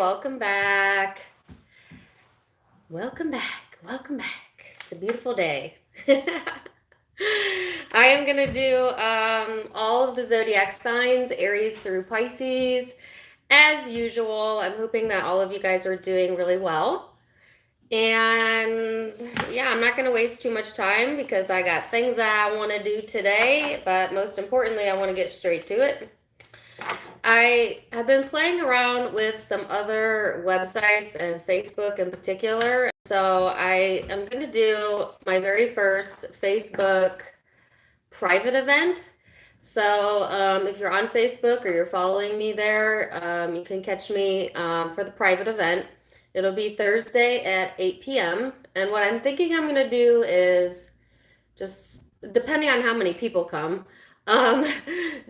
welcome back. Welcome back. Welcome back. It's a beautiful day. I am going to do all of the zodiac signs, Aries through Pisces. As usual, I'm hoping that all of you guys are doing really well. And yeah, I'm not going to waste too much time because I got things I want to do today. But most importantly, I want to get straight to it. I have been playing around with some other websites and Facebook in particular. So I am going to do my very first Facebook private event. So if you're on Facebook or you're following me there, you can catch me for the private event. It'll be Thursday at 8 p.m. And what I'm thinking I'm going to do is, just depending on how many people come,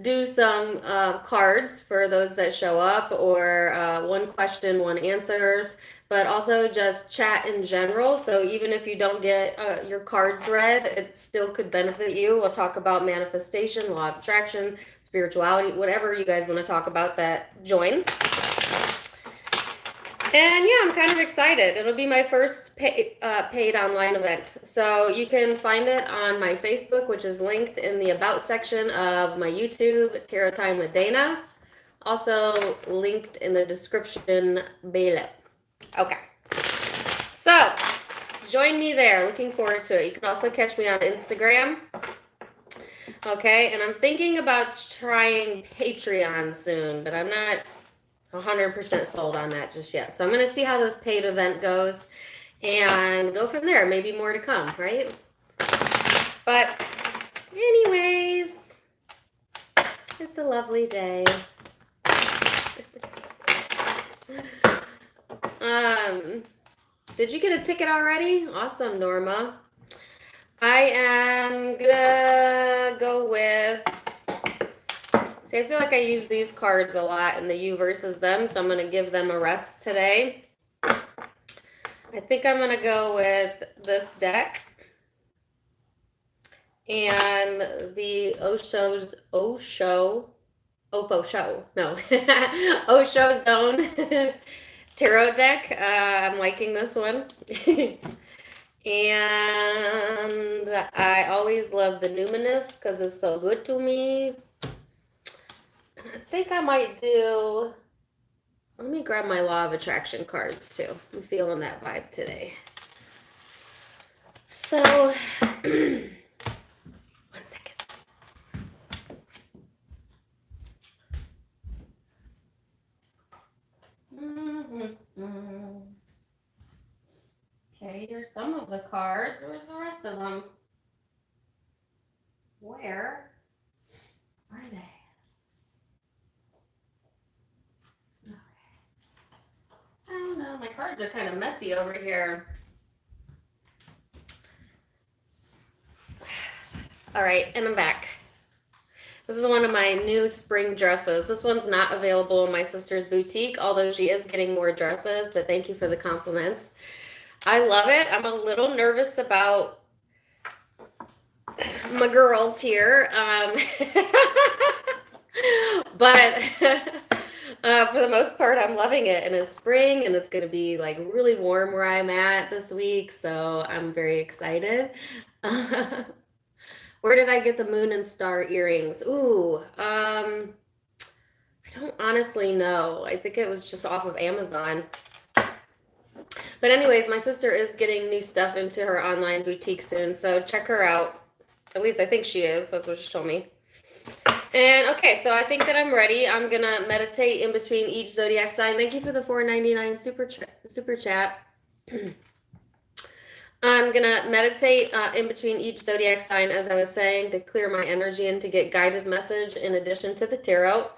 do some cards for those that show up, or one question, one answers, but also just chat in general. So even if you don't get your cards read, it still could benefit you. We'll talk about manifestation, law of attraction, spirituality, whatever you guys want to talk about, that join. And yeah, I'm kind of excited. It'll be my first paid online event. So you can find it on my Facebook, which is linked in the About section of my YouTube, Tarot Time with Dana. Also linked in the description below. Okay. So join me there. Looking forward to it. You can also catch me on Instagram. Okay. And I'm thinking about trying Patreon soon, but I'm not 100% sold on that just yet. So I'm going to see how this paid event goes and go from there. Maybe more to come, right? But anyways, it's a lovely day. Did you get a ticket already? Awesome, Norma. I am gonna go with, see, I feel like I use these cards a lot in the you versus them, so I'm going to give them a rest today. I think I'm going to go with this deck and the Osho Zone Tarot deck. I'm liking this one. And I always love the Numinous because it's so good to me. I think I might do, let me grab my Law of Attraction cards too. I'm feeling that vibe today. So, 1 second. Okay, here's some of the cards. Where's the rest of them? Where are they? I don't know, my cards are kind of messy over here. All right, and I'm back. This is one of my new spring dresses. This one's not available in my sister's boutique, although she is getting more dresses, but thank you for the compliments. I love it. I'm a little nervous about my girls here, but for the most part, I'm loving it. And it's spring, and it's going to be like really warm where I'm at this week. So I'm very excited. Where did I get the moon and star earrings? Ooh, I don't honestly know. I think it was just off of Amazon. But anyways, my sister is getting new stuff into her online boutique soon. So check her out. At least I think she is. That's what she told me. And okay, so I think that I'm ready. I'm going to meditate in between each zodiac sign. Thank you for the $4.99 super chat. I'm going to meditate in between each zodiac sign, as I was saying, to clear my energy and to get guided message in addition to the tarot.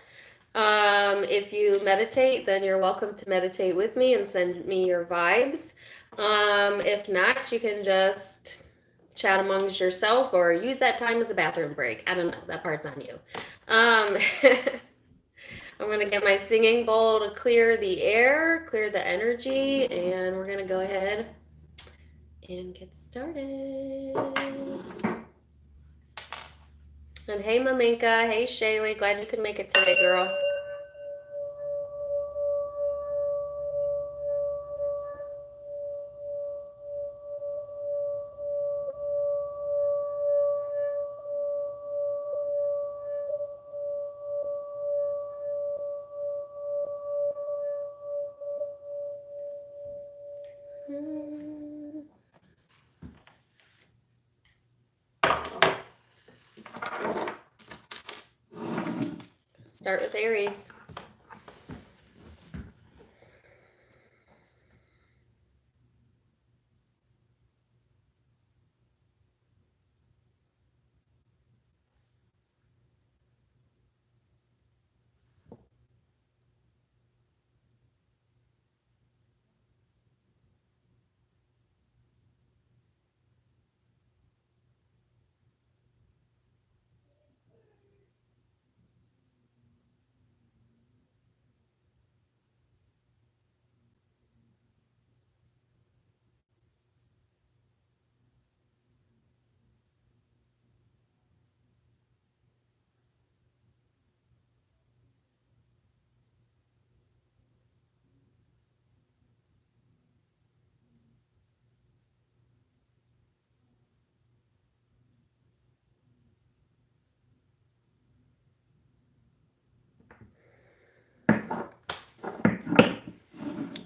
If you meditate, then you're welcome to meditate with me and send me your vibes. If not, you can just chat amongst yourself or use that time as a bathroom break. I don't know. That part's on you. I'm going to get my singing bowl to clear the air, clear the energy, and we're going to go ahead and get started. And hey, Maminka. Hey, Shaylee. Glad you could make it today, girl. Start with Aries.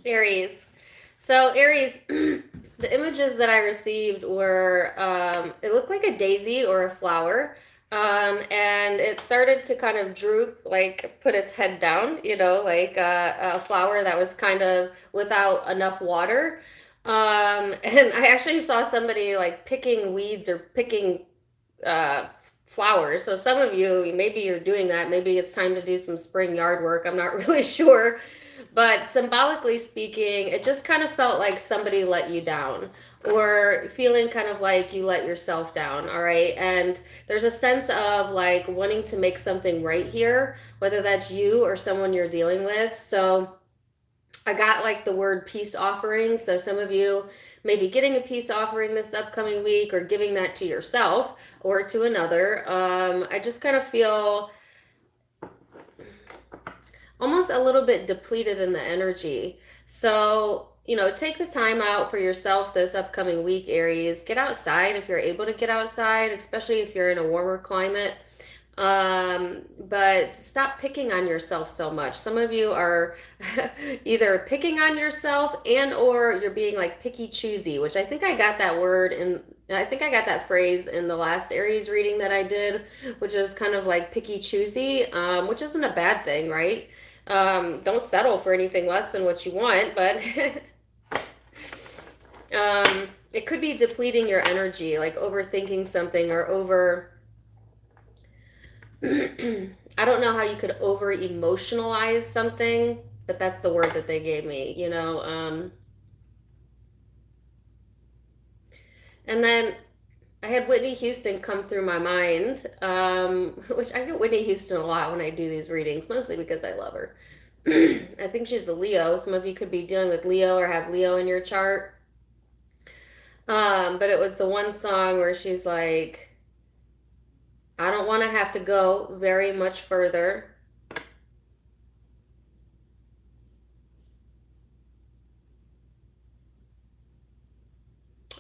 Aries. So Aries, the images that I received were, it looked like a daisy or a flower. And it started to kind of droop, like put its head down, like a flower that was kind of without enough water. And I actually saw somebody like picking weeds or picking uh, flowers. So some of you, maybe you're doing that. Maybe it's time to do some spring yard work. I'm not really sure. But symbolically speaking, it just kind of felt like somebody let you down or feeling kind of like you let yourself down. All right. And there's a sense of like wanting to make something right here, whether that's you or someone you're dealing with. So I got like the word peace offering. So some of you may be getting a peace offering this upcoming week or giving that to yourself or to another. I just kind of feel almost a little bit depleted in the energy. So, take the time out for yourself this upcoming week, Aries. Get outside if you're able to get outside, especially if you're in a warmer climate. But stop picking on yourself so much. Some of you are either picking on yourself and or you're being like picky choosy, which I think I got that word I think I got that phrase in the last Aries reading that I did, which is kind of like picky choosy, which isn't a bad thing, right? Don't settle for anything less than what you want, but it could be depleting your energy, like overthinking something or over I don't know how you could over emotionalize something, but that's the word that they gave me, and then I had Whitney Houston come through my mind, which I get Whitney Houston a lot when I do these readings, mostly because I love her. I think she's a Leo. Some of you could be dealing with Leo or have Leo in your chart. But it was the one song where she's like, I don't want to have to go very much further.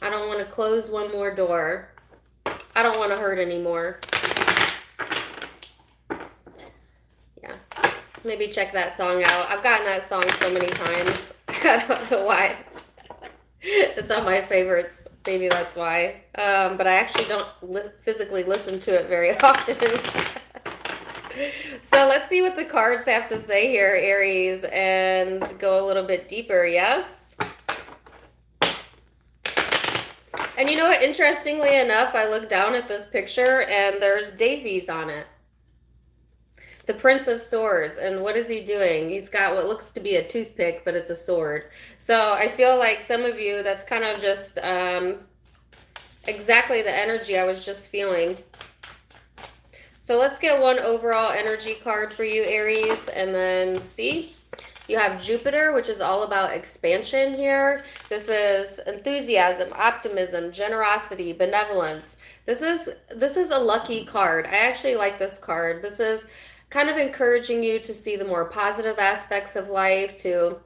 I don't want to close one more door. I don't want to hurt anymore. Yeah. Maybe check that song out. I've gotten that song so many times. I don't know why. It's on my favorites. Maybe that's why. But I actually don't physically listen to it very often. So let's see what the cards have to say here, Aries, and go a little bit deeper, yes? And you know what? Interestingly enough, I look down at this picture and there's daisies on it. The Prince of Swords. And what is he doing? He's got what looks to be a toothpick, but it's a sword. So I feel like some of you, that's kind of just exactly the energy I was just feeling. So let's get one overall energy card for you, Aries, and then see. You have Jupiter, which is all about expansion here. This is enthusiasm, optimism, generosity, benevolence. This is a lucky card. I actually like this card. This is kind of encouraging you to see the more positive aspects of life, to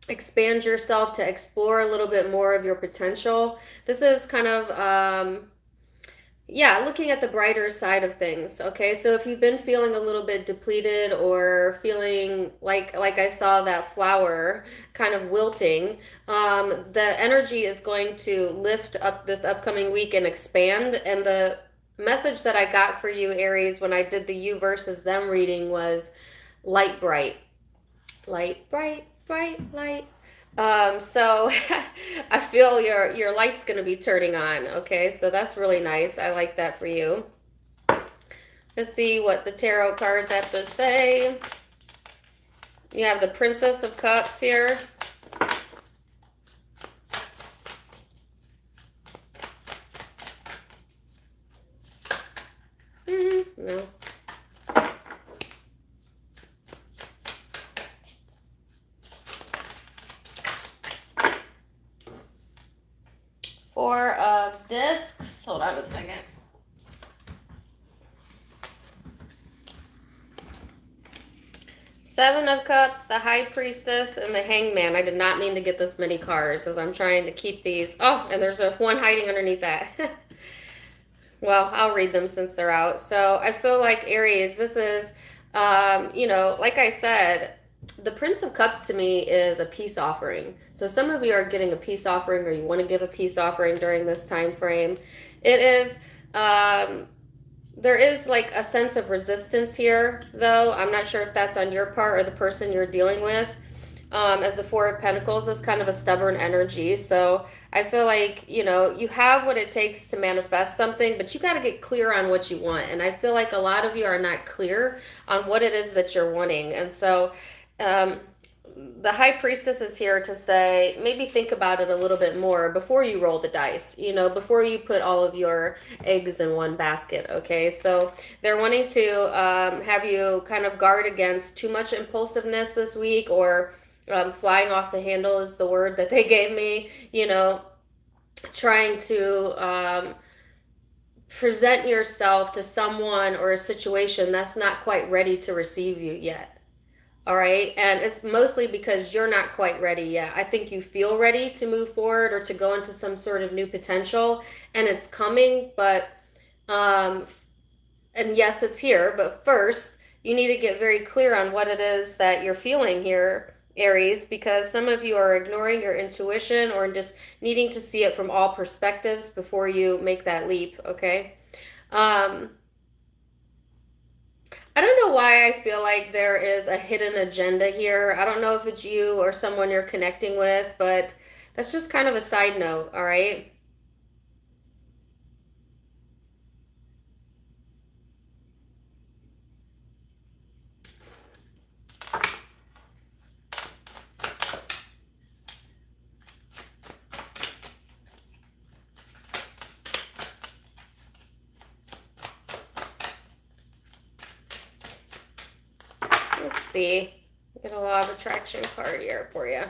expand yourself, to explore a little bit more of your potential. This is kind of Yeah, looking at the brighter side of things. Okay, so if you've been feeling a little bit depleted or feeling like I saw that flower kind of wilting, the energy is going to lift up this upcoming week and expand. And the message that I got for you, Aries, when I did the you versus them reading was light bright. Light, bright, bright light. So I feel your light's going to be turning on. Okay, so that's really nice. I like that for you. Let's see what the tarot cards have to say. You have the Princess of Cups here. No. Four of Discs. Hold on a second. Seven of Cups, the High Priestess, and the Hangman. I did not mean to get this many cards as I'm trying to keep these. Oh, and there's one hiding underneath that. Well, I'll read them since they're out. So I feel like Aries, this is, like I said, the Prince of Cups to me is a peace offering. So some of you are getting a peace offering or you want to give a peace offering during this time frame. It is, there is like a sense of resistance here, though. I'm not sure if that's on your part or the person you're dealing with. As the Four of Pentacles is kind of a stubborn energy. So I feel like, you have what it takes to manifest something, but you got to get clear on what you want. And I feel like a lot of you are not clear on what it is that you're wanting. And so the High Priestess is here to say, maybe think about it a little bit more before you roll the dice, before you put all of your eggs in one basket, okay? So they're wanting to have you kind of guard against too much impulsiveness this week, or flying off the handle is the word that they gave me, trying to present yourself to someone or a situation that's not quite ready to receive you yet. All right. And it's mostly because you're not quite ready yet. I think you feel ready to move forward or to go into some sort of new potential, and it's coming, but, and yes, it's here, but first you need to get very clear on what it is that you're feeling here, Aries, because some of you are ignoring your intuition or just needing to see it from all perspectives before you make that leap. Okay. I don't know why I feel like there is a hidden agenda here. I don't know if it's you or someone you're connecting with, but that's just kind of a side note, all right? Let's see. Get a law of attraction card here for you.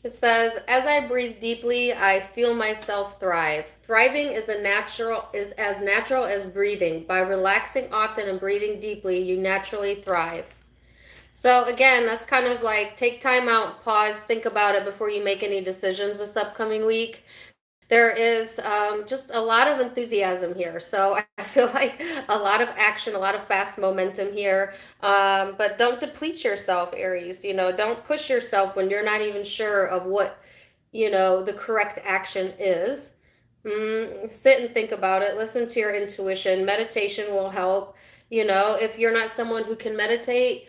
It says, as I breathe deeply, I feel myself thrive. Thriving is as natural as breathing. By relaxing often and breathing deeply, you naturally thrive. So again, that's kind of like take time out, pause, think about it before you make any decisions this upcoming week. There is just a lot of enthusiasm here. So I feel like a lot of action, a lot of fast momentum here. But don't deplete yourself, Aries. Don't push yourself when you're not even sure of what, the correct action is. Sit and think about it. Listen to your intuition. Meditation will help. If you're not someone who can meditate,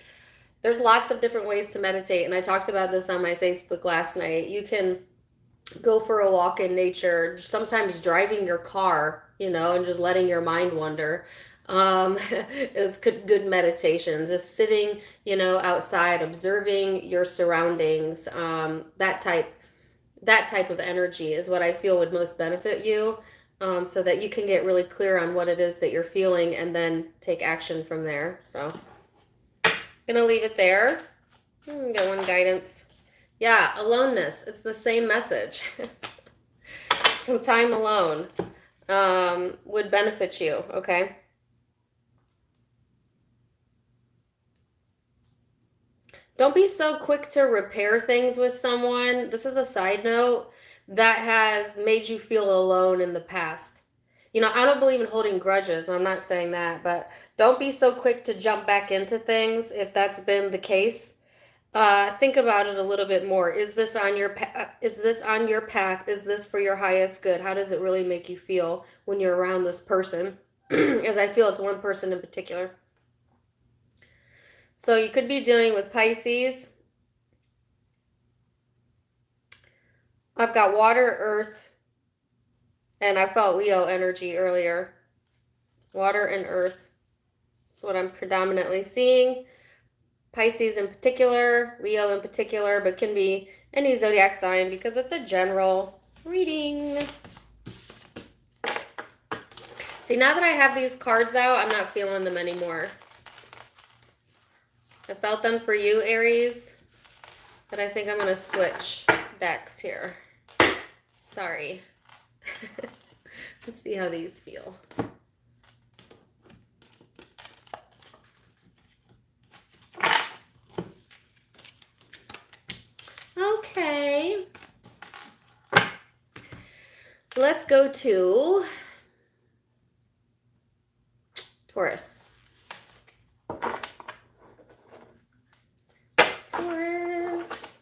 there's lots of different ways to meditate. And I talked about this on my Facebook last night. You can go for a walk in nature, sometimes driving your car, and just letting your mind wander is good meditation. Just sitting, outside, observing your surroundings. That type of energy is what I feel would most benefit you, so that you can get really clear on what it is that you're feeling and then take action from there. So I'm gonna leave it there. Get one guidance. Yeah, aloneness. It's the same message. Some time alone would benefit you, okay? Don't be so quick to repair things with someone. This is a side note, that has made you feel alone in the past. You know, I don't believe in holding grudges. I'm not saying that, but don't be so quick to jump back into things if that's been the case. Think about it a little bit more. Is this on your is this on your path? Is this for your highest good? How does it really make you feel when you're around this person? As I feel it's one person in particular. So you could be dealing with Pisces. I've got water, earth, and I felt Leo energy earlier. Water and earth. That's what I'm predominantly seeing. Pisces in particular, Leo in particular, but can be any zodiac sign because it's a general reading. See, now that I have these cards out, I'm not feeling them anymore. I felt them for you, Aries, but I think I'm going to switch decks here. Sorry. Let's see how these feel. Okay. Let's go to Taurus. Taurus.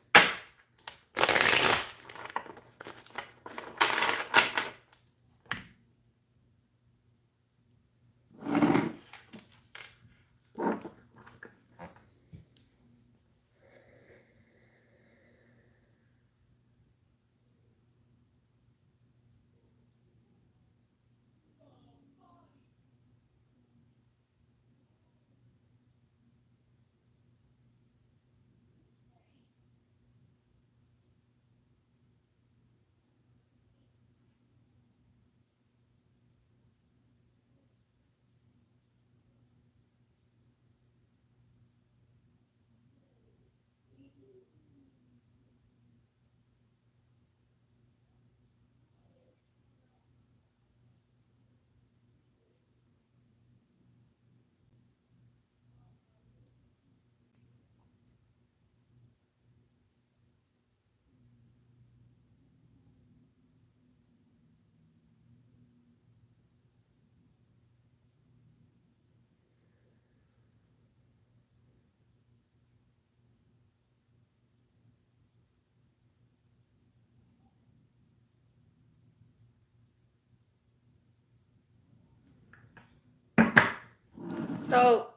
So,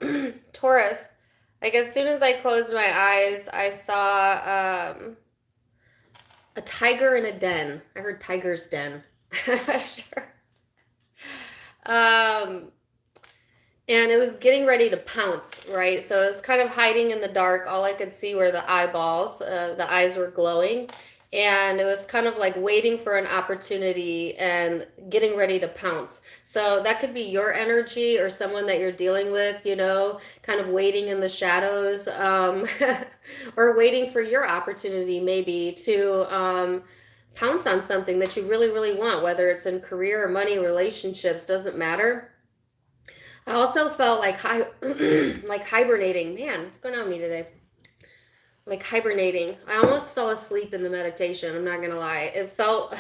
Taurus, like as soon as I closed my eyes, I saw a tiger in a den. I heard tiger's den. I'm not sure. Um, and it was getting ready to pounce, right? So it was kind of hiding in the dark. All I could see were the eyeballs. The eyes were glowing. And it was kind of like waiting for an opportunity and getting ready to pounce. So that could be your energy or someone that you're dealing with, you know, kind of waiting in the shadows, or waiting for your opportunity maybe to pounce on something that you really, really want, whether it's in career or money, relationships, doesn't matter. I also felt like like hibernating. Man, what's going on with me today? Like hibernating. I almost fell asleep in the meditation. I'm not gonna lie. It felt,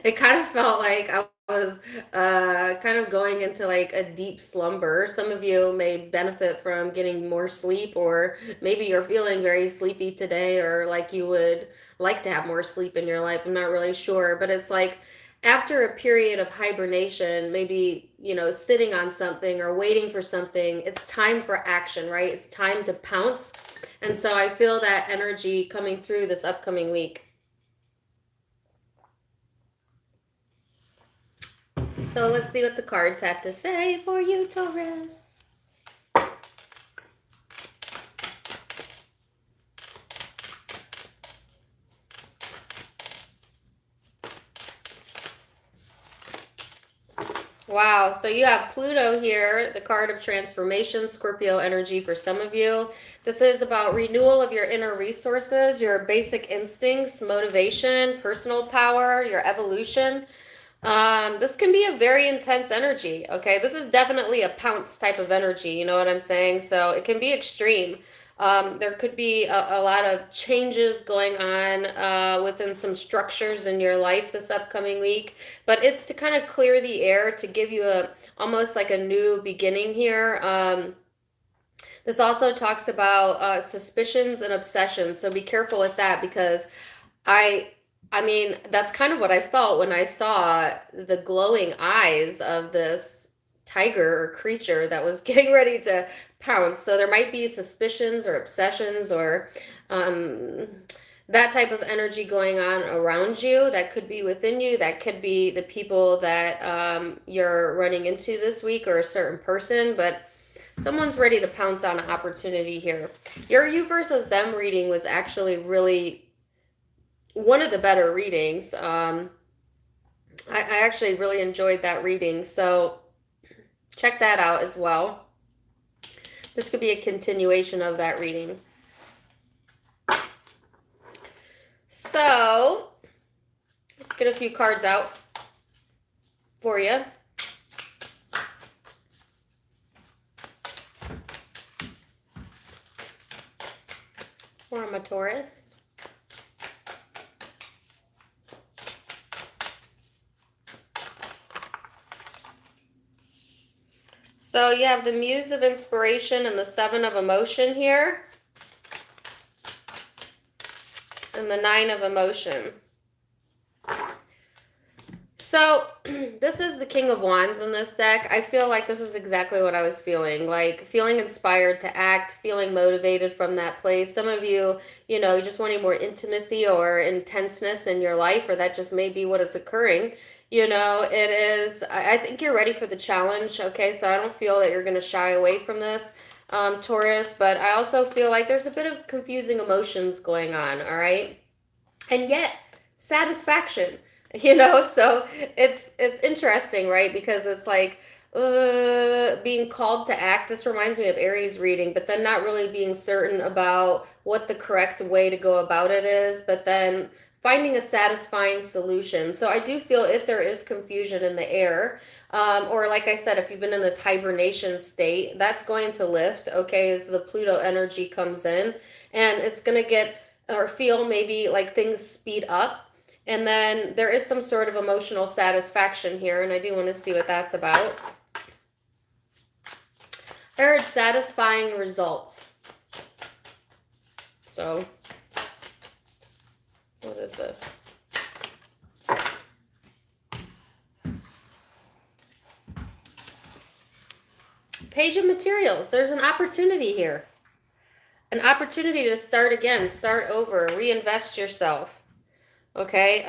it kind of felt like I was kind of going into like a deep slumber. Some of you may benefit from getting more sleep, or maybe you're feeling very sleepy today, or like you would like to have more sleep in your life. I'm not really sure, but it's like after a period of hibernation, maybe, you know, sitting on something or waiting for something, it's time for action, right? It's time to pounce. And so I feel that energy coming through this upcoming week. So let's see what the cards have to say for you, Taurus. Wow, so you have Pluto here, the card of transformation, Scorpio energy for some of you. This is about renewal of your inner resources, your basic instincts, motivation, personal power, your evolution. This can be a very intense energy, okay? This is definitely a pounce type of energy, you know what I'm saying? So it can be extreme. There could be a lot of changes going on within some structures in your life this upcoming week, but it's to kind of clear the air, to give you a almost like a new beginning here. This also talks about suspicions and obsessions, so be careful with that, because I I mean, that's kind of what I felt when I saw the glowing eyes of this tiger or creature that was getting ready to pounce. So there might be suspicions or obsessions or um, that type of energy going on around you. That could be within you. That could be the people that you're running into this week, or a certain person. But someone's ready to pounce on an opportunity here. Your you versus them reading was actually really one of the better readings. I actually really enjoyed that reading, so check that out as well. This could be a continuation of that reading. So let's get a few cards out for you. For a Taurus. So you have the Muse of Inspiration and the Seven of Emotion here. And the Nine of Emotion. So this is the King of Wands in this deck. I feel like this is exactly what I was feeling. Like feeling inspired to act, feeling motivated from that place. Some of you, you know, you just wanting more intimacy or intenseness in your life, or that just may be what is occurring. You know, it is, I think you're ready for the challenge, okay? So I don't feel that you're going to shy away from this, Taurus, but I also feel like there's a bit of confusing emotions going on, all right? And yet, satisfaction, you know? So it's interesting, right? Because it's like, being called to act. This reminds me of Aries reading, but then not really being certain about what the correct way to go about it is, but then finding a satisfying solution. So I do feel if there is confusion in the air, or like I said, if you've been in this hibernation state, that's going to lift, okay, as the Pluto energy comes in, and it's going to get or feel maybe like things speed up. And then there is some sort of emotional satisfaction here, and I do want to see what that's about. I heard satisfying results. So what is this? Page of Materials. There's an opportunity here. An opportunity to start again, start over, reinvest yourself. Okay?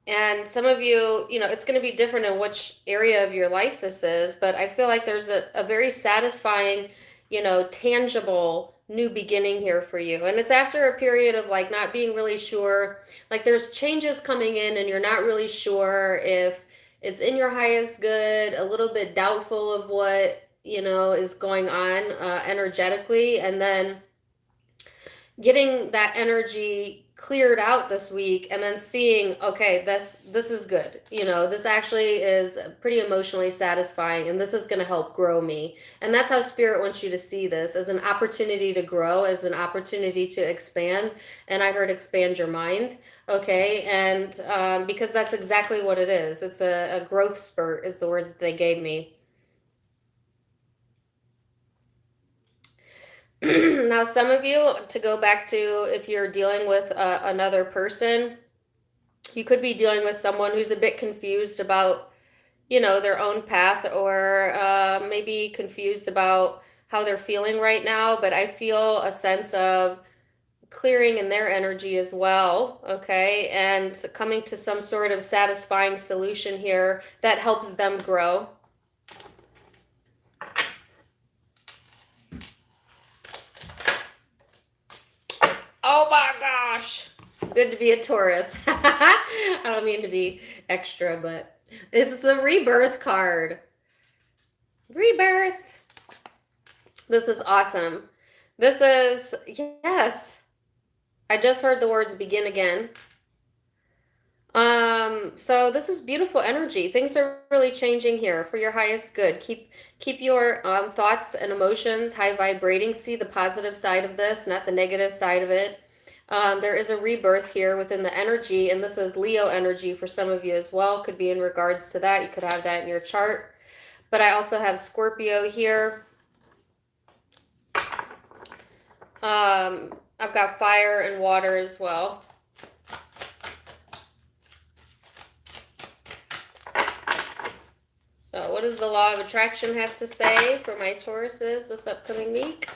And some of you, you know, it's going to be different in which area of your life this is, but I feel like there's a very satisfying, you know, tangible new beginning here for you. And it's after a period of like not being really sure, like there's changes coming in and you're not really sure if it's in your highest good, a little bit doubtful of what, you know, is going on energetically, and then getting that energy cleared out this week, and then seeing, okay, this is good, you know, this actually is pretty emotionally satisfying, and this is going to help grow me. And that's how Spirit wants you to see this, as an opportunity to grow, as an opportunity to expand. And I heard expand your mind, okay? And because that's exactly what it is. It's a growth spurt is the word that they gave me. Now, some of you, to go back to if you're dealing with another person, you could be dealing with someone who's a bit confused about, you know, their own path, or maybe confused about how they're feeling right now. But I feel a sense of clearing in their energy as well, okay? And coming to some sort of satisfying solution here that helps them grow. Oh my gosh. It's good to be a Taurus. I don't mean to be extra, but it's the Rebirth card. Rebirth. This is awesome. This is, yes. I just heard the words begin again. So this is beautiful energy. Things are really changing here for your highest good. Keep your thoughts and emotions high vibrating. See the positive side of this, not the negative side of it. There is a rebirth here within the energy, and this is Leo energy for some of you as well. Could be in regards to that. You could have that in your chart. But I also have Scorpio here. I've got fire and water as well. So what does the law of attraction have to say for my Tauruses this upcoming week?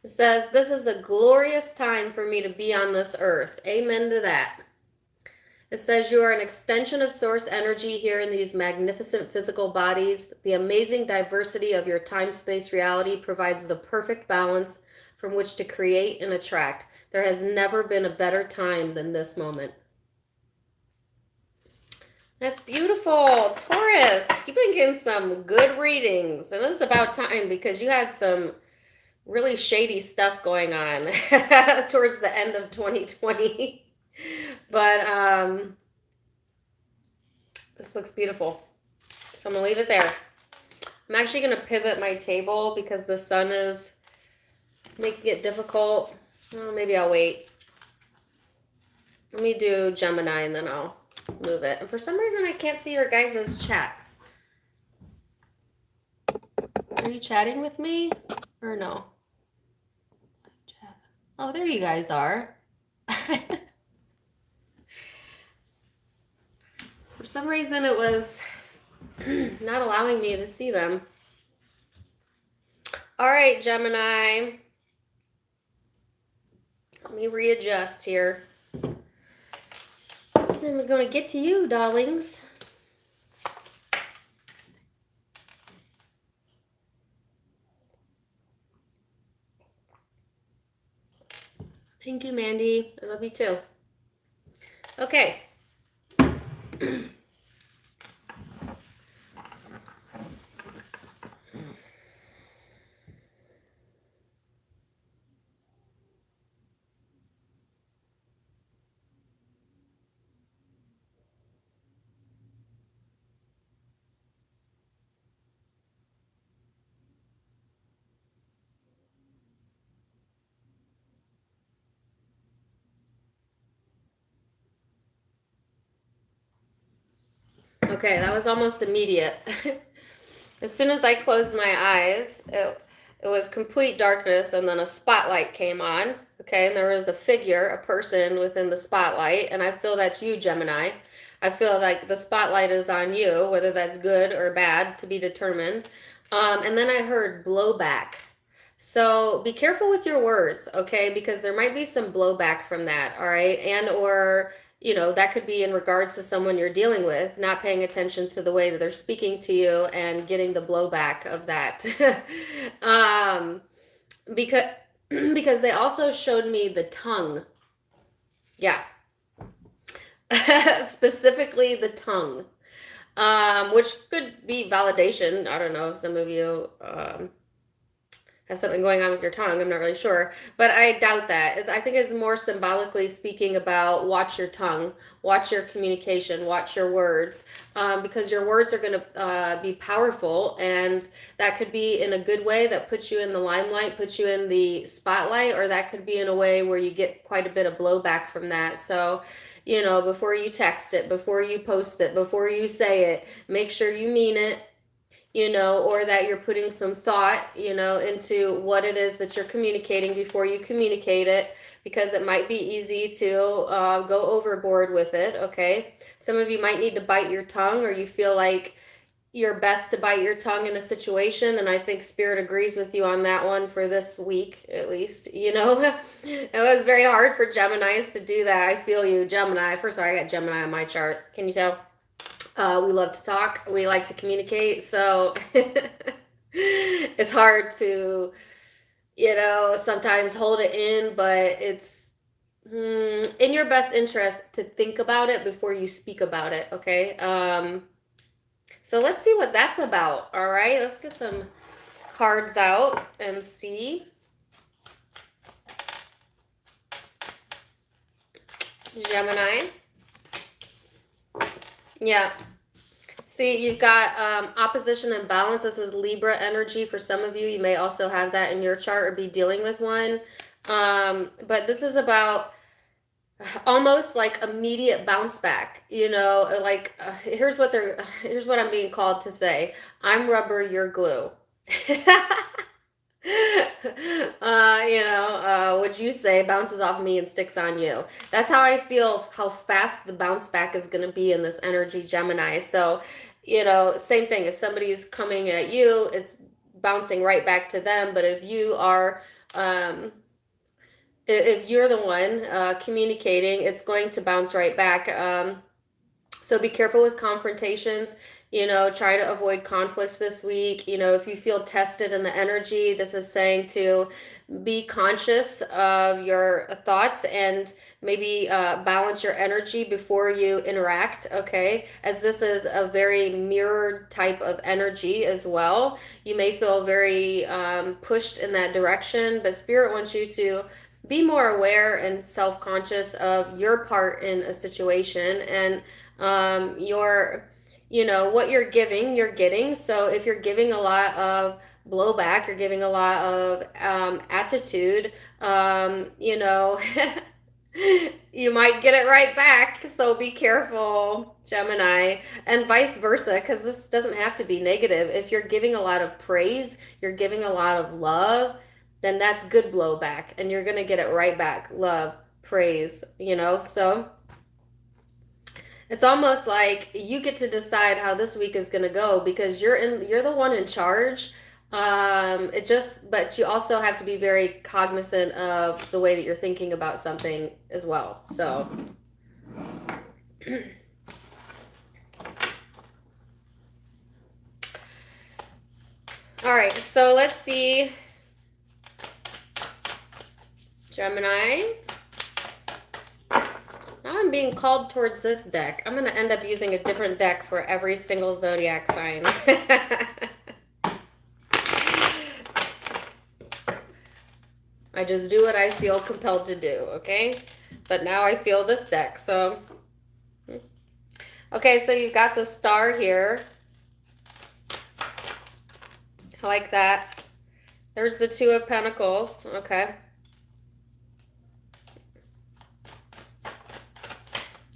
It says, this is a glorious time for me to be on this earth. Amen to that. It says you are an extension of source energy here in these magnificent physical bodies. The amazing diversity of your time-space reality provides the perfect balance from which to create and attract. There has never been a better time than this moment. That's beautiful. Taurus, you've been getting some good readings. And it's about time because you had some really shady stuff going on towards the end of 2020. But this looks beautiful. So I'm going to leave it there. I'm actually going to pivot my table because the sun is making it difficult. Well, maybe I'll wait. Let me do Gemini and then I'll move it. And for some reason I can't see your guys' chats. Are you chatting with me or no? Oh, there you guys are. For some reason it was not allowing me to see them. All right, Gemini. Let me readjust here. Then we're going to get to you, darlings. Thank you, Mandy. I love you too. Okay. Okay, that was almost immediate. As soon as I closed my eyes, it was complete darkness, and then a spotlight came on. Okay, and there was a figure, a person within the spotlight, and I feel that's you, Gemini. I feel like the spotlight is on you, whether that's good or bad to be determined. And then I heard blowback. So be careful with your words, okay? Because there might be some blowback from that, all right? And or that could be in regards to someone you're dealing with, not paying attention to the way that they're speaking to you and getting the blowback of that. Because because they also showed me the tongue. Yeah. Specifically the tongue. Which could be validation. I don't know, some of you have something going on with your tongue. I'm not really sure, but I doubt that. I think it's more symbolically speaking about watch your tongue, watch your communication, watch your words, because your words are going to be powerful, and that could be in a good way that puts you in the limelight, puts you in the spotlight, or that could be in a way where you get quite a bit of blowback from that. So, before you text it, before you post it, before you say it, make sure you mean it. Or that you're putting some thought, into what it is that you're communicating before you communicate it, because it might be easy to go overboard with it, okay? Some of you might need to bite your tongue, or you feel like you're best to bite your tongue in a situation, and I think Spirit agrees with you on that one for this week, at least, It was very hard for Geminis to do that. I feel you, Gemini. First of all, I got Gemini on my chart. Can you tell? We love to talk. We like to communicate. So it's hard to, sometimes hold it in, but it's in your best interest to think about it before you speak about it. Okay. So let's see what that's about. All right. Let's get some cards out and see. Gemini. Yeah. See, you've got opposition and balance. This is Libra energy for some of you. You may also have that in your chart or be dealing with one. But this is about almost like immediate bounce back, you know, like here's what I'm being called to say. I'm rubber, you're glue. What you say bounces off me and sticks on you. That's how I feel, how fast the bounce back is going to be in this energy, Gemini. So, same thing. If somebody's coming at you, it's bouncing right back to them. But if you are, if you're the one communicating, it's going to bounce right back. So be careful with confrontations. Try to avoid conflict this week. If you feel tested in the energy, this is saying to be conscious of your thoughts and maybe balance your energy before you interact, okay? As this is a very mirrored type of energy as well. You may feel very pushed in that direction, but Spirit wants you to be more aware and self-conscious of your part in a situation and what you're giving, you're getting. So if you're giving a lot of blowback, you're giving a lot of attitude, you might get it right back. So be careful, Gemini, and vice versa, because this doesn't have to be negative. If you're giving a lot of praise, you're giving a lot of love, then that's good blowback, and you're going to get it right back. Love, praise, so it's almost like you get to decide how this week is going to go because you're the one in charge. But you also have to be very cognizant of the way that you're thinking about something as well. So all right, so let's see. Gemini. Now I'm being called towards this deck. I'm going to end up using a different deck for every single zodiac sign. I just do what I feel compelled to do, okay? But now I feel this deck, so. Okay, so you've got the star here. I like that. There's the Two of Pentacles, okay.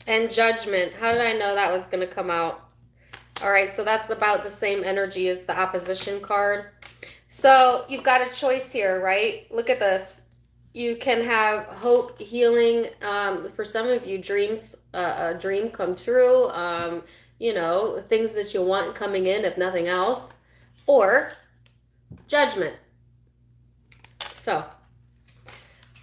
And Judgment. How did I know that was going to come out? All right, so that's about the same energy as the opposition card. So you've got a choice here, right? Look at this. You can have hope, healing. For some of you, dreams, a dream come true. Things that you want coming in, if nothing else. Or Judgment. So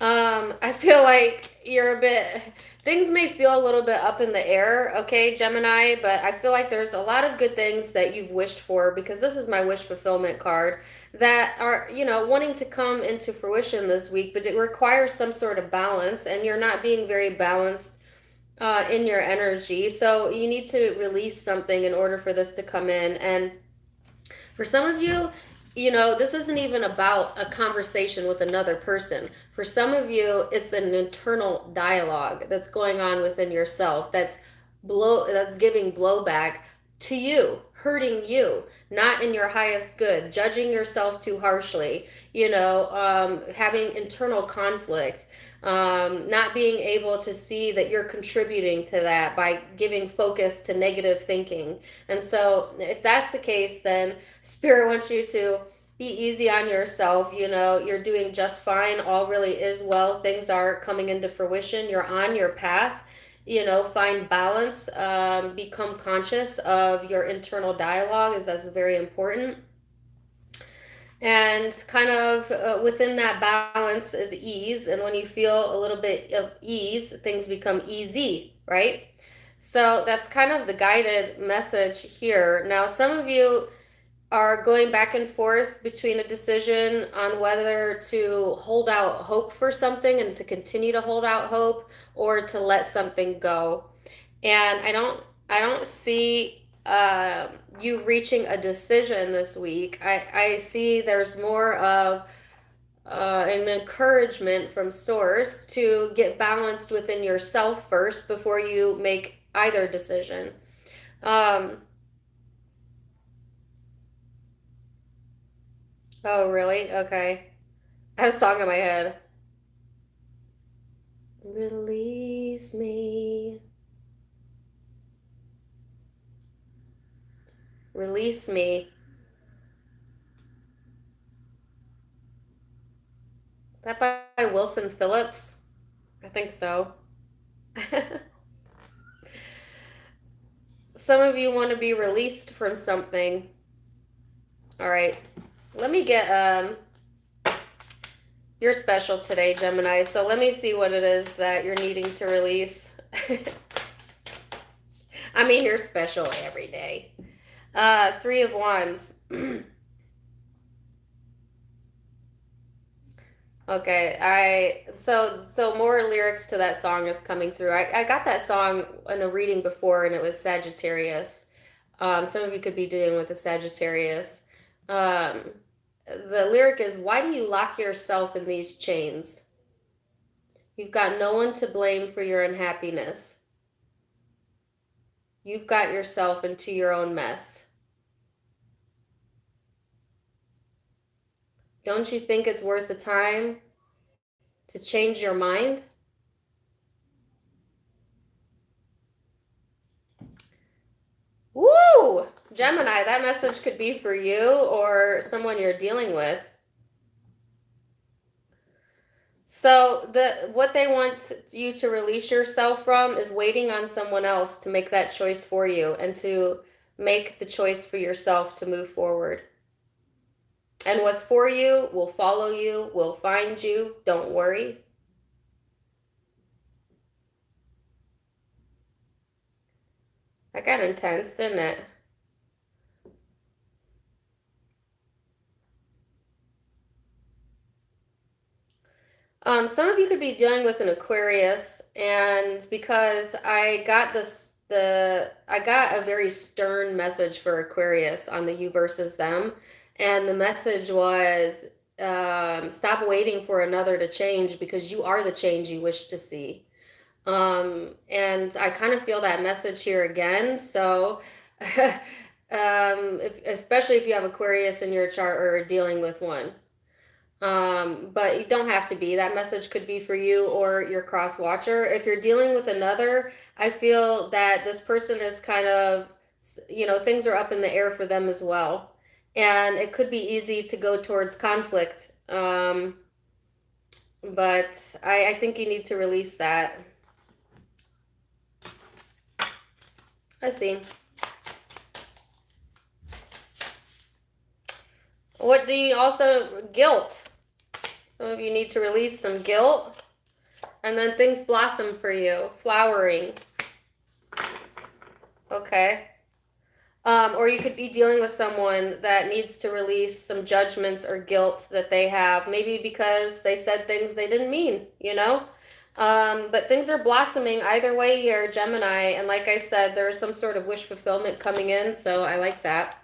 I feel like you're a bit... Things may feel a little bit up in the air, okay, Gemini, but I feel like there's a lot of good things that you've wished for, because this is my wish fulfillment card, that are, wanting to come into fruition this week, but it requires some sort of balance, and you're not being very balanced in your energy. So you need to release something in order for this to come in. And for some of you, this isn't even about a conversation with another person. For some of you, it's an internal dialogue that's going on within yourself that's giving blowback to you, hurting you, not in your highest good, judging yourself too harshly, having internal conflict, not being able to see that you're contributing to that by giving focus to negative thinking. And so if that's the case, then Spirit wants you to be easy on yourself. You're doing just fine. All really is well. Things are coming into fruition. You're on your path. Find balance. Become conscious of your internal dialogue, as that's very important. And kind of within that balance is ease. And when you feel a little bit of ease, things become easy, right? So that's kind of the guided message here. Now, some of you are going back and forth between a decision on whether to hold out hope for something and to continue to hold out hope, or to let something go. And I don't see you reaching a decision this week. I see there's more of an encouragement from source to get balanced within yourself first before you make either decision. Oh, really? Okay. I have a song in my head. Release me. Release me. That by Wilson Phillips? I think so. Some of you want to be released from something. All right. Let me get you're special today, Gemini. So let me see what it is that you're needing to release. I mean, you're special every day. Three of Wands. Okay, so more lyrics to that song is coming through. I got that song in a reading before, and it was Sagittarius. Some of you could be dealing with a Sagittarius. The lyric is, why do you lock yourself in these chains? You've got no one to blame for your unhappiness. You've got yourself into your own mess. Don't you think it's worth the time to change your mind? Woo! Gemini, that message could be for you or someone you're dealing with. So what they want you to release yourself from is waiting on someone else to make that choice for you and to make the choice for yourself to move forward. And what's for you will follow you, will find you. Don't worry. That got intense, didn't it? Some of you could be dealing with an Aquarius, and because I got a very stern message for Aquarius on the you versus them, and the message was, stop waiting for another to change because you are the change you wish to see. And I kind of feel that message here again. So, especially if you have Aquarius in your chart or are dealing with one. But you don't have to be. That message could be for you or your cross watcher. If you're dealing with another, I feel that this person is kind of, things are up in the air for them as well. And it could be easy to go towards conflict. But I think you need to release that. Let's see. What do you also, guilt. Some of you need to release some guilt, and then things blossom for you, flowering. Okay. Or you could be dealing with someone that needs to release some judgments or guilt that they have, maybe because they said things they didn't mean, But things are blossoming either way here, Gemini. And like I said, there's some sort of wish fulfillment coming in, so I like that.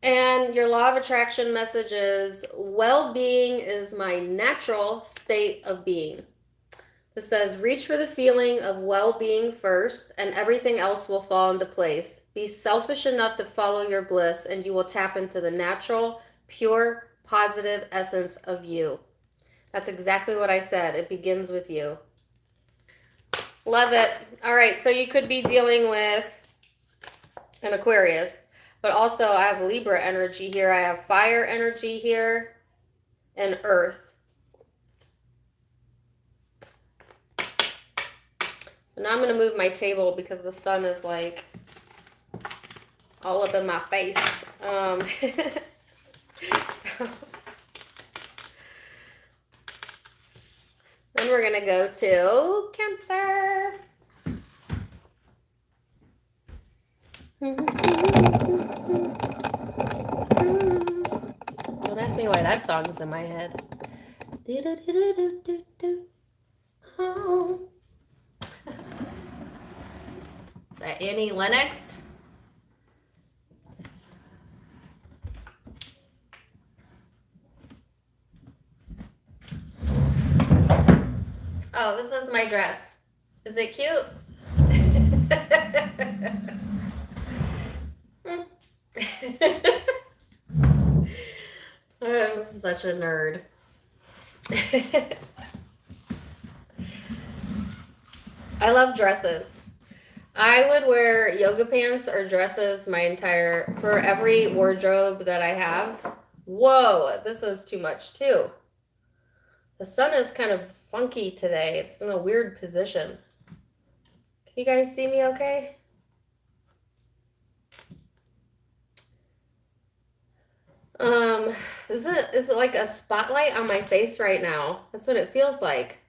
And your law of attraction message is, well-being is my natural state of being. This says, reach for the feeling of well-being first, and everything else will fall into place. Be selfish enough to follow your bliss, and you will tap into the natural, pure, positive essence of you. That's exactly what I said. It begins with you. Love it. All right, so you could be dealing with an Aquarius. But also I have Libra energy here. I have fire energy here and earth. So now I'm going to move my table because the sun is like all up in my face. So then we're going to go to Cancer. Don't ask me why that song is in my head. Oh. that Annie Lennox? Oh, this is my dress. Is it cute? I'm such a nerd. I love dresses. I would wear yoga pants or dresses for every wardrobe that I have. Whoa, this is too much too. The sun is kind of funky today. It's in a weird position. Can you guys see me okay? Is it like a spotlight on my face right now? That's what it feels like.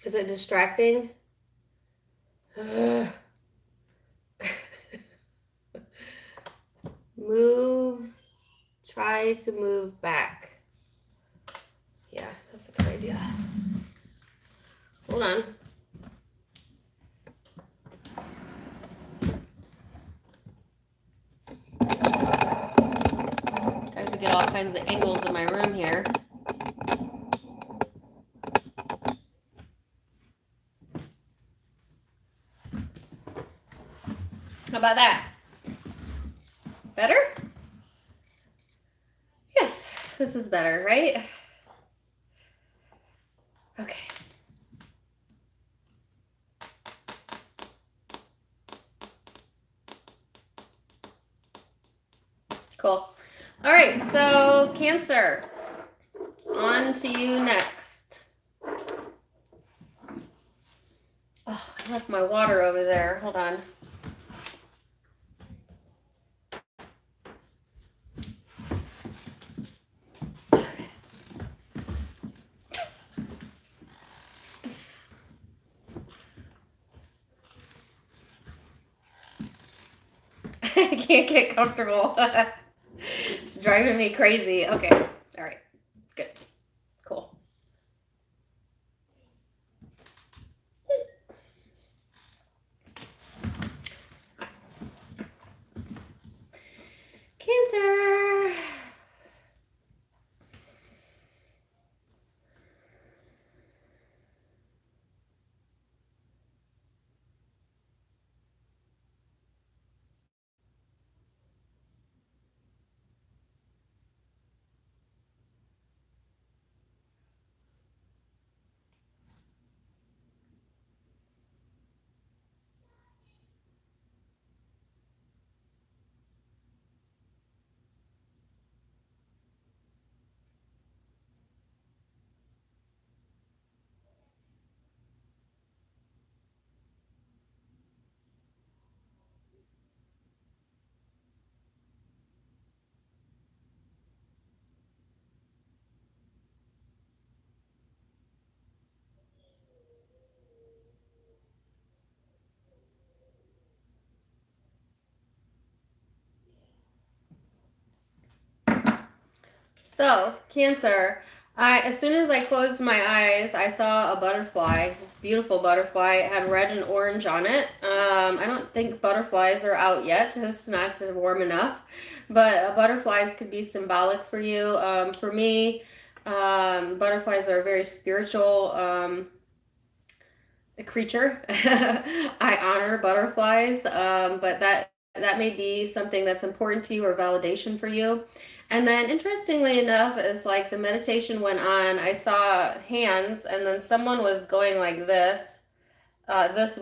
Is it distracting? Try to move back. Yeah, that's a good idea. Hold on. I have to get all kinds of angles in my room here. How about that? Better? Yes, this is better, right? Okay. Cool. All right, so Cancer, on to you next. Oh, I left my water over there. Hold on. I can't get comfortable. It's driving me crazy. Okay. All right. Good. Cool. Cancer. So, Cancer, as soon as I closed my eyes, I saw a butterfly, this beautiful butterfly. It had red and orange on it. I don't think butterflies are out yet. It's not warm enough, but butterflies could be symbolic for you. For me, butterflies are a very spiritual creature. I honor butterflies, but that may be something that's important to you or validation for you. And then interestingly enough, as like the meditation went on, I saw hands and then someone was going like this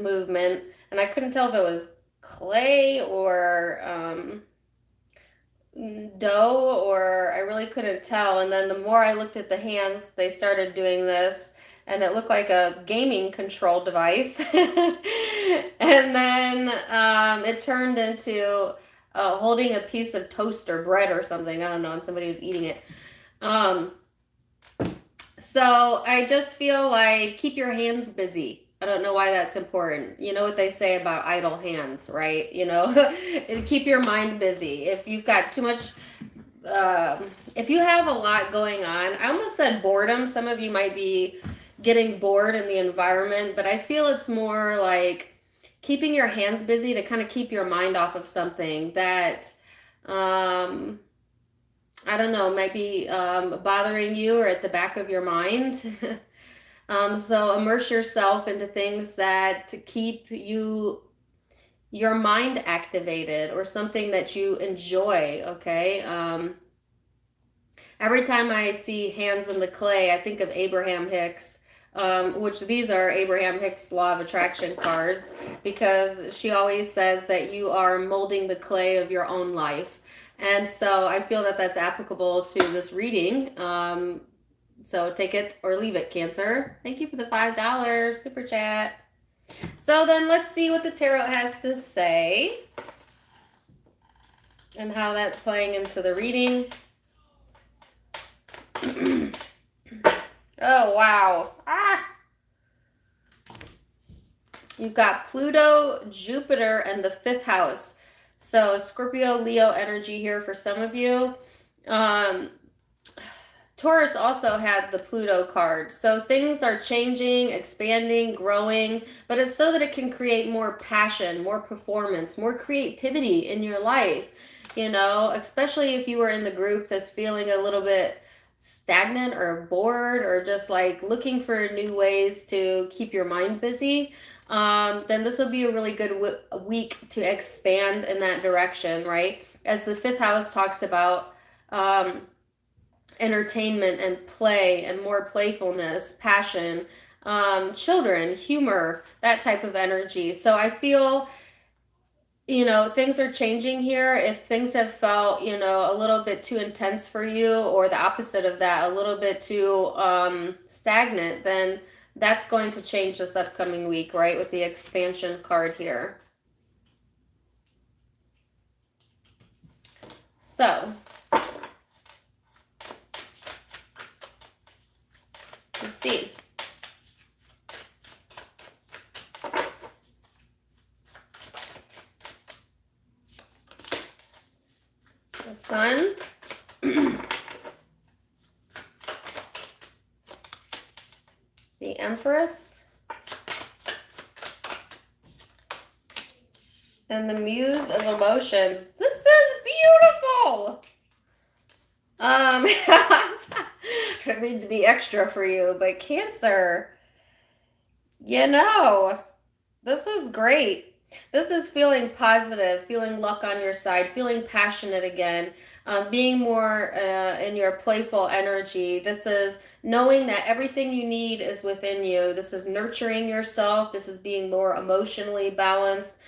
movement, and I couldn't tell if it was clay or dough, or I really couldn't tell. And then the more I looked at the hands, they started doing this, and it looked like a gaming control device. And then it turned into holding a piece of toast or bread or something. I don't know, and somebody was eating it. So I just feel like keep your hands busy. I don't know why that's important. You know what they say about idle hands, right? You know, keep your mind busy. If you've got too much if you have a lot going on, I almost said boredom. Some of you might be getting bored in the environment, but I feel it's more like keeping your hands busy to kind of keep your mind off of something that, I don't know, might be bothering you or at the back of your mind. So immerse yourself into things that keep your mind activated or something that you enjoy, okay? Every time I see hands in the clay, I think of Abraham Hicks, which these are Abraham Hicks Law of Attraction cards, because she always says that you are molding the clay of your own life. And so I feel that that's applicable to this reading. So take it or leave it, Cancer. Thank you for the $5 super chat. So then let's see what the tarot has to say and how that's playing into the reading. Oh, wow. You've got Pluto, Jupiter, and the 5th house. So Scorpio, Leo energy here for some of you. Taurus also had the Pluto card. So things are changing, expanding, growing, but it's so that it can create more passion, more performance, more creativity in your life. You know, especially if you were in the group that's feeling a little bit stagnant or bored or just like looking for new ways to keep your mind busy, then this would be a really good week to expand in that direction, right? As the 5th house talks about entertainment and play and more playfulness, passion, children, humor, that type of energy. So I feel, you know, things are changing here. If things have felt, you know, a little bit too intense for you, or the opposite of that, a little bit too stagnant, then that's going to change this upcoming week, right? With the expansion card here. So let's see. The Sun. The Empress. And the Muse of Emotions. This is beautiful. I don't mean to be extra for you, but Cancer, you know, this is great. This is feeling positive, feeling luck on your side, feeling passionate again, being more in your playful energy. This is knowing that everything you need is within you. This is nurturing yourself. This is being more emotionally balanced,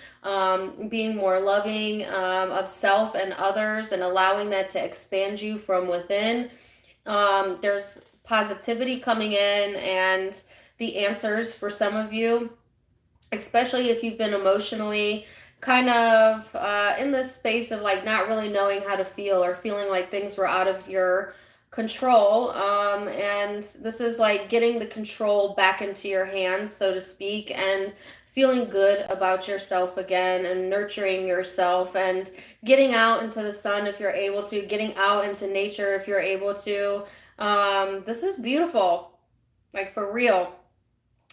being more loving of self and others, and allowing that to expand you from within. There's positivity coming in and the answers for some of you, especially if you've been emotionally kind of in this space of like not really knowing how to feel or feeling like things were out of your control. And this is like getting the control back into your hands, so to speak, and feeling good about yourself again and nurturing yourself and getting out into the sun if you're able to, getting out into nature if you're able to. This is beautiful, like for real.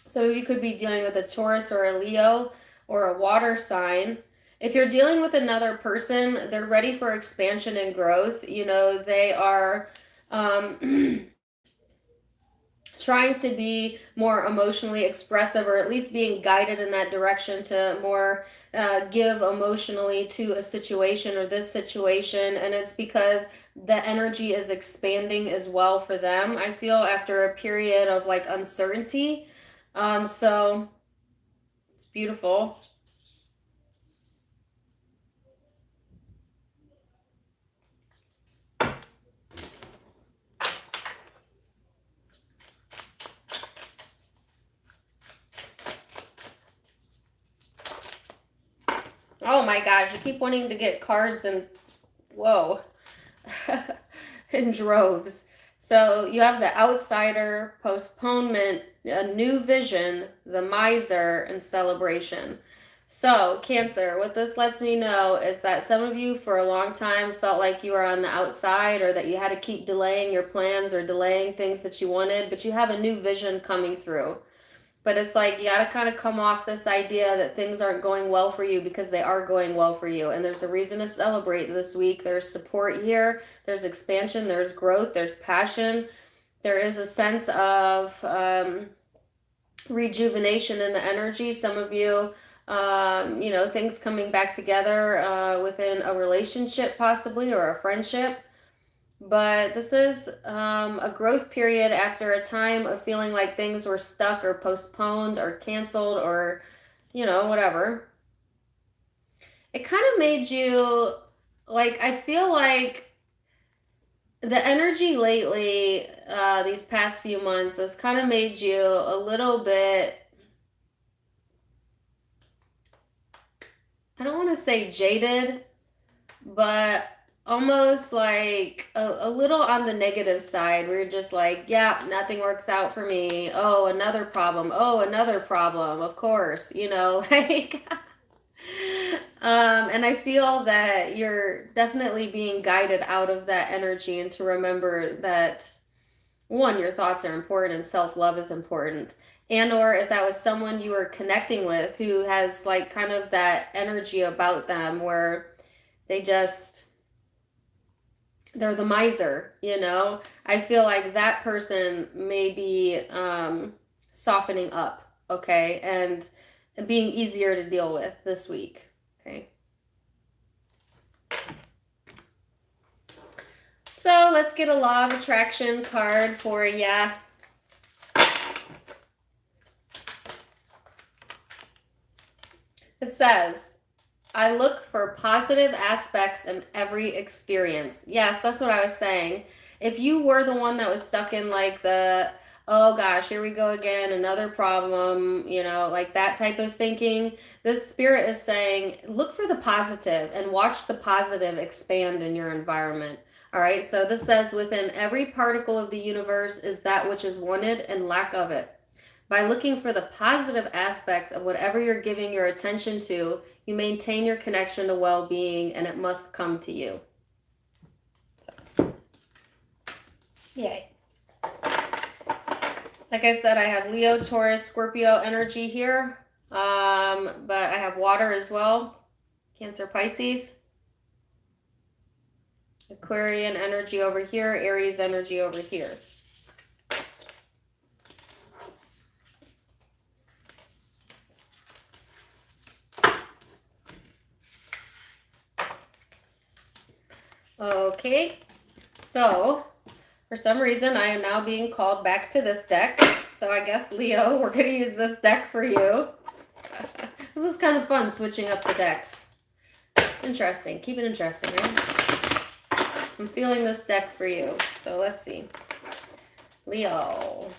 So you could be dealing with a Taurus or a Leo or a water sign. If you're dealing with another person, they're ready for expansion and growth. You know, they are trying to be more emotionally expressive, or at least being guided in that direction to more give emotionally to a situation or this situation. And it's because the energy is expanding as well for them, I feel, after a period of like uncertainty. So it's beautiful. Oh my gosh, you keep wanting to get cards and whoa, in droves. So you have the Outsider, Postponement, a New Vision, the Miser, and Celebration. So, Cancer, what this lets me know is that some of you for a long time felt like you were on the outside or that you had to keep delaying your plans or delaying things that you wanted, but you have a new vision coming through. But it's like you got to kind of come off this idea that things aren't going well for you because they are going well for you. And there's a reason to celebrate this week. There's support here, there's expansion, there's growth, there's passion. There is a sense of rejuvenation in the energy. Some of you, things coming back together within a relationship, possibly, or a friendship. But this is a growth period after a time of feeling like things were stuck or postponed or canceled or, whatever. It kind of made you, like, I feel like the energy lately, these past few months, has kind of made you a little bit, I don't want to say jaded, but almost like a little on the negative side where you're just like, yeah, nothing works out for me. Oh, another problem. Oh, another problem. Of course, like and I feel that you're definitely being guided out of that energy and to remember that one, your thoughts are important and self-love is important. And or if that was someone you were connecting with who has like kind of that energy about them where they just they're the miser, I feel like that person may be softening up, okay, and being easier to deal with this week, okay. So let's get a law of attraction card for ya. It says, I look for positive aspects in every experience. Yes, that's what I was saying. If you were the one that was stuck in like the, oh gosh, here we go again, another problem, like that type of thinking, this spirit is saying, look for the positive and watch the positive expand in your environment. All right, so this says, within every particle of the universe is that which is wanted and lack of it. By looking for the positive aspects of whatever you're giving your attention to, you maintain your connection to well-being, and it must come to you. So, yay. Like I said, I have Leo, Taurus, Scorpio energy here, but I have water as well, Cancer, Pisces. Aquarian energy over here, Aries energy over here. Okay, so for some reason I am now being called back to this deck. So I guess, Leo, we're going to use this deck for you. This is kind of fun, switching up the decks. It's interesting. Keep it interesting, right? I'm feeling this deck for you. So let's see. Leo.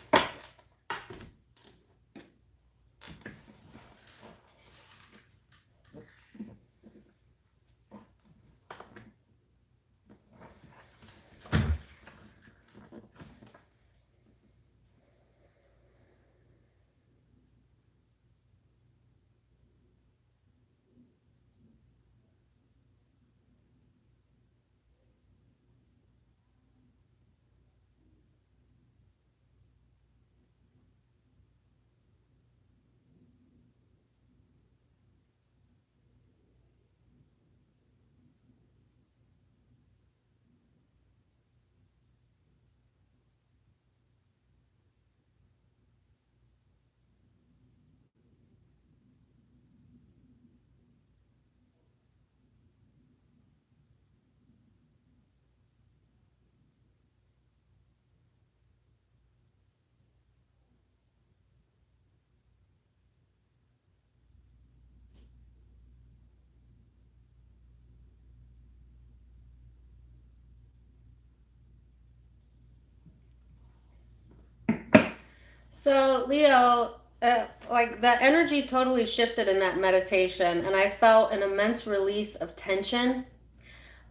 So, Leo, like the energy totally shifted in that meditation, and I felt an immense release of tension.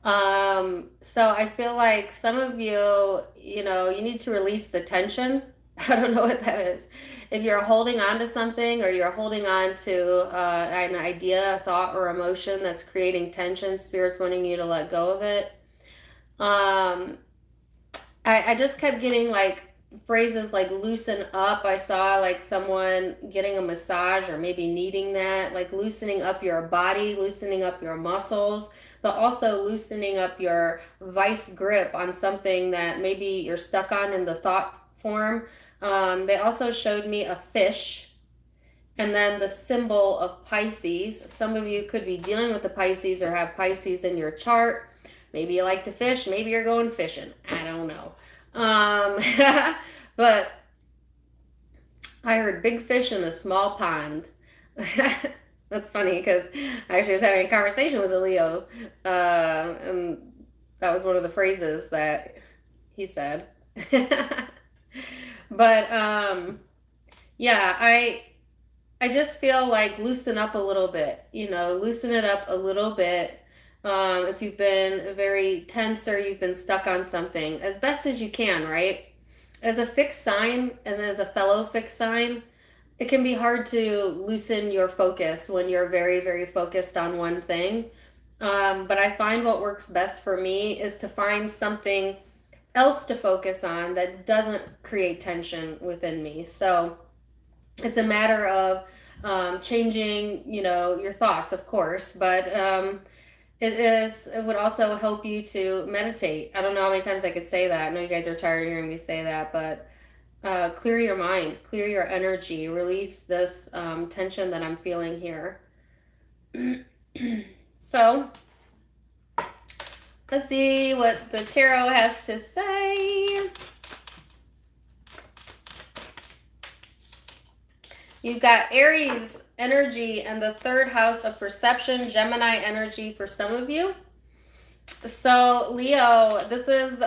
So I feel like some of you, you need to release the tension I don't know what that is. If you're holding on to something or you're holding on to an idea, a thought, or emotion that's creating tension, Spirit's wanting you to let go of it. I just kept getting like phrases like loosen up. I saw like someone getting a massage or maybe needing that, like loosening up your body, loosening up your muscles, but also loosening up your vice grip on something that maybe you're stuck on in the thought form. They also showed me a fish and then the symbol of Pisces. Some of you could be dealing with the Pisces or have Pisces in your chart. Maybe you like to fish. Maybe you're going fishing. I don't know. But I heard big fish in a small pond. That's funny because I actually was having a conversation with a Leo. And that was one of the phrases that he said. But yeah, I just feel like loosen up a little bit, loosen it up a little bit. If you've been very tense or you've been stuck on something, as best as you can, right? As a fixed sign and as a fellow fixed sign, it can be hard to loosen your focus when you're very, very focused on one thing. But I find what works best for me is to find something else to focus on that doesn't create tension within me. So it's a matter of changing, your thoughts, of course, but it would also help you to meditate. I don't know how many times I could say that. I know you guys are tired of hearing me say that, but clear your mind, clear your energy, release this tension that I'm feeling here. So let's see what the tarot has to say. You've got Aries energy and the third house of perception, Gemini energy for some of you. So Leo, this is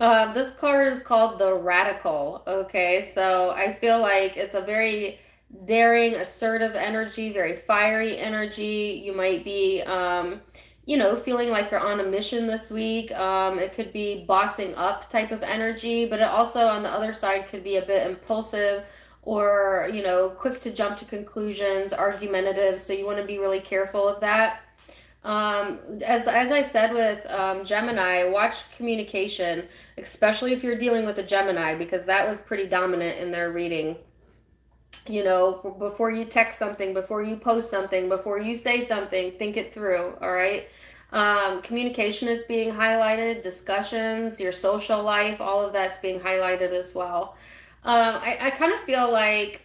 this card is called the Radical. Okay, so I feel like it's a very daring, assertive energy, very fiery energy. You might be feeling like you're on a mission this week. It could be bossing up type of energy, but it also on the other side could be a bit impulsive or, quick to jump to conclusions, argumentative. So you want to be really careful of that. As I said with Gemini, watch communication, especially if you're dealing with a Gemini, because that was pretty dominant in their reading. Before you text something, before you post something, before you say something, think it through, all right? Communication is being highlighted, discussions, your social life, all of that's being highlighted as well. I kind of feel like,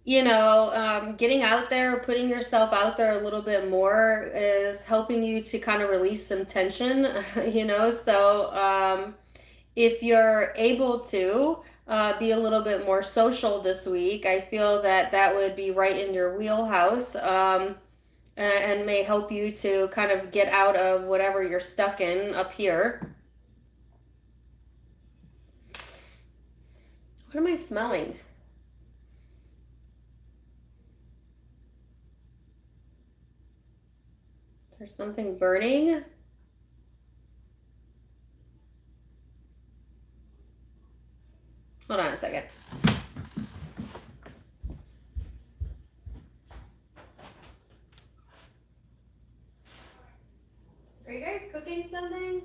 getting out there, putting yourself out there a little bit more is helping you to kind of release some tension, so if you're able to be a little bit more social this week, I feel that would be right in your wheelhouse, and may help you to kind of get out of whatever you're stuck in up here. What am I smelling? There's something burning. Hold on a second. Are you guys cooking something?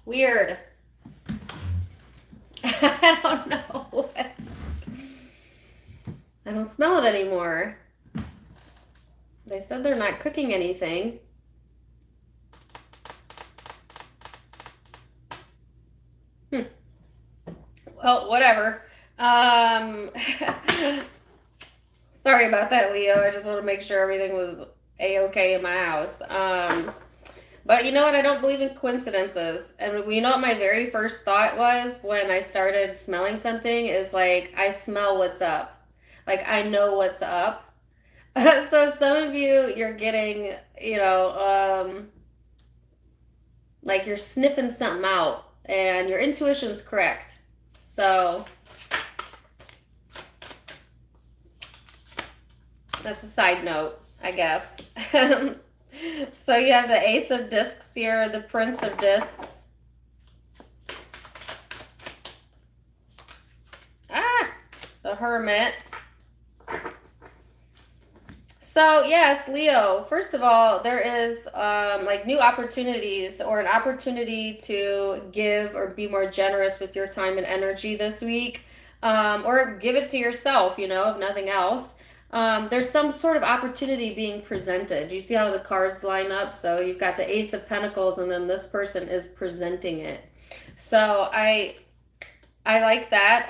Weird. I don't know. I don't smell it anymore. They said they're not cooking anything. Well, whatever. Sorry about that, Leo. I just want to make sure everything was A-okay in my house. But you know what? I don't believe in coincidences. And you know what my very first thought was when I started smelling something is like, I smell what's up. Like, I know what's up. So some of you, you're getting, like you're sniffing something out and your intuition's correct. So that's a side note. I guess. So you have the Ace of Discs here, the Prince of Discs. The Hermit. So yes, Leo, first of all, there is like new opportunities or an opportunity to give or be more generous with your time and energy this week, or give it to yourself, you know, if nothing else. There's some sort of opportunity being presented. You see how the cards line up? So you've got the Ace of Pentacles, and then this person is presenting it. So I like that.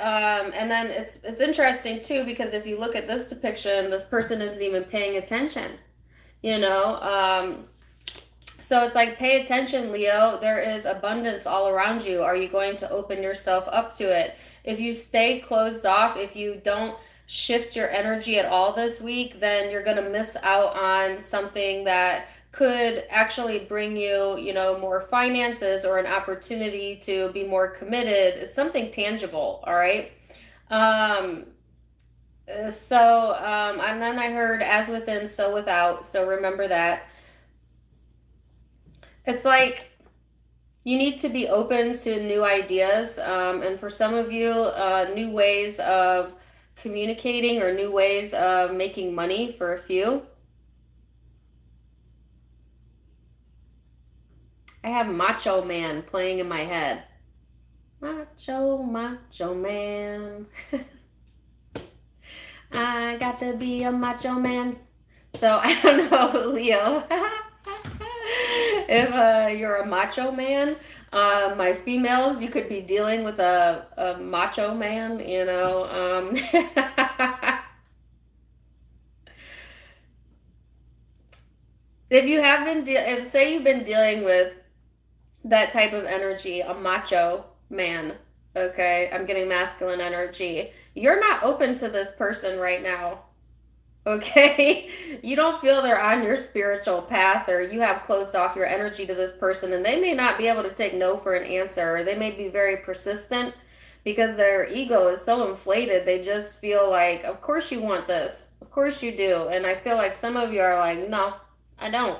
And then it's interesting too, because if you look at this depiction, this person isn't even paying attention, you know? So it's like, pay attention, Leo. There is abundance all around you. Are you going to open yourself up to it? If you stay closed off, if you don't shift your energy at all this week, then you're going to miss out on something that could actually bring you, you know, more finances or an opportunity to be more committed. It's something tangible, all right? And then I heard as within, so without. So remember that. It's like you need to be open to new ideas. And for some of you, new ways of communicating or new ways of making money for a few. I have Macho Man playing in my head. Macho Man. I got to be a macho man. So I don't know, Leo. If you're a macho man, my females, you could be dealing with a macho man, you know. If you have been, if say you've been dealing with that type of energy, a macho man, okay, I'm getting masculine energy, you're not open to this person right now, okay? You don't feel they're on your spiritual path, or you have closed off your energy to this person, and they may not be able to take no for an answer, or they may be very persistent because their ego is so inflated. They just feel like, of course you want this, of course you do. And I feel like some of you are like, no, I don't.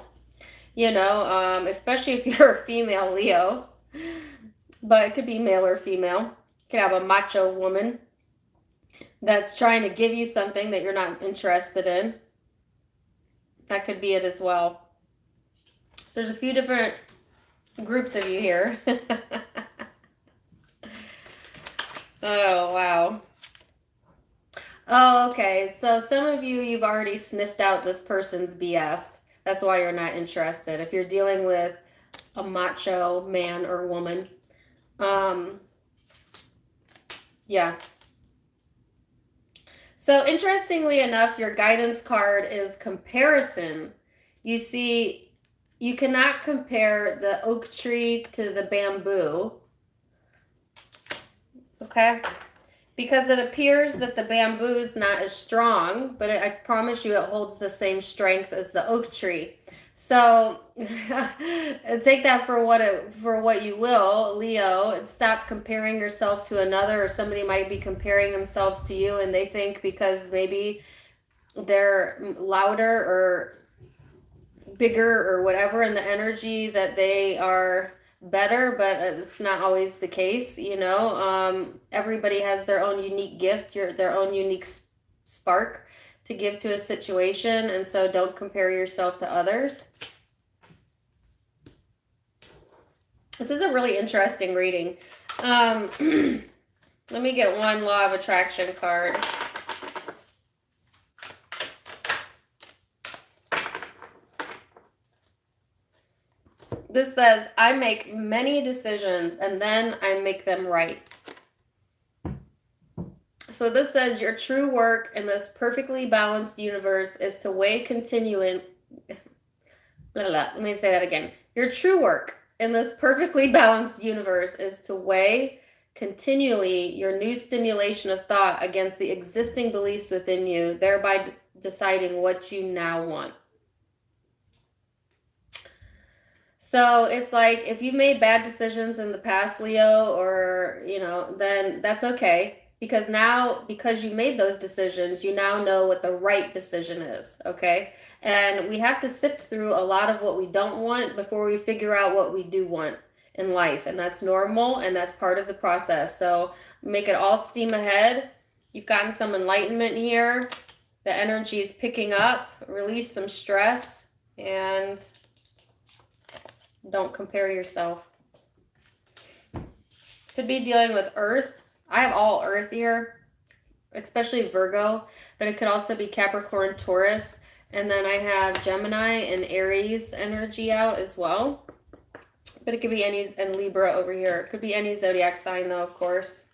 You know, especially if you're a female, Leo. But it could be male or female. You could have a macho woman that's trying to give you something that you're not interested in. That could be it as well. So there's a few different groups of you here. Oh, wow. Oh, okay. So some of you, you've already sniffed out this person's BS. That's why you're not interested. If you're dealing with a macho man or woman. Yeah. So interestingly enough, your guidance card is comparison. You see, you cannot compare the oak tree to the bamboo. Okay? Because it appears that the bamboo is not as strong, but I promise you it holds the same strength as the oak tree. So take that for what you will, Leo. Stop comparing yourself to another, or somebody might be comparing themselves to you, and they think because maybe they're louder or bigger or whatever in the energy that they are better, but it's not always the case, you know. Everybody has their own unique gift, their own unique spark to give to a situation, and so don't compare yourself to others. This is a really interesting reading. Let me get one Law of Attraction card. This says, I make many decisions and then I make them right. So this says your true work in this perfectly balanced universe is to weigh continuing. Let me say that again. Your true work in this perfectly balanced universe is to weigh continually your new stimulation of thought against the existing beliefs within you, thereby deciding what you now want. So it's like if you've made bad decisions in the past, Leo, or, you know, then that's okay. because now, because you made those decisions, you now know what the right decision is, okay? And we have to sift through a lot of what we don't want before we figure out what we do want in life. And that's normal, and that's part of the process. So make it all steam ahead. You've gotten some enlightenment here. The energy is picking up. Release some stress, and don't compare yourself. Could be dealing with Earth. I have all Earth here, especially Virgo, but it could also be Capricorn, Taurus, and then I have Gemini and Aries energy out as well. But it could be any, and Libra over here. It could be any zodiac sign though, of course,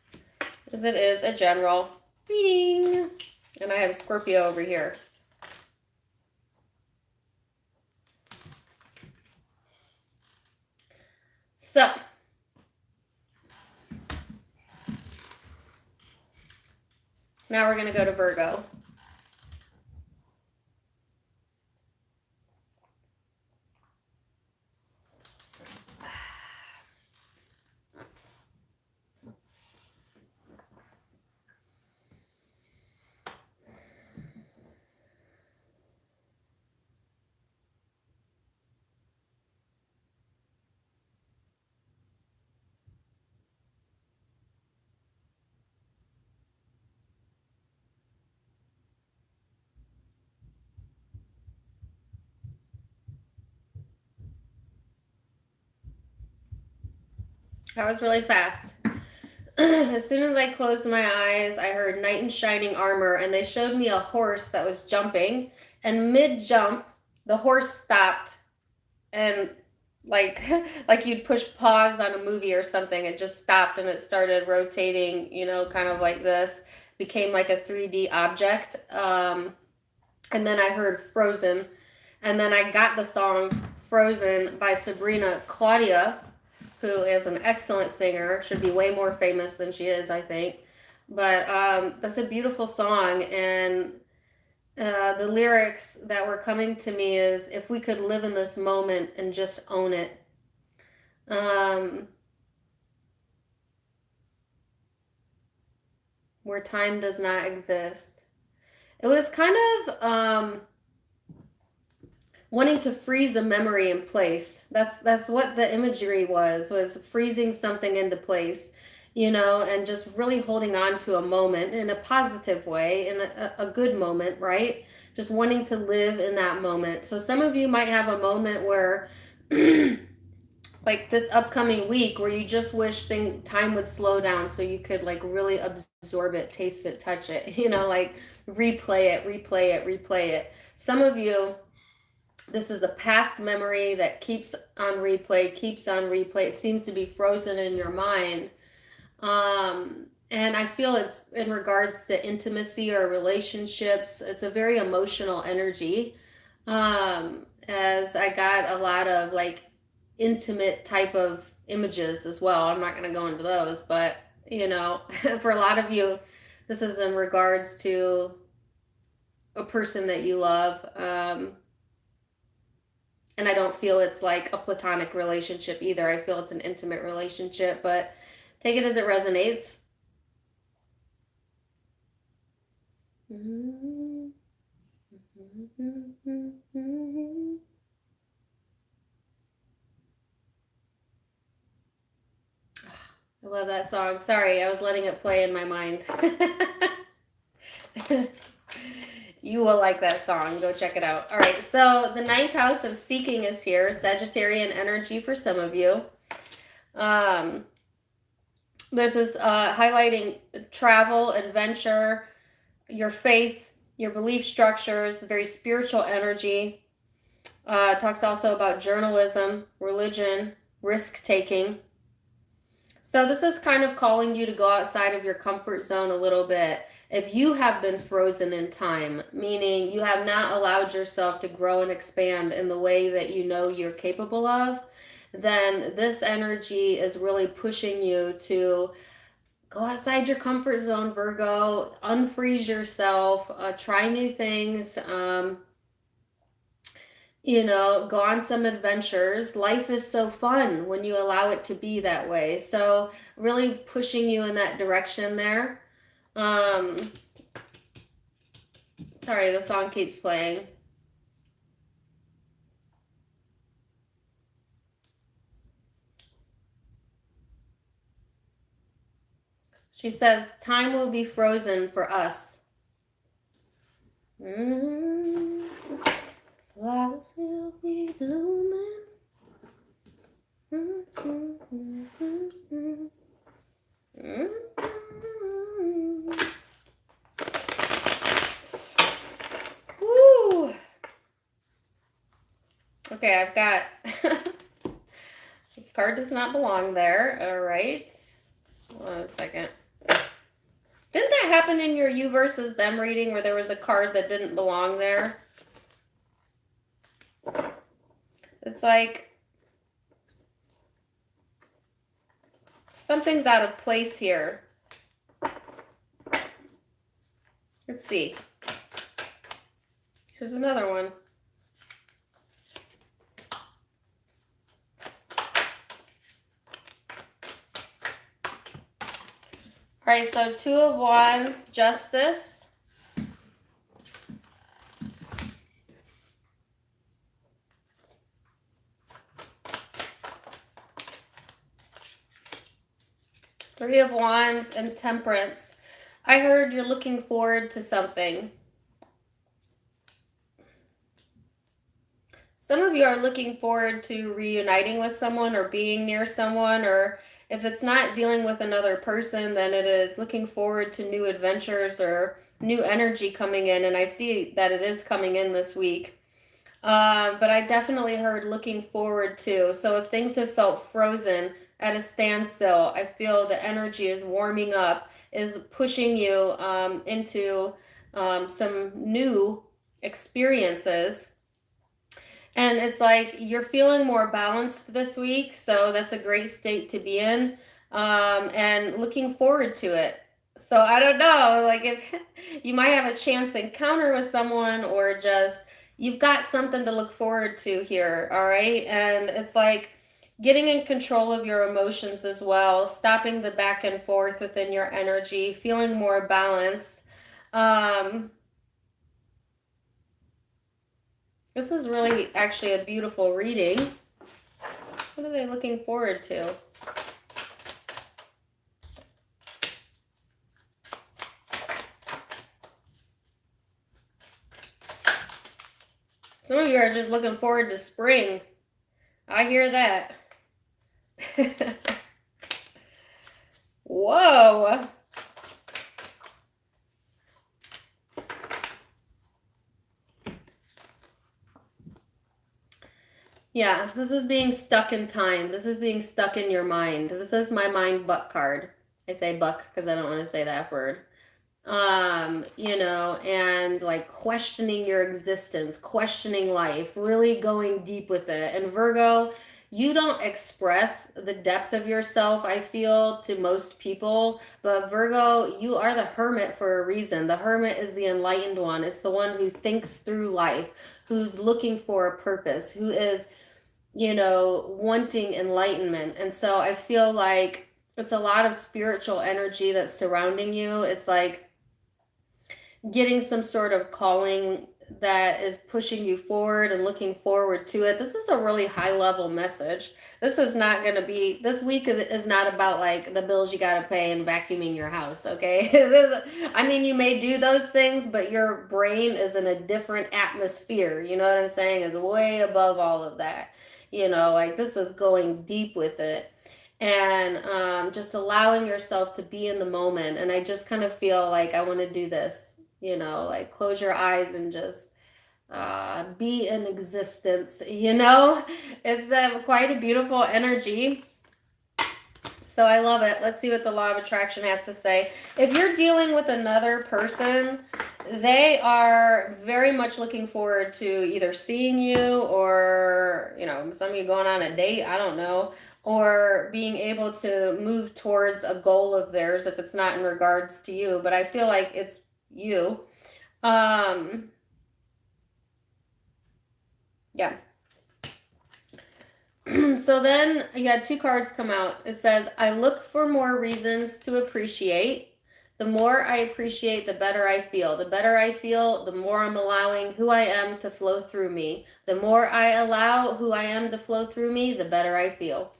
because it is a general reading. And I have Scorpio over here. So, now we're going to go to Virgo. That was really fast. As soon as I closed my eyes, I heard knight in shining armor, and they showed me a horse that was jumping, and mid-jump, the horse stopped, and like you'd push pause on a movie or something, it just stopped, and it started rotating, you know, kind of like this, became like a 3D object, and then I heard Frozen, and then I got the song Frozen by Sabrina Claudia, who is an excellent singer, should be way more famous than she is, I think. But that's a beautiful song, and the lyrics that were coming to me is, if we could live in this moment and just own it. Where time does not exist. It was kind of wanting to freeze a memory in place. That's what the imagery was freezing something into place, you know, and just really holding on to a moment in a positive way, in a good moment, right? Just wanting to live in that moment. So some of you might have a moment where like this upcoming week where you just wish time would slow down so you could like really absorb it, taste it, touch it, you know, like replay it. Some of you, this is a past memory that keeps on replay. It seems to be frozen in your mind. And I feel it's in regards to intimacy or relationships. It's a very emotional energy. As I got a lot of like intimate type of images as well. I'm not going to go into those, but you know, for a lot of you, this is in regards to a person that you love. And I don't feel it's like a platonic relationship either. I feel it's an intimate relationship, but take it as it resonates. I love that song. Sorry, I was letting it play in my mind. You will like that song. Go check it out. All right, so the 9th house of seeking is here. Sagittarian energy for some of you. This is highlighting travel, adventure, your faith, your belief structures, very spiritual energy. Talks also about journalism, religion, risk-taking. So this is kind of calling you to go outside of your comfort zone a little bit. If you have been frozen in time, meaning you have not allowed yourself to grow and expand in the way that you know you're capable of, then this energy is really pushing you to go outside your comfort zone, Virgo, unfreeze yourself, try new things, you know, go on some adventures. Life is so fun when you allow it to be that way. So really pushing you in that direction there. Um, sorry, the song keeps playing. She says, time will be frozen for us. Flowers will be blooming. Woo. Okay, I've got this card does not belong there. All right. Hold on a second. Didn't that happen in your you versus them reading where there was a card that didn't belong there? It's like something's out of place here. Let's see. Here's another one. All right, so Two of Wands, Justice. Three of Wands and Temperance. I heard you're looking forward to something. Some of you are looking forward to reuniting with someone or being near someone, or if it's not dealing with another person, then it is looking forward to new adventures or new energy coming in. And I see that it is coming in this week. But I definitely heard looking forward to. So if things have felt frozen at a standstill, I feel the energy is warming up, is pushing you into some new experiences. And it's like you're feeling more balanced this week, so that's a great state to be in, and looking forward to it. So I don't know, like if you might have a chance encounter with someone, or just you've got something to look forward to here, all right? And it's like getting in control of your emotions as well, stopping the back and forth within your energy, feeling more balanced. This is really actually a beautiful reading. What are they looking forward to? Some of you are just looking forward to spring. I hear that. Whoa. Yeah, this is being stuck in time. This is being stuck in your mind. This is my mind buck card. I say buck because I don't want to say that word. You know, and like questioning your existence, questioning life, really going deep with it. And Virgo, you don't express the depth of yourself, I feel, to most people. But Virgo, you are the hermit for a reason. The hermit is the enlightened one. It's the one who thinks through life, who's looking for a purpose, who is, you know, wanting enlightenment. And so I feel like it's a lot of spiritual energy that's surrounding you. It's like getting some sort of calling that is pushing you forward and looking forward to it. This is a really high level message. This is not going to be, this week is not about like the bills you got to pay and vacuuming your house, okay? I mean, you may do those things, but your brain is in a different atmosphere. You know what I'm saying? It's way above all of that. You know, like this is going deep with it, and just allowing yourself to be in the moment. And I just kind of feel like I want to do this, you know, like close your eyes and just be in existence, you know. It's quite a beautiful energy. So I love it. Let's see what the law of attraction has to say. If you're dealing with another person, they are very much looking forward to either seeing you, or, you know, some of you going on a date, I don't know, or being able to move towards a goal of theirs if it's not in regards to you. But I feel like it's you. Yeah. So then you had two cards come out. It says, I look for more reasons to appreciate. The more I appreciate, the better I feel. The better I feel, the more I'm allowing who I am to flow through me. The more I allow who I am to flow through me, the better I feel.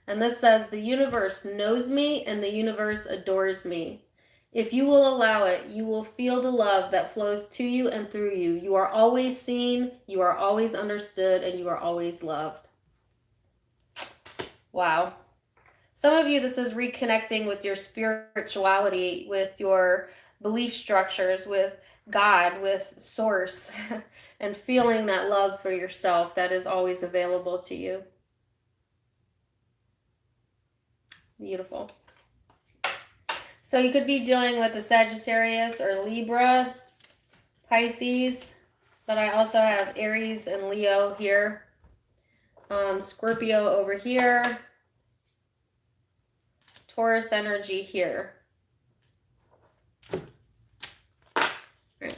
And this says, the universe knows me and the universe adores me. If you will allow it, you will feel the love that flows to you and through you. You are always seen, you are always understood, and you are always loved. Wow. Some of you, this is reconnecting with your spirituality, with your belief structures, with God, with Source, and feeling that love for yourself that is always available to you. Beautiful. So you could be dealing with a Sagittarius or Libra, Pisces, but I also have Aries and Leo here. Scorpio over here. Taurus energy here. Right.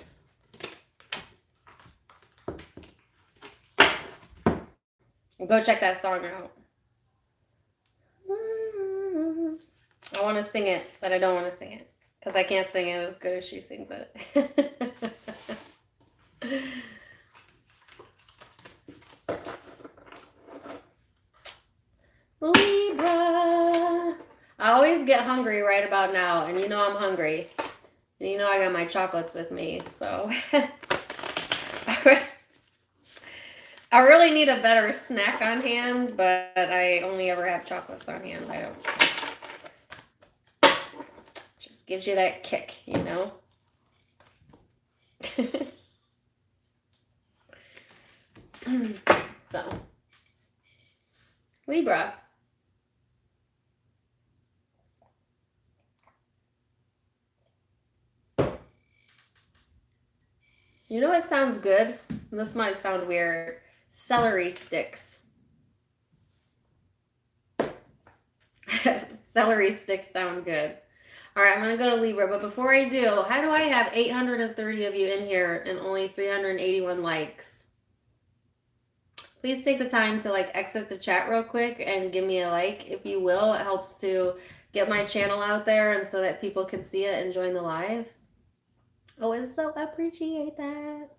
Go check that song out. I want to sing it, but I don't want to sing it because I can't sing it as good as she sings it. Libra. I always get hungry right about now, and you know I'm hungry. And you know I got my chocolates with me, so I really need a better snack on hand, but I only ever have chocolates on hand. I don't. Just gives you that kick, you know? So, Libra. You know what sounds good? And this might sound weird. Celery sticks. Celery sticks sound good. All right, I'm going to go to Libra. But before I do, how do I have 830 of you in here and only 381 likes? Please take the time to exit the chat real quick and give me a like, if you will. It helps to get my channel out there and so that people can see it and join the live. Oh, I so appreciate that.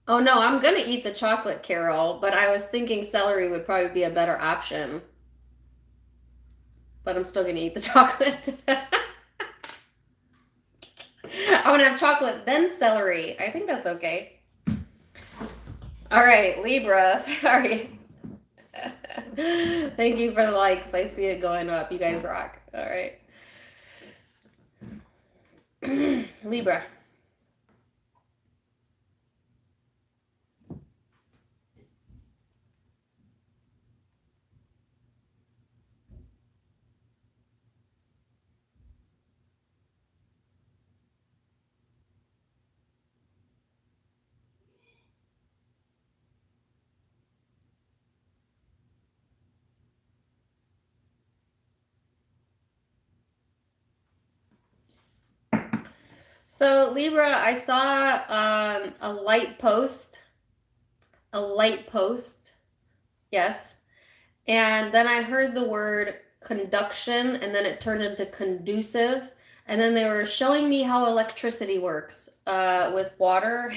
Oh no, I'm gonna eat the chocolate, Carol, but I was thinking celery would probably be a better option. But I'm still gonna eat the chocolate. I want to have chocolate, then celery. I think that's okay. All right, Libra. Sorry. Thank you for the likes. I see it going up. You guys rock. All right. Libra. So Libra, I saw a light post. Yes. And then I heard the word conduction, and then it turned into conducive. And then they were showing me how electricity works with water.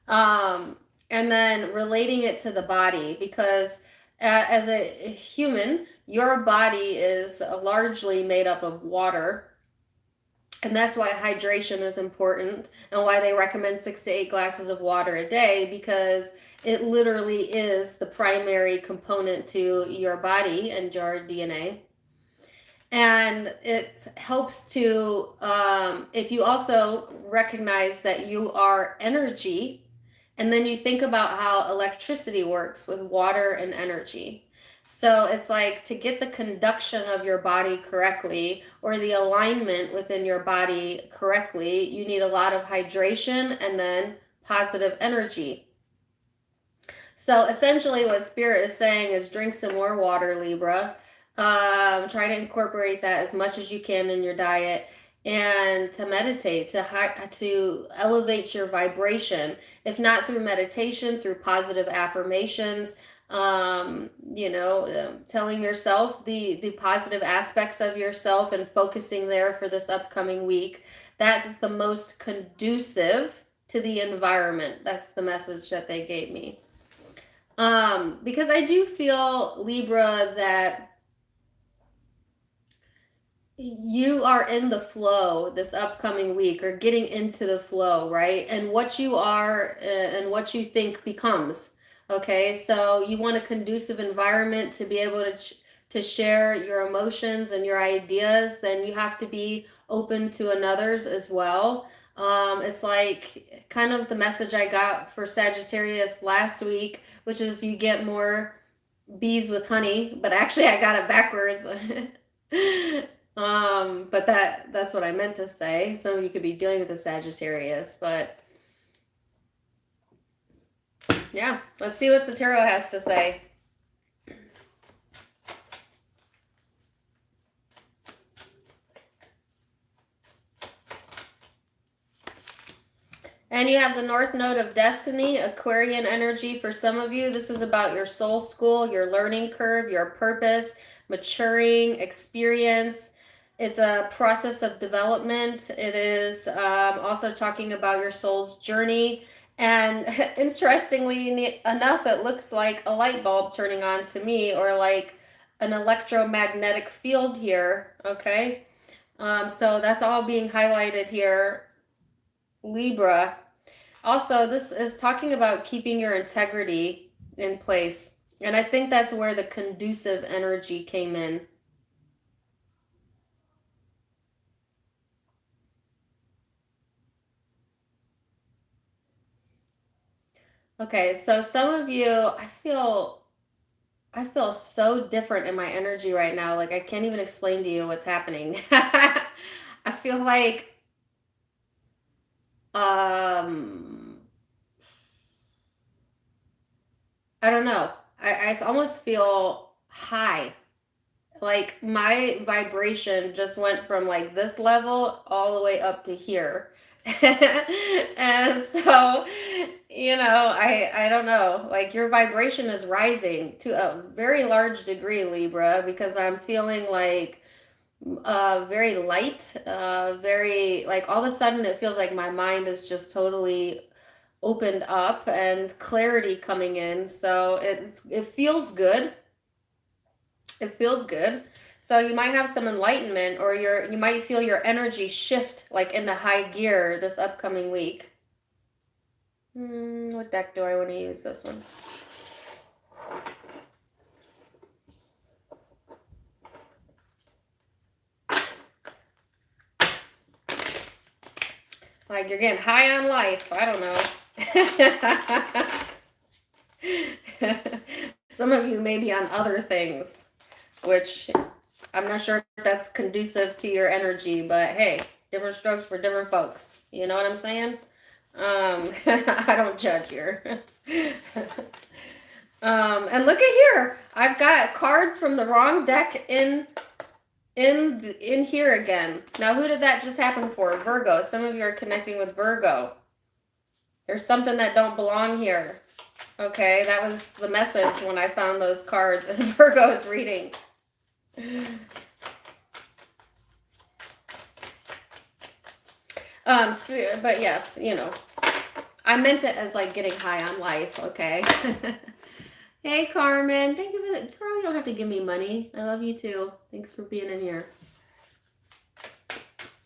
And then relating it to the body, because as a human, your body is largely made up of water. And that's why hydration is important and why they recommend 6 to 8 glasses of water a day, because it literally is the primary component to your body and your DNA. And it helps to, if you also recognize that you are energy, and then you think about how electricity works with water and energy. So it's like, to get the conduction of your body correctly, or the alignment within your body correctly, you need a lot of hydration and then positive energy. So essentially what Spirit is saying is drink some more water, Libra. Try to incorporate that as much as you can in your diet, and to meditate, to elevate your vibration. If not through meditation, through positive affirmations, Telling yourself the positive aspects of yourself and focusing there for this upcoming week. That's the most conducive to the environment. That's the message that they gave me. Because I do feel, Libra, that you are in the flow this upcoming week, or getting into the flow, right? And what you are and what you think becomes. Okay, so you want a conducive environment to be able to share your emotions and your ideas. Then you have to be open to another's as well. It's like kind of the message I got for Sagittarius last week, which is you get more bees with honey, but actually I got it backwards. But that's what I meant to say. Some of you could be dealing with a Sagittarius, but yeah, let's see what the tarot has to say. And you have the North Node of Destiny, Aquarian energy for some of you. This is about your soul school, your learning curve, your purpose, maturing, experience. It's a process of development. It is also talking about your soul's journey. And interestingly enough, it looks like a light bulb turning on to me, or like an electromagnetic field here. Okay. So that's all being highlighted here, Libra. Also, this is talking about keeping your integrity in place. And I think that's where the conducive energy came in. Okay, so some of you, I feel so different in my energy right now. Like I can't even explain to you what's happening. I feel like I don't know. I almost feel high. Like my vibration just went from like this level all the way up to here. And so, I don't know. Like your vibration is rising to a very large degree, Libra, because I'm feeling like very light, very like all of a sudden it feels like my mind is just totally opened up and clarity coming in. So it feels good. It feels good. So you might have some enlightenment, or you might feel your energy shift like into high gear this upcoming week. What deck do I want to use? This one. Like you're getting high on life. I don't know. Some of you may be on other things, which I'm not sure if that's conducive to your energy, but hey, different strokes for different folks. You know what I'm saying? I don't judge here. And look at here. I've got cards from the wrong deck in here again. Now, who did that just happen for? Virgo. Some of you are connecting with Virgo. There's something that don't belong here. Okay, that was the message when I found those cards in Virgo's reading. But yes, I meant it as like getting high on life, okay? Hey, Carmen. Thank you for that. Girl, you don't have to give me money. I love you too. Thanks for being in here.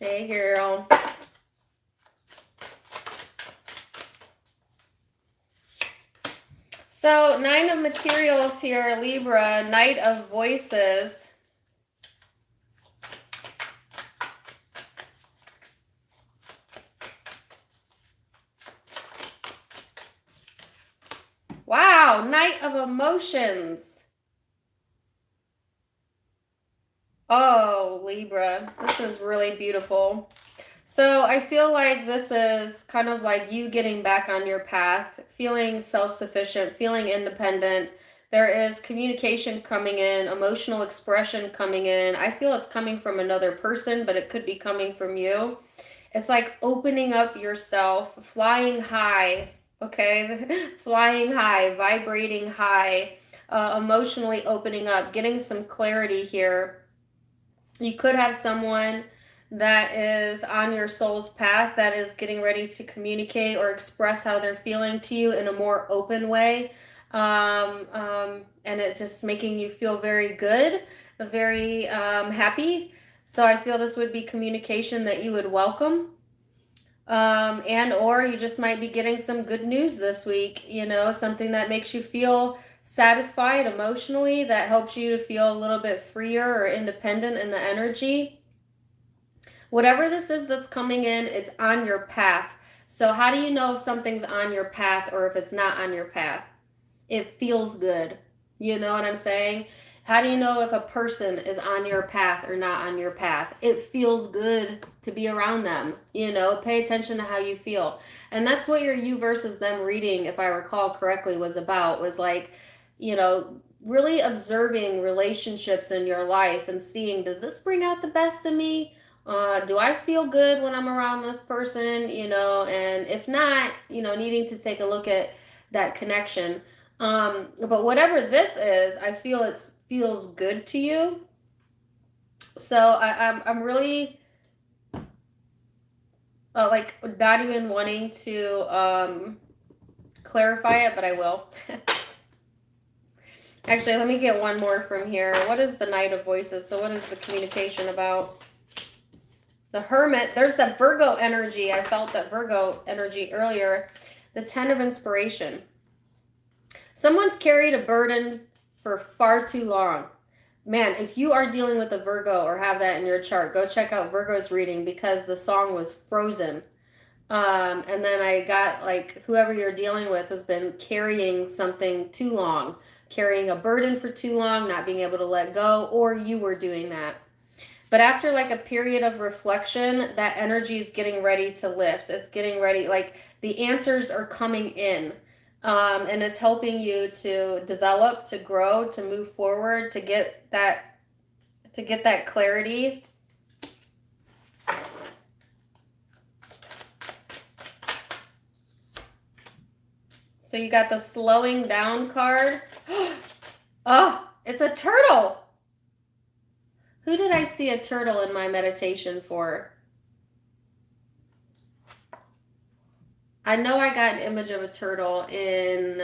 Hey, girl. So, 9 of materials here, Libra. Knight of Voices. Wow, Knight of Emotions. Oh, Libra, this is really beautiful. So I feel like this is kind of like you getting back on your path, feeling self-sufficient, feeling independent. There is communication coming in, emotional expression coming in. I feel it's coming from another person, but it could be coming from you. It's like opening up yourself, flying high, okay? Flying high, vibrating high. emotionally opening up, getting some clarity here. You could have someone that is on your soul's path that is getting ready to communicate or express how they're feeling to you in a more open way. And it's just making you feel very good, very happy. So I feel this would be communication that you would welcome. And or you just might be getting some good news this week, you know, something that makes you feel satisfied emotionally, that helps you to feel a little bit freer or independent in the energy. Whatever this is that's coming in, it's on your path. So how do you know if something's on your path or if it's not on your path? It feels good. You know what I'm saying? How do you know if a person is on your path or not on your path? It feels good to be around them. You know, pay attention to how you feel. And that's what your you versus them reading, if I recall correctly, was about, was like, you know, really observing relationships in your life and seeing, does this bring out the best in me? Do I feel good when I'm around this person? You know, and if not, you know, needing to take a look at that connection. But whatever this is, I feel it feels good to you. So I'm really like not even wanting to clarify it, but I will. Actually, let me get one more from here. What is the Knight of Voices? So what is the communication about? The Hermit. There's that Virgo energy. I felt that Virgo energy earlier. The Ten of Inspiration. Someone's carried a burden for far too long. Man, if you are dealing with a Virgo or have that in your chart, go check out Virgo's reading, because the song was Frozen. And then I got, like, whoever you're dealing with has been carrying something too long, carrying a burden for too long, not being able to let go, or you were doing that. But after like a period of reflection, that energy is getting ready to lift. It's getting ready, like the answers are coming in. And it's helping you to develop, to grow, to move forward, to get that clarity. So you got the slowing down card. Oh, it's a turtle. Who did I see a turtle in my meditation for? I know I got an image of a turtle in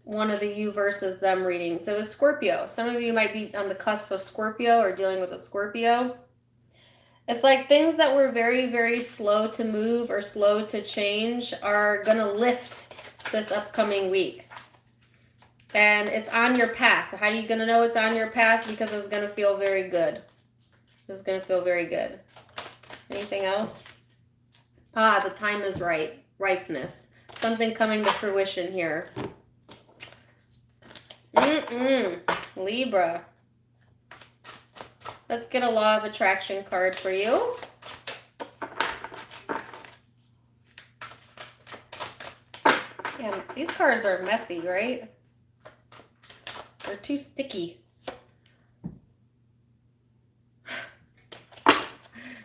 one of the you versus them readings. It was Scorpio. Some of you might be on the cusp of Scorpio or dealing with a Scorpio. It's like things that were very, very slow to move or slow to change are going to lift this upcoming week. And it's on your path. How are you going to know it's on your path? Because it's going to feel very good. It's going to feel very good. Anything else? Ah, the time is right. Ripeness. Something coming to fruition here. Libra. Let's get a law of attraction card for you. Yeah, these cards are messy, right? They're too sticky.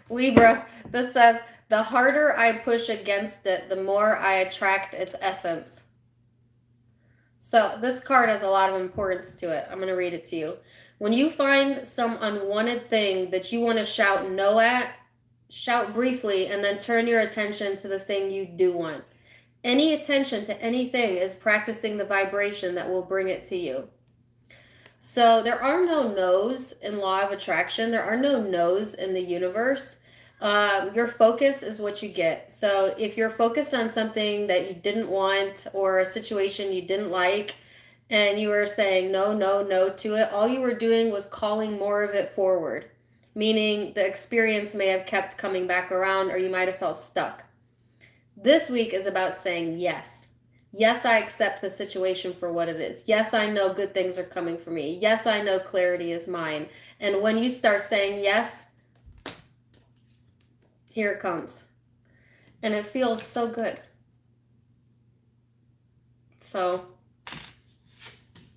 Libra, this says, the harder I push against it, the more I attract its essence. So this card has a lot of importance to it. I'm going to read it to you. When you find some unwanted thing that you want to shout no at, shout briefly and then turn your attention to the thing you do want. Any attention to anything is practicing the vibration that will bring it to you. So there are no no's in law of attraction. There are no no's in the universe. Your focus is what you get. So if you're focused on something that you didn't want or a situation you didn't like, and you were saying no, no, no to it, all you were doing was calling more of it forward, meaning the experience may have kept coming back around, or you might have felt stuck. This week is about saying yes. Yes, I accept the situation for what it is. Yes, I know good things are coming for me. Yes, I know clarity is mine. And when you start saying yes, here it comes. And it feels so good. So,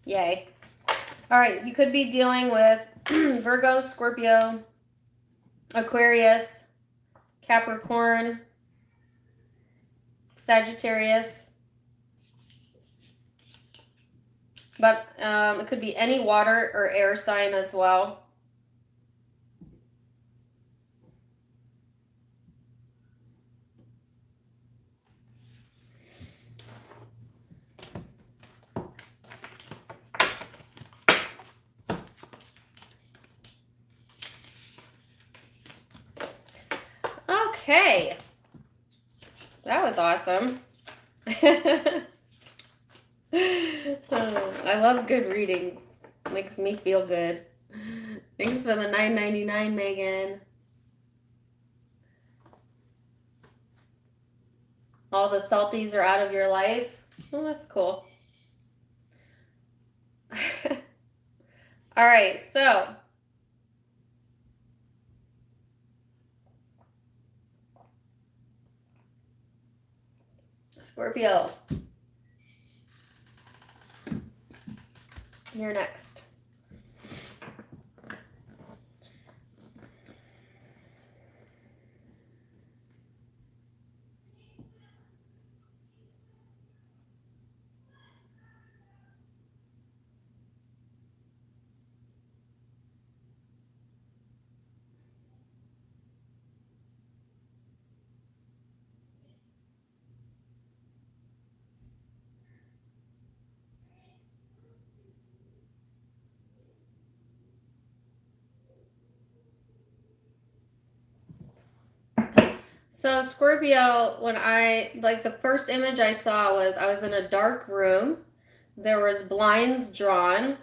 yay. All right, you could be dealing with Virgo, Scorpio, Aquarius, Capricorn, Sagittarius, but it could be any water or air sign as well. Okay, that was awesome. I love good readings. Makes me feel good. Thanks for the $9.99, Megan. All the salties are out of your life. Well, that's cool. All right, so Scorpio, you're next. So Scorpio, when the first image I saw was I was in a dark room. There was blinds drawn.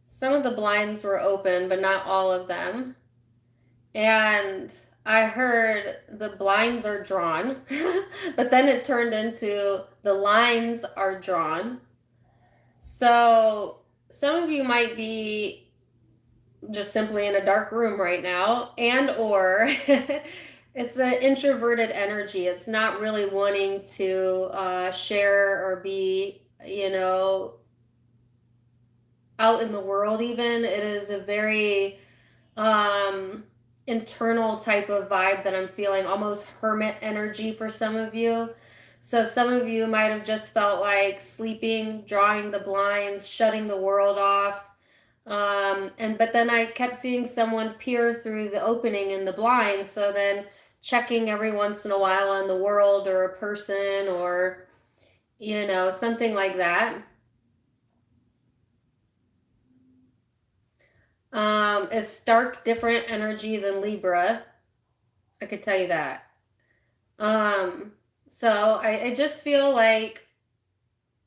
Some of the blinds were open, but not all of them. And I heard the blinds are drawn, but then it turned into the lines are drawn. So some of you might be just simply in a dark room right now, and or it's an introverted energy. It's not really wanting to share or be, out in the world even. It is a very internal type of vibe that I'm feeling, almost hermit energy for some of you. So some of you might have just felt like sleeping, drawing the blinds, shutting the world off. But then I kept seeing someone peer through the opening in the blinds. So then checking every once in a while on the world or a person or, something like that. It's stark different energy than Libra. I could tell you that. So I just feel like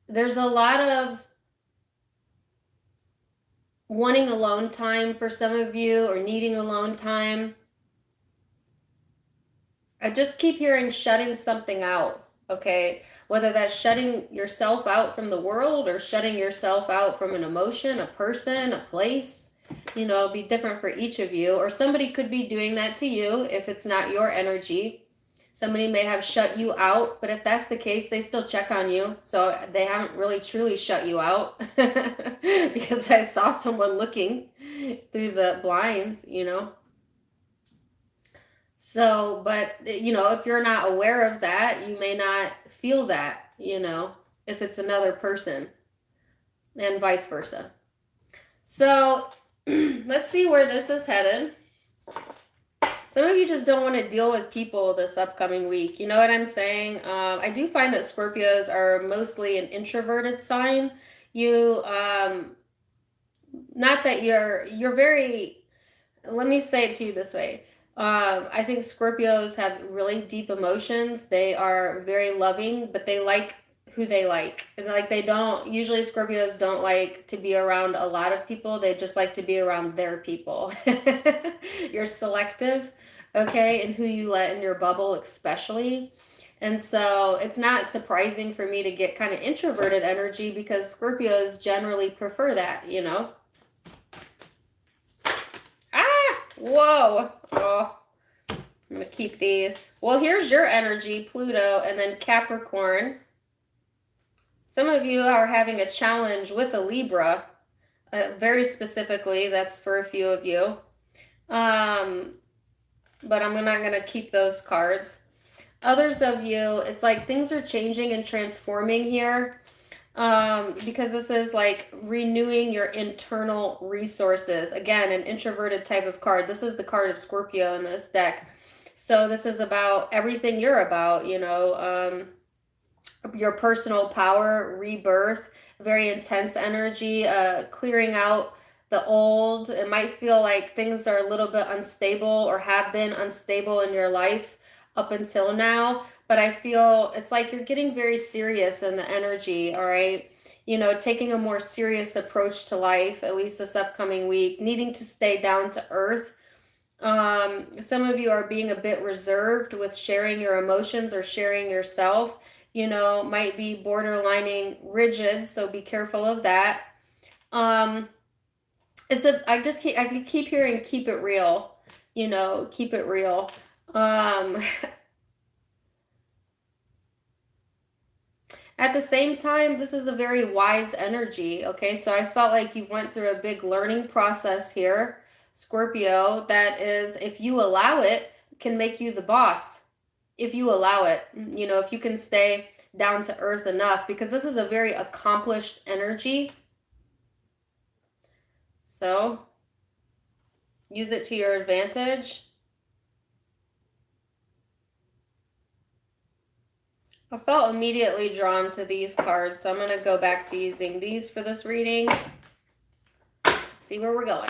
there's a lot of wanting alone time for some of you or needing alone time. I just keep hearing shutting something out, okay? Whether that's shutting yourself out from the world or shutting yourself out from an emotion, a person, a place. It'll be different for each of you. Or somebody could be doing that to you if it's not your energy. Somebody may have shut you out, but if that's the case, they still check on you. So they haven't really truly shut you out because I saw someone looking through the blinds, So, but, if you're not aware of that, you may not feel that, if it's another person and vice versa. So let's see where this is headed. Some of you just don't want to deal with people this upcoming week. You know what I'm saying? I do find that Scorpios are mostly an introverted sign. You, not that you're very, let me say it to you this way. I think Scorpios have really deep emotions. They are very loving, but they like who they like. Like usually Scorpios don't like to be around a lot of people. They just like to be around their people. You're selective, okay, and who you let in your bubble especially. And so it's not surprising for me to get kind of introverted energy because Scorpios generally prefer that, Whoa. Oh, I'm going to keep these. Well, here's your energy, Pluto, and then Capricorn. Some of you are having a challenge with a Libra, very specifically. That's for a few of you. But I'm not going to keep those cards. Others of you, it's like things are changing and transforming here. because this is like renewing your internal resources. Again, an introverted type of card. This is the card of Scorpio in this deck. So this is about everything you're about, you know, your personal power, rebirth, very intense energy, clearing out the old. It might feel like things are a little bit unstable or have been unstable in your life up until now, but I feel it's like you're getting very serious in the energy, all right? You know, taking a more serious approach to life, at least this upcoming week, needing to stay down to earth. Some of you are being a bit reserved with sharing your emotions or sharing yourself, you know, might be borderlining rigid, so be careful of that. I keep hearing keep it real, you know, keep it real. At the same time, this is a very wise energy, okay? So I felt like you went through a big learning process here, Scorpio, that is, if you allow it, can make you the boss. If you allow it, you know, if you can stay down to earth enough, because this is a very accomplished energy. So use it to your advantage. I felt immediately drawn to these cards, so I'm going to go back to using these for this reading. See where we're going.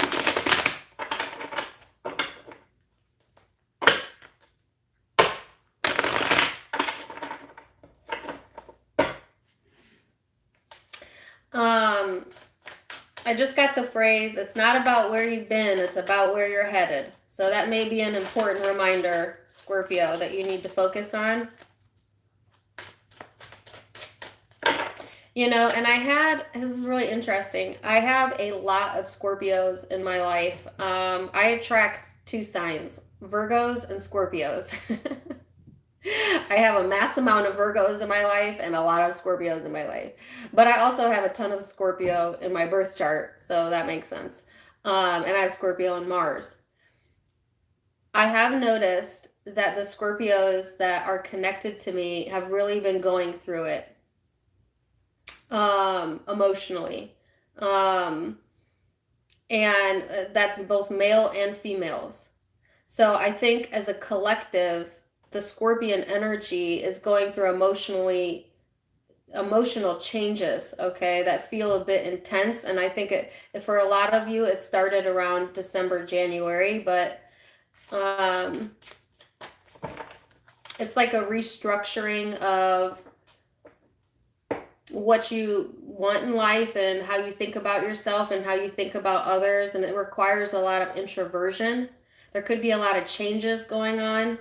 I just got the phrase, it's not about where you've been, it's about where you're headed. So that may be an important reminder, Scorpio, that you need to focus on. You know, and this is really interesting. I have a lot of Scorpios in my life. I attract two signs, Virgos and Scorpios. I have a mass amount of Virgos in my life and a lot of Scorpios in my life. But I also have a ton of Scorpio in my birth chart, so that makes sense. And I have Scorpio and Mars. I have noticed that the Scorpios that are connected to me have really been going through it emotionally. And that's both male and females. So I think as a collective, the Scorpion energy is going through emotional changes, okay, that feel a bit intense. And I think for a lot of you, it started around December, January, but it's like a restructuring of what you want in life and how you think about yourself and how you think about others. And it requires a lot of introversion. There could be a lot of changes going on.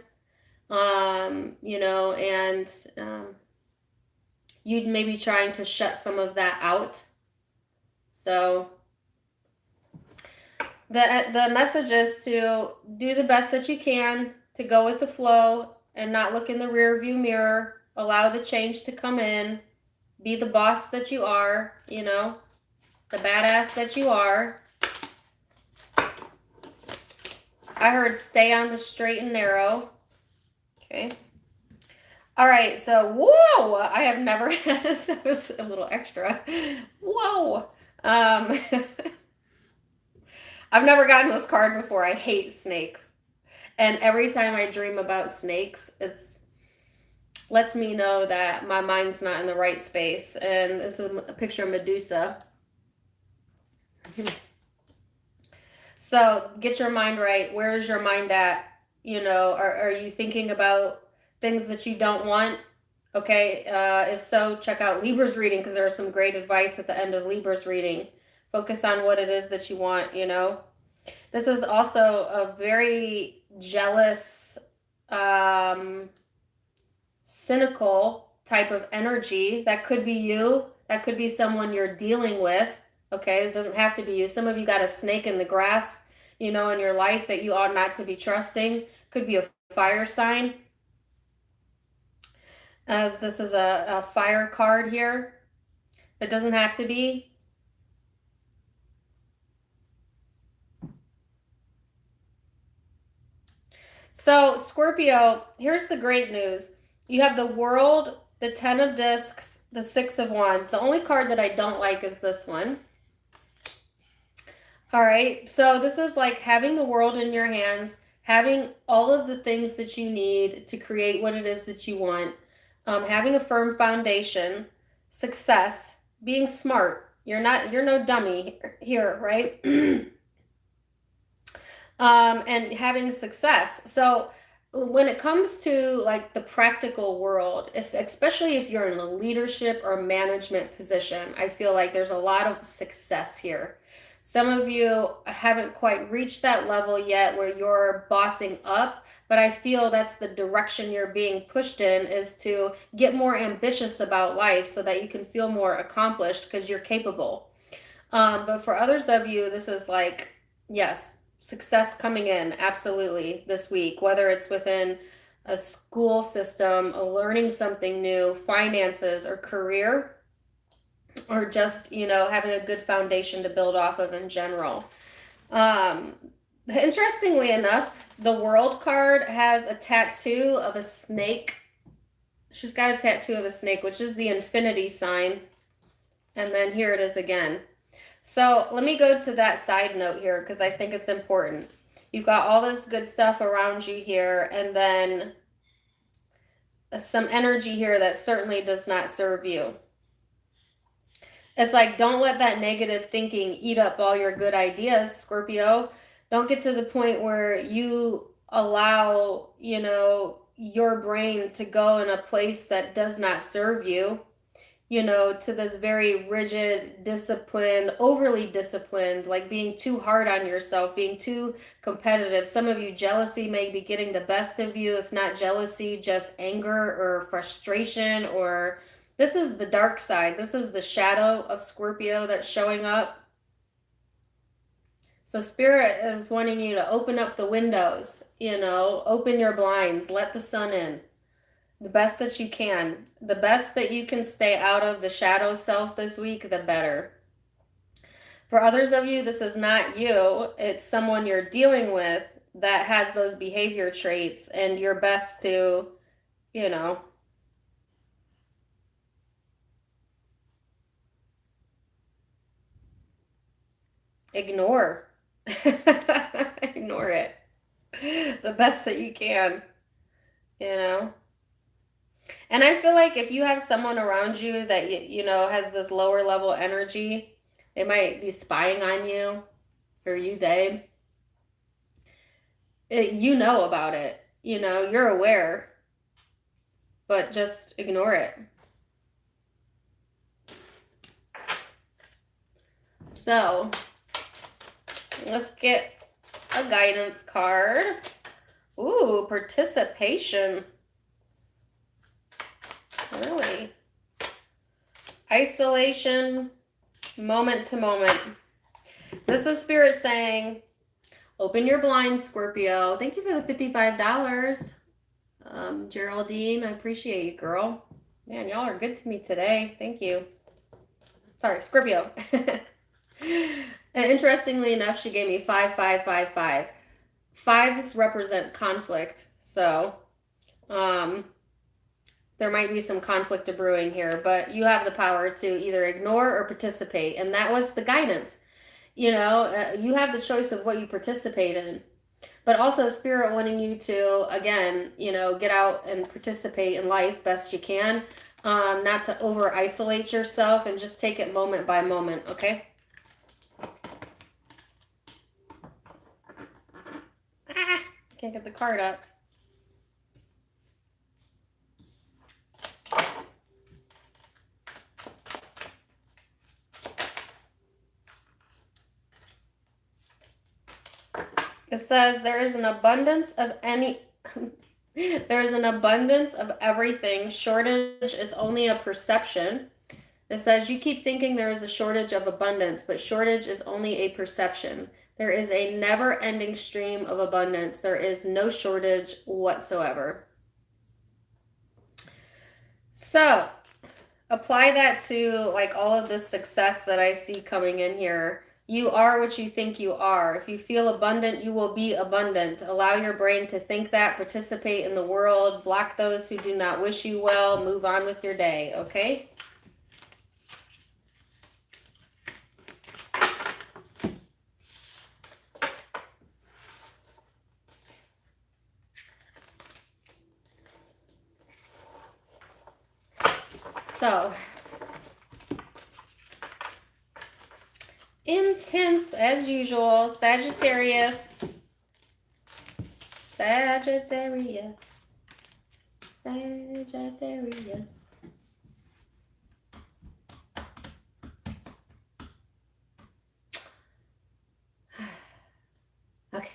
You know, and you'd maybe trying to shut some of that out. So the message is to do the best that you can, to go with the flow and not look in the rear view mirror, allow the change to come in, be the boss that you are, you know, the badass that you are. I heard stay on the straight and narrow. Okay. All right. So, whoa, I have never, that was a little extra. Whoa. I've never gotten this card before. I hate snakes. And every time I dream about snakes, it's lets me know that my mind's not in the right space. And this is a picture of Medusa. So get your mind right. Where is your mind at? You know, are you thinking about things that you don't want? Okay, if so, check out Libra's reading, because there's some great advice at the end of Libra's reading. Focus on what it is that you want, you know. This is also a very jealous, cynical type of energy. That could be you. That could be someone you're dealing with. Okay, this doesn't have to be you. Some of you got a snake in the grass, you know, in your life that you ought not to be trusting. Could be a fire sign, as this is a fire card here. It doesn't have to be. So Scorpio, here's the great news. You have the World the 10 of discs, the 6 of wands. The only card that I don't like is this one. All right, so this is like having the world in your hands, having all of the things that you need to create what it is that you want, having a firm foundation, success, being smart. You're no dummy here, right? And having success. So when it comes to like the practical world, especially if you're in a leadership or management position, I feel like there's a lot of success here. Some of you haven't quite reached that level yet where you're bossing up, but I feel that's the direction you're being pushed in, is to get more ambitious about life so that you can feel more accomplished because you're capable. But for others of you, this is like, yes, success coming in absolutely this week, whether it's within a school system, learning something new, finances, or career, or just, having a good foundation to build off of in general. Interestingly enough, the World card has a tattoo of a snake. She's got a tattoo of a snake, which is the infinity sign. And then here it is again. So let me go to that side note here because I think it's important. You've got all this good stuff around you here, and then some energy here that certainly does not serve you. It's like, don't let that negative thinking eat up all your good ideas, Scorpio. Don't get to the point where you allow, your brain to go in a place that does not serve you, to this very rigid, disciplined, overly disciplined, like being too hard on yourself, being too competitive. Some of you, jealousy may be getting the best of you. If not jealousy, just anger or frustration, or this is the dark side. This is the shadow of Scorpio that's showing up. So Spirit is wanting you to open up the windows, open your blinds, let the sun in. The best that you can. The best that you can stay out of the shadow self this week, the better. For others of you, this is not you. It's someone you're dealing with that has those behavior traits, and you're best to, ignore. Ignore it. The best that you can, And I feel like if you have someone around you that, has this lower level energy, they might be spying on you, or they. You know about it. You're aware, but just ignore it. So, let's get a guidance card. Ooh, participation. Really? Isolation, moment to moment. This is Spirit saying, open your blinds, Scorpio. Thank you for the $55. Geraldine, I appreciate you, girl. Man, y'all are good to me today. Thank you. Sorry, Scorpio. And interestingly enough, she gave me 5, 5, 5, 5. Fives represent conflict, so there might be some conflict brewing here, but you have the power to either ignore or participate, and that was the guidance. You have the choice of what you participate in, but also Spirit wanting you to, again, get out and participate in life best you can, not to over isolate yourself, and just take it moment by moment, okay? Can't get the card up. It says there is an abundance of there is an abundance of everything. Shortage is only a perception. It says you keep thinking there is a shortage of abundance, but shortage is only a perception. There is a never-ending stream of abundance. There is no shortage whatsoever. So, apply that to like all of this success that I see coming in here You are what you think you are. If you feel abundant, you will be abundant. Allow your brain to think that, participate in the world, block those who do not wish you well, move on with your day, okay? So, intense as usual, Sagittarius. Sagittarius. Sagittarius. Okay.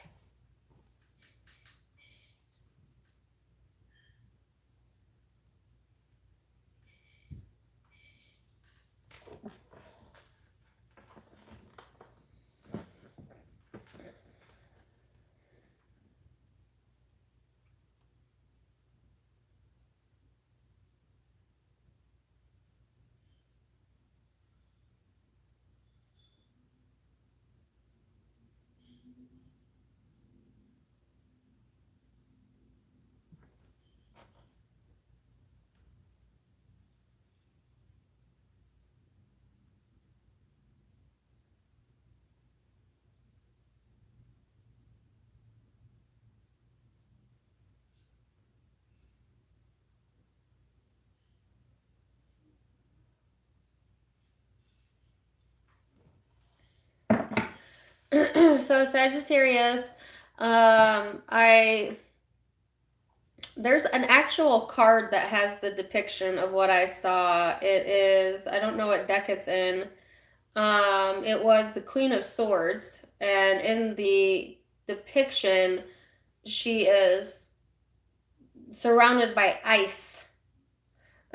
So Sagittarius, there's an actual card that has the depiction of what I saw. It is, I don't know what deck it's in. It was the Queen of Swords, and in the depiction, she is surrounded by ice.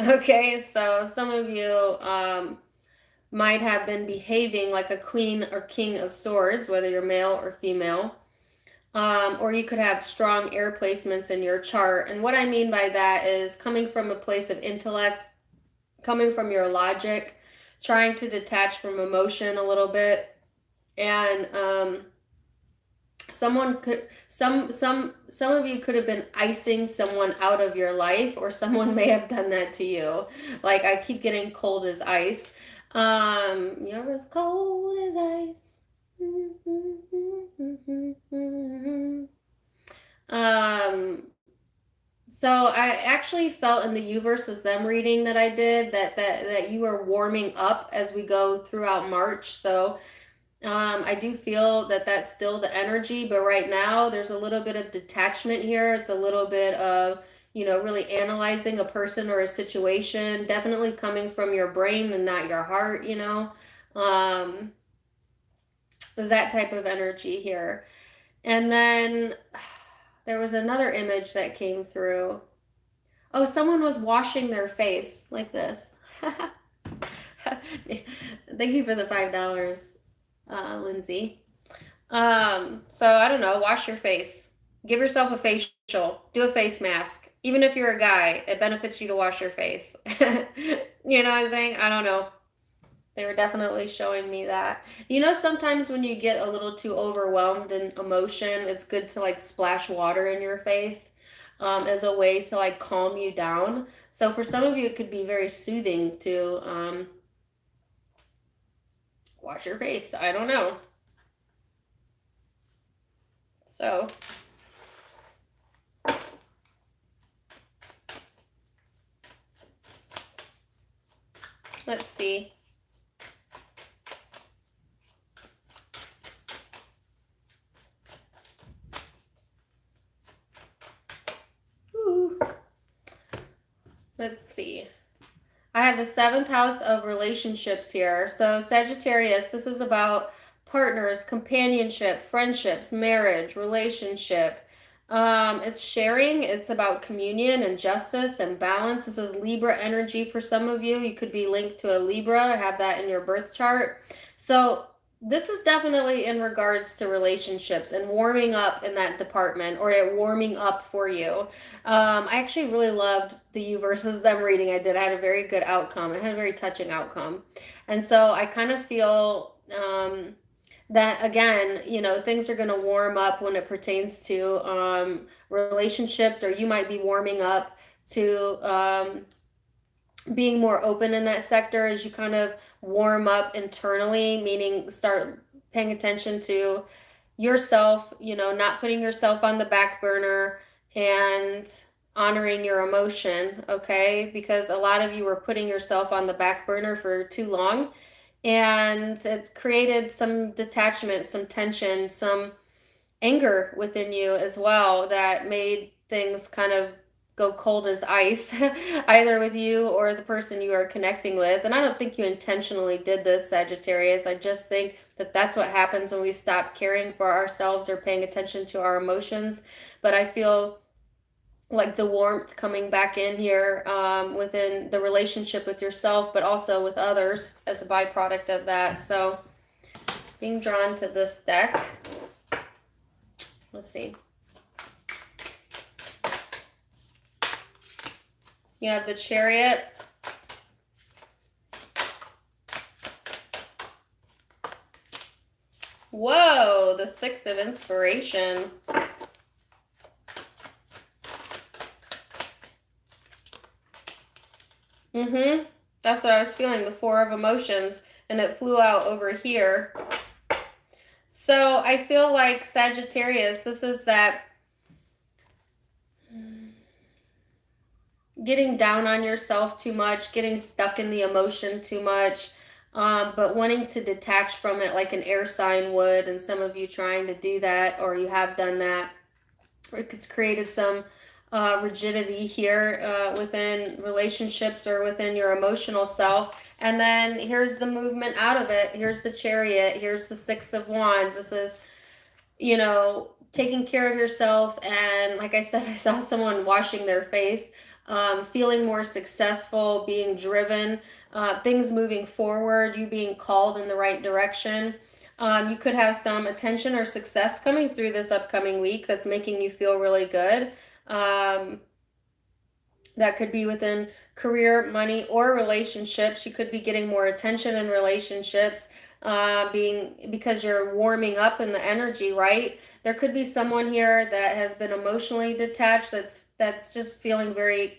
Okay, so some of you might have been behaving like a Queen or King of Swords, whether you're male or female. Or you could have strong air placements in your chart. And what I mean by that is coming from a place of intellect, coming from your logic, trying to detach from emotion a little bit. And some of you could have been icing someone out of your life, or someone may have done that to you. Like, I keep getting cold as ice. You're as cold as ice. So I actually felt in the you versus them reading that I did that you are warming up as we go throughout March. So I do feel that that's still the energy, but right now there's a little bit of detachment here. It's a little bit of, really analyzing a person or a situation, definitely coming from your brain and not your heart, that type of energy here. And then there was another image that came through. Oh, someone was washing their face like this. Thank you for the $5, Lindsay. So I don't know, wash your face. Give yourself a facial. Do a face mask. Even if you're a guy, it benefits you to wash your face. You know what I'm saying? I don't know. They were definitely showing me that. Sometimes when you get a little too overwhelmed in emotion, it's good to like splash water in your face as a way to like calm you down. So for some of you, it could be very soothing to wash your face. I don't know. So let's see. Let's see. I have the 7th house of relationships here. So Sagittarius, this is about partners, companionship, friendships, marriage, relationship. It's sharing. It's about communion and justice and balance. This is Libra energy for some of you. You could be linked to a Libra or have that in your birth chart. So this is definitely in regards to relationships and warming up in that department, or it warming up for you. I actually really loved the you versus them reading I did. I had a very good outcome. I had a very touching outcome. And so I kind of feel that again, you know, things are going to warm up when it pertains to relationships, or you might be warming up to being more open in that sector as you kind of warm up internally, meaning start paying attention to yourself, you know, not putting yourself on the back burner and honoring your emotion, okay? Because a lot of you were putting yourself on the back burner for too long, and it's created some detachment, some tension, some anger within you as well that made things kind of go cold as ice, either with you or the person you are connecting with. And I don't think you intentionally did this, Sagittarius. I just think that that's what happens when we stop caring for ourselves or paying attention to our emotions. But I feel like the warmth coming back in here within the relationship with yourself, but also with others as a byproduct of that. So being drawn to this deck. Let's see. You have the Chariot. Whoa, the Six of Inspiration. That's what I was feeling, the Four of Emotions, and it flew out over here. So I feel like Sagittarius, this is that getting down on yourself too much, getting stuck in the emotion too much, but wanting to detach from it like an air sign would, and some of you trying to do that, or you have done that. It's created some rigidity here within relationships or within your emotional self. And then here's the movement out of it. Here's the Chariot. Here's the Six of Wands. This is, you know, taking care of yourself. And like I said, I saw someone washing their face, feeling more successful, being driven, things moving forward, you being called in the right direction. You could have some attention or success coming through this upcoming week that's making you feel really good. That could be within career, money, or relationships. You could be getting more attention in relationships, because you're warming up in the energy, right? There could be someone here that has been emotionally detached, that's just feeling very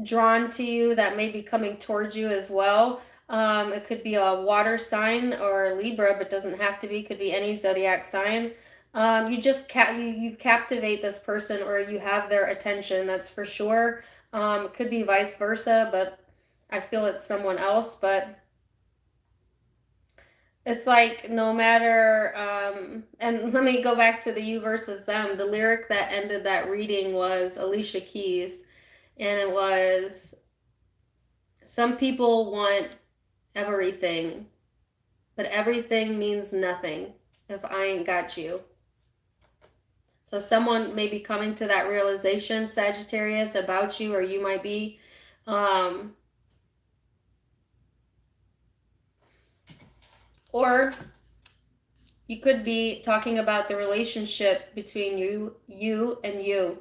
drawn to you, that may be coming towards you as well. It could be a water sign or Libra, but doesn't have to be. Could be any zodiac sign. You just you captivate this person, or you have their attention, that's for sure. It could be vice versa, but I feel it's someone else. But it's like no matter, and let me go back to the you versus them. The lyric that ended that reading was Alicia Keys, and it was, some people want everything, but everything means nothing if I ain't got you. So someone may be coming to that realization, Sagittarius, about you, or you might be. Or you could be talking about the relationship between you and you.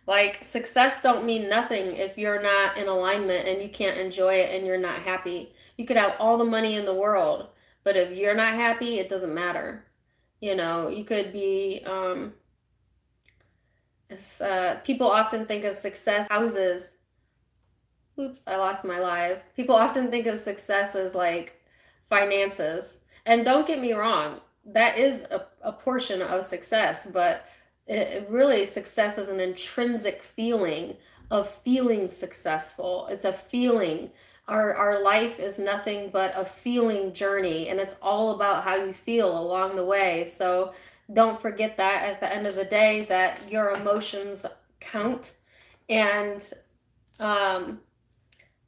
Like, success don't mean nothing if you're not in alignment and you can't enjoy it and you're not happy. You could have all the money in the world, but if you're not happy, it doesn't matter. You know, you could be, people often think of success houses. Oops, I lost my live. People often think of success as like finances. And don't get me wrong, that is a portion of success, but it really, success is an intrinsic feeling of feeling successful. It's a feeling. Our life is nothing but a feeling journey, and it's all about how you feel along the way. So don't forget that at the end of the day, that your emotions count, and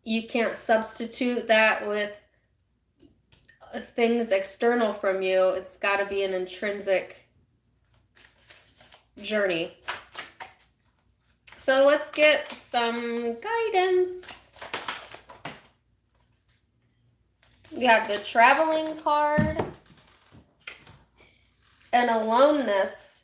you can't substitute that with things external from you. It's got to be an intrinsic journey. So let's get some guidance. We have the traveling card and aloneness.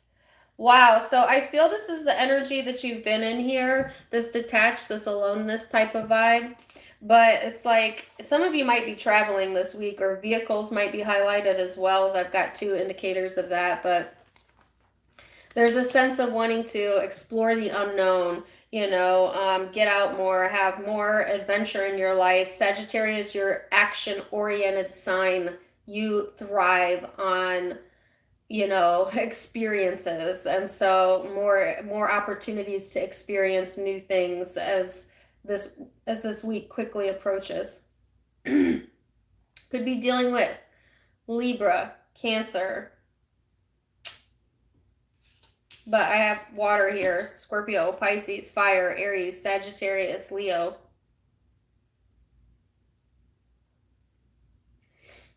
Wow, so I feel this is the energy that you've been in here, this detached, this aloneness type of vibe. But it's like some of you might be traveling this week, or vehicles might be highlighted as well, as I've got two indicators of that. But there's a sense of wanting to explore the unknown, get out more, have more adventure in your life. Sagittarius, your action-oriented sign. You thrive on, experiences. And so more opportunities to experience new things as this week quickly approaches. Could be dealing with Libra, Cancer. But I have water here. Scorpio, Pisces, Fire, Aries, Sagittarius, Leo.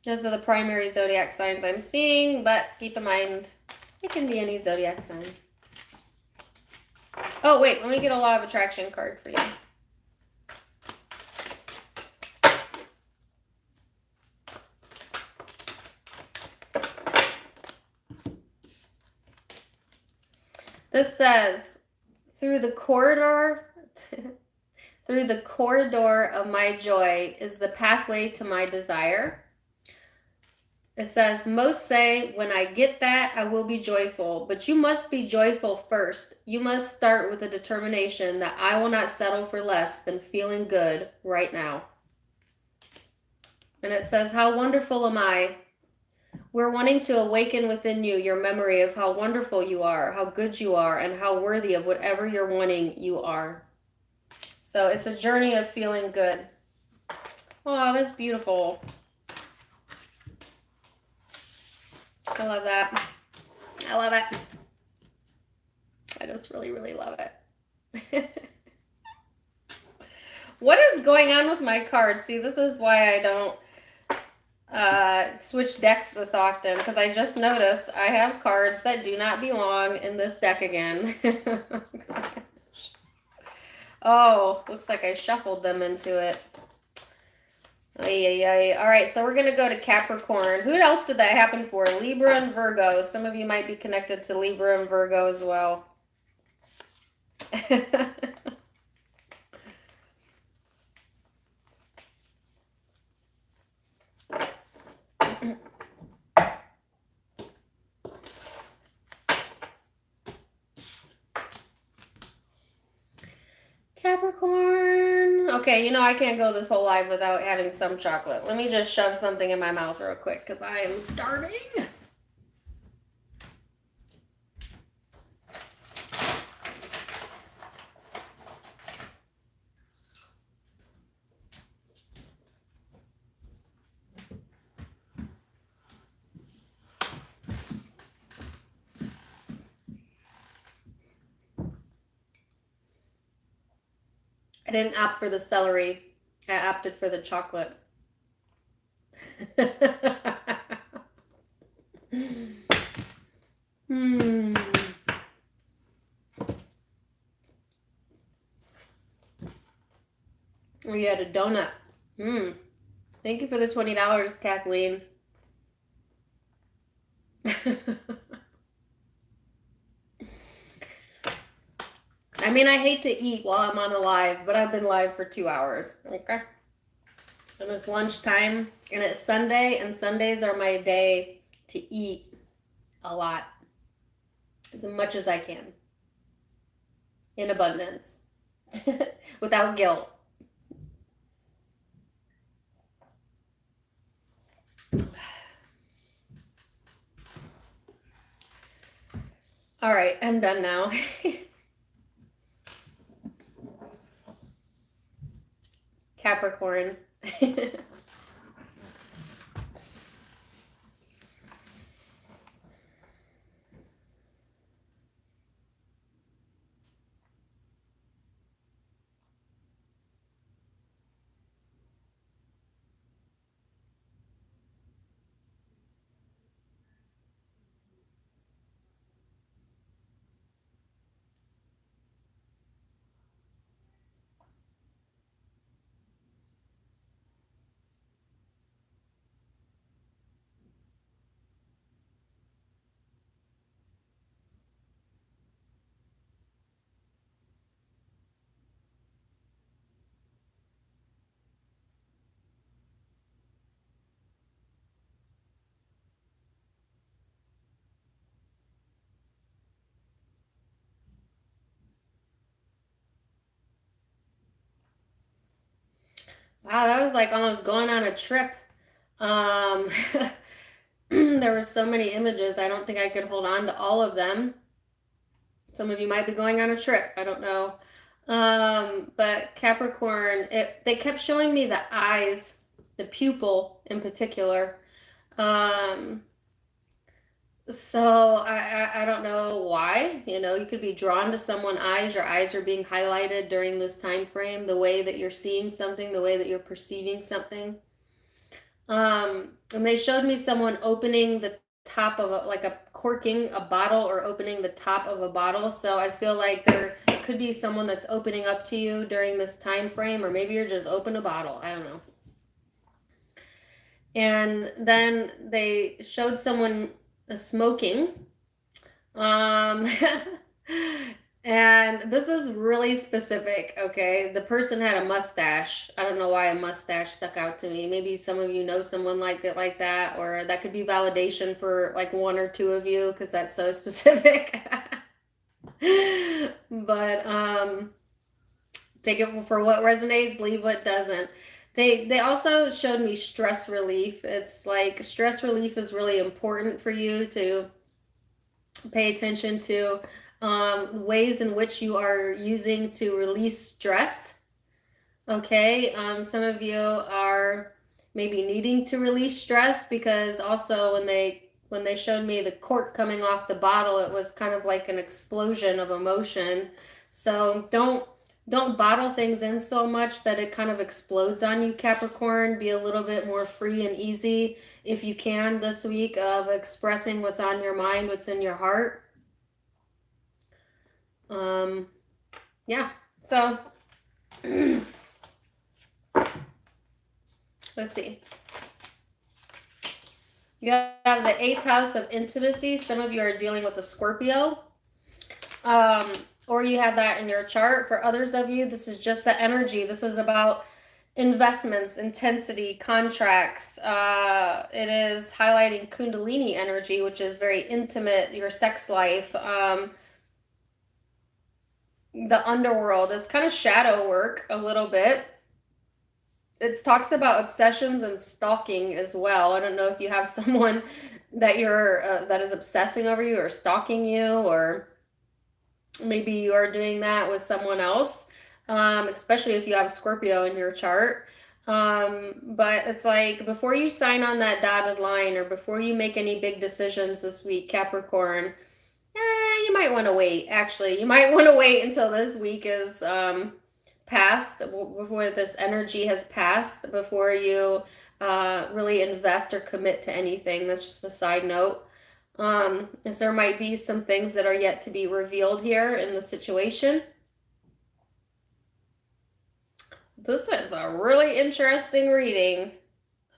Those are the primary zodiac signs I'm seeing, but keep in mind, it can be any zodiac sign. Oh, wait, let me get a law of attraction card for you. This says, through the corridor of my joy is the pathway to my desire. It says, most say, when I get that, I will be joyful. But you must be joyful first. You must start with a determination that I will not settle for less than feeling good right now. And it says, how wonderful am I? We're wanting to awaken within you your memory of how wonderful you are, how good you are, and how worthy of whatever you're wanting you are. So it's a journey of feeling good. Oh, that's beautiful. I love that. I love it. I just really, really love it. What is going on with my cards? See, this is why I don't switch decks this often, because I just noticed I have cards that do not belong in this deck again. Oh, looks like I shuffled them into it. All right, so we're going to go to Capricorn. Who else did that happen for? Libra and Virgo. Some of you might be connected to Libra and Virgo as well. Capricorn. Okay, I can't go this whole live without having some chocolate. Let me just shove something in my mouth real quick because I am starving. I didn't opt for the celery. I opted for the chocolate. We had a donut. Thank you for the $20, Kathleen. I mean, I hate to eat while I'm on a live, but I've been live for 2 hours, okay? And it's lunchtime, and it's Sunday, and Sundays are my day to eat a lot. As much as I can. In abundance. Without guilt. All right, I'm done now. Capricorn. Wow, that was like almost going on a trip. Um, there were so many images. I don't think I could hold on to all of them. Some of you might be going on a trip. I don't know. But Capricorn, they kept showing me the eyes, the pupil in particular. Um, so I don't know why. You know, you could be drawn to someone's eyes. Your eyes are being highlighted during this time frame. The way that you're seeing something, the way that you're perceiving something. And they showed me someone opening the top of like a corking a bottle or opening the top of a bottle. So I feel like there could be someone that's opening up to you during this time frame, or maybe you're just open a bottle. I don't know. And then they showed someone smoking. Um, and this is really specific, okay? The person had a mustache. I don't know why a mustache stuck out to me. Maybe some of you know someone like it like that, or that could be validation for like one or two of you because that's so specific. But take it for what resonates, leave what doesn't. They also showed me stress relief. It's like stress relief is really important for you to pay attention to ways in which you are using to release stress. Okay, some of you are maybe needing to release stress because also when they showed me the cork coming off the bottle, it was kind of like an explosion of emotion. So don't bottle things in so much that it kind of explodes on you, Capricorn. Be a little bit more free and easy if you can this week of expressing what's on your mind, what's in your heart. Yeah, so let's see. You have the 8th house of intimacy. Some of you are dealing with a Scorpio. Or you have that in your chart. For others of you, this is just the energy. This is about investments, intensity, contracts. It is highlighting Kundalini energy, which is very intimate, your sex life. The underworld is kind of shadow work a little bit. It talks about obsessions and stalking as well. I don't know if you have someone that you're that is obsessing over you or stalking you, or maybe you are doing that with someone else, especially if you have Scorpio in your chart. But it's like before you sign on that dotted line or before you make any big decisions this week, Capricorn, you might want to wait. Actually, you might want to wait until this week is passed, before this energy has passed, before you really invest or commit to anything. That's just a side note. As there might be some things that are yet to be revealed here in the situation. This is a really interesting reading.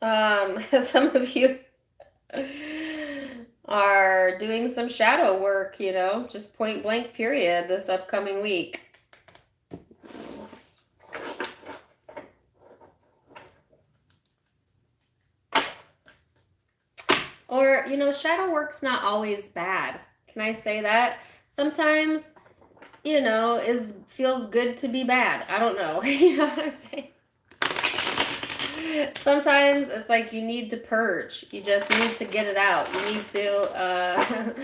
Some of you are doing some shadow work, you know, just point blank period this upcoming week. Or, you know, shadow work's not always bad. Can I say that? Sometimes, you know, feels good to be bad. I don't know. You know what I'm saying? Sometimes it's like you need to purge. You just need to get it out. You need to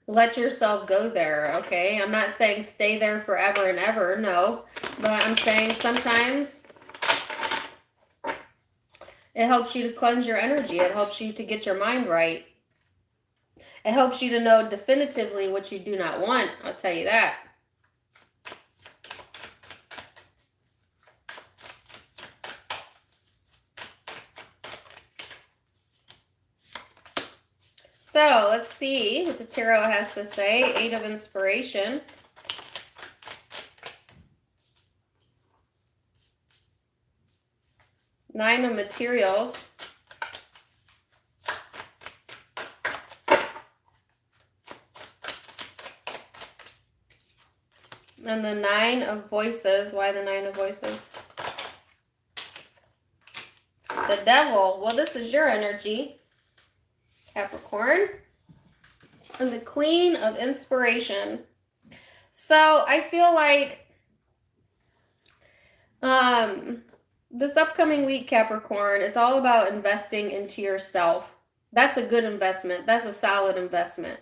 let yourself go there, okay? I'm not saying stay there forever and ever, no. But I'm saying sometimes it helps you to cleanse your energy. It helps you to get your mind right. It helps you to know definitively what you do not want. I'll tell you that. So let's see what the tarot has to say. 8 of inspiration. Nine of materials. And the 9 of voices. Why the 9 of voices? The devil. Well, this is your energy, Capricorn. And the Queen of inspiration. So I feel like this upcoming week, Capricorn, it's all about investing into yourself. That's a good investment. That's a solid investment.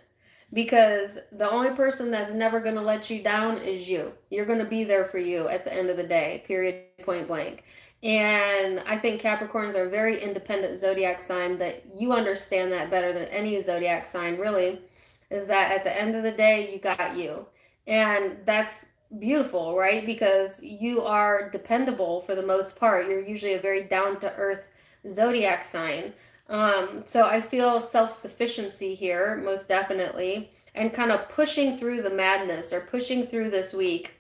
Because the only person that's never going to let you down is you. You're going to be there for you at the end of the day, period, point blank. And I think Capricorns are a very independent zodiac sign, that you understand that better than any zodiac sign, really, is that at the end of the day, you got you. And that's beautiful, right? Because you are dependable for the most part. You're usually a very down to earth zodiac sign. So I feel self-sufficiency here, most definitely, and kind of pushing through the madness or pushing through this week.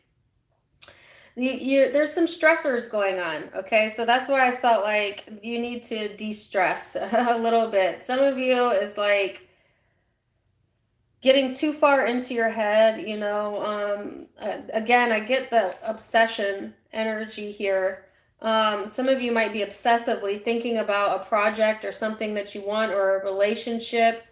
There's some stressors going on, okay? So that's why I felt like you need to de-stress a little bit. Some of you, it's like getting too far into your head, you know. Again, I get the obsession energy here. Some of you might be obsessively thinking about a project or something that you want, or a relationship,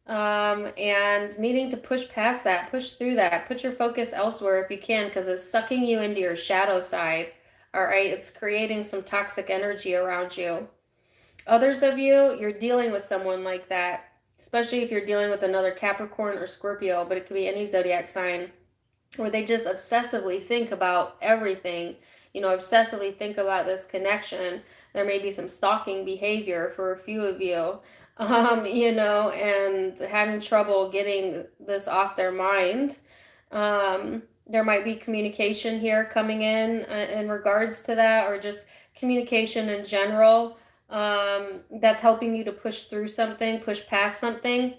and needing to push past that, push through that, put your focus elsewhere if you can, because it's sucking you into your shadow side. All right, it's creating some toxic energy around you. Others of you, you're dealing with someone like that, especially if you're dealing with another Capricorn or Scorpio, but it could be any zodiac sign, where they just obsessively think about everything, you know, obsessively think about this connection. There may be some stalking behavior for a few of you, you know, and having trouble getting this off their mind. There might be communication here coming in regards to that, or just communication in general, that's helping you to push through something, push past something.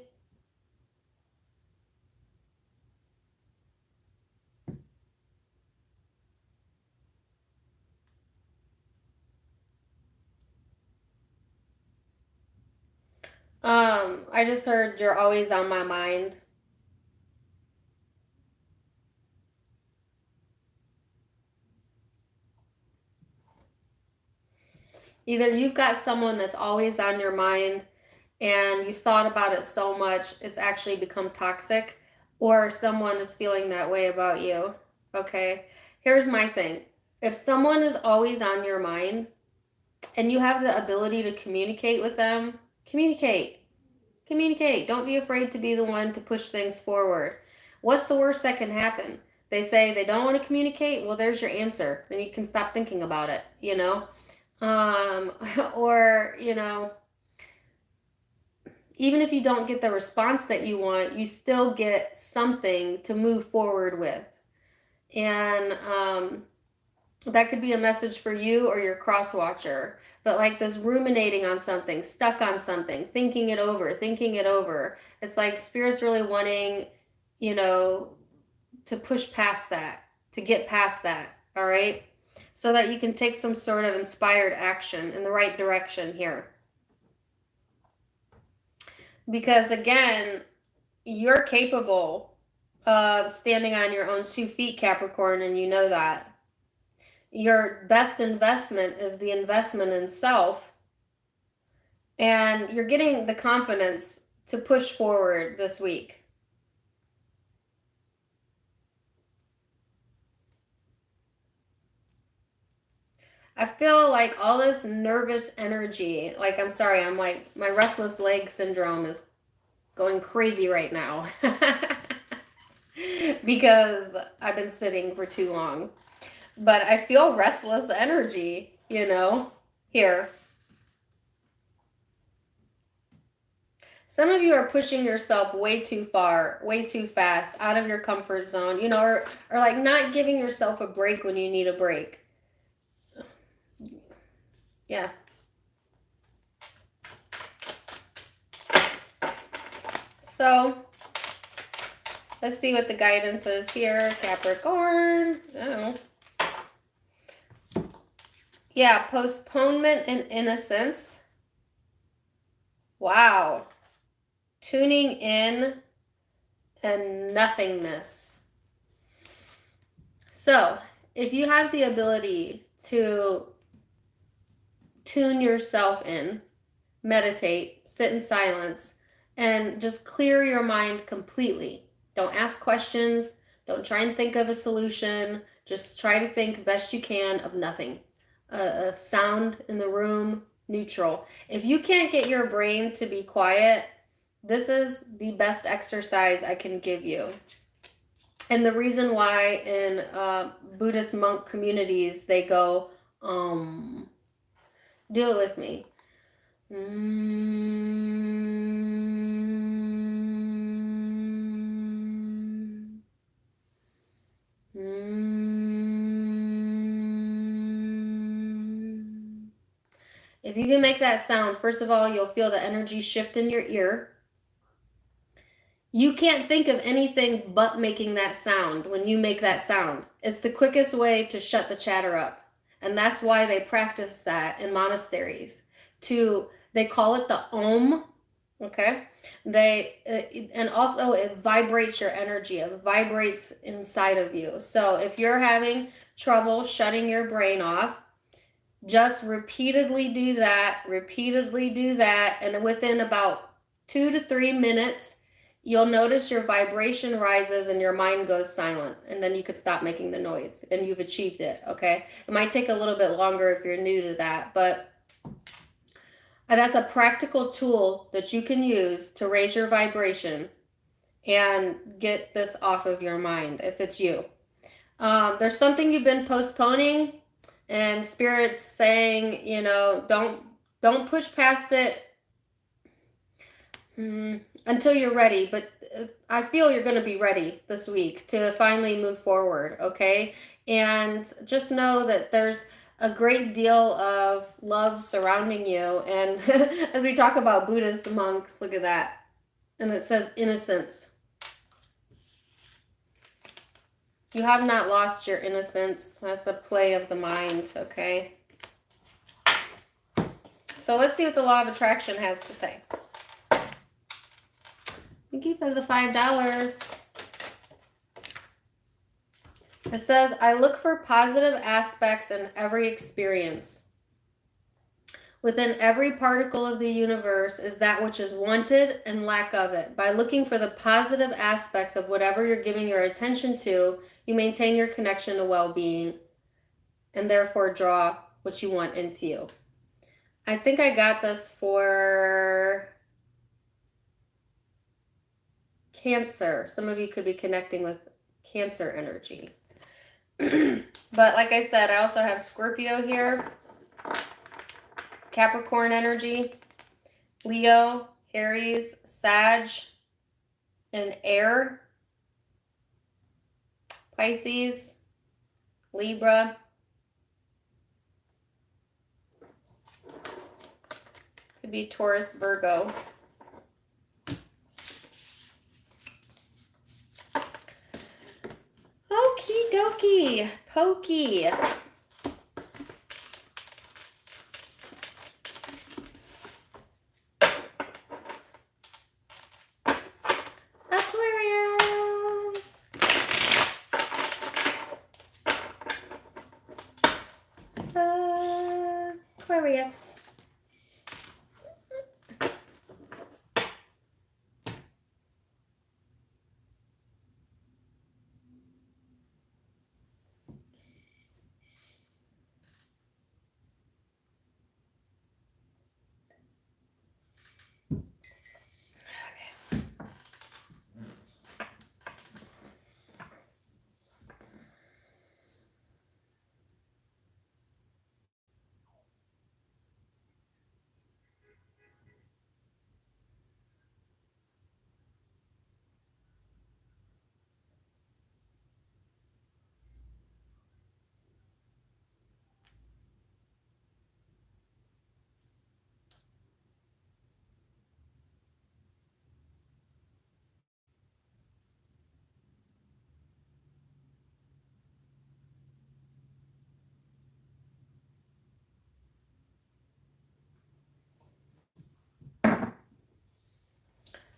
I just heard you're always on my mind. Either you've got someone that's always on your mind and you've thought about it so much it's actually become toxic, or someone is feeling that way about you. Okay, here's my thing. If someone is always on your mind and you have the ability to communicate with them, communicate. Communicate. Don't be afraid to be the one to push things forward. What's the worst that can happen? They say they don't want to communicate. Well, there's your answer. Then you can stop thinking about it, you know? Or, you know, even if you don't get the response that you want, you still get something to move forward with. And that could be a message for you or your cross watcher. But like this ruminating on something, stuck on something, thinking it over, thinking it over. It's like Spirit's really wanting, you know, to push past that, to get past that, all right? So that you can take some sort of inspired action in the right direction here. Because again, you're capable of standing on your own 2 feet, Capricorn, and you know that. Your best investment is the investment in self, and you're getting the confidence to push forward this week. I feel like all this nervous energy, like, I'm sorry, I'm like, my restless leg syndrome is going crazy right now because I've been sitting for too long. But I feel restless energy, you know, here. Some of you are pushing yourself way too far, way too fast, out of your comfort zone, you know, or like not giving yourself a break when you need a break. Yeah. So let's see what the guidance is here, Capricorn. Oh. Yeah, postponement and innocence. Wow. Tuning in and nothingness. So if you have the ability to tune yourself in, meditate, sit in silence, and just clear your mind completely. Don't ask questions. Don't try and think of a solution. Just try to think best you can of nothing. a sound in the room, neutral. If you can't get your brain to be quiet, this is the best exercise I can give you. And the reason why in Buddhist monk communities they go, do it with me. If you can make that sound, first of all, you'll feel the energy shift in your ear. You can't think of anything but making that sound when you make that sound. It's the quickest way to shut the chatter up. And that's why they practice that in monasteries. They call it the Om, okay? And also it vibrates your energy. It vibrates inside of you. So if you're having trouble shutting your brain off, just repeatedly do that, and within about 2 to 3 minutes, you'll notice your vibration rises and your mind goes silent, and then you could stop making the noise, and you've achieved it, okay? It might take a little bit longer if you're new to that, but that's a practical tool that you can use to raise your vibration and get this off of your mind if it's you. There's something you've been postponing, and Spirit's saying, you know, don't push past it until you're ready. But I feel you're going to be ready this week to finally move forward, okay? And just know that there's a great deal of love surrounding you. And as we talk about Buddhist monks, look at that. And it says innocence. You have not lost your innocence. That's a play of the mind, okay? So let's see what the law of attraction has to say. Thank you for the $5. It says, I look for positive aspects in every experience. Within every particle of the universe is that which is wanted and lack of it. By looking for the positive aspects of whatever you're giving your attention to, you maintain your connection to well-being and therefore draw what you want into you. I think I got this for Cancer. Some of you could be connecting with Cancer energy. But like I said, I also have Scorpio here, Capricorn energy, Leo, Aries, Sag, and Air, Pisces, Libra, could be Taurus, Virgo. Okie dokie, pokey. Aquarius. Aquarius.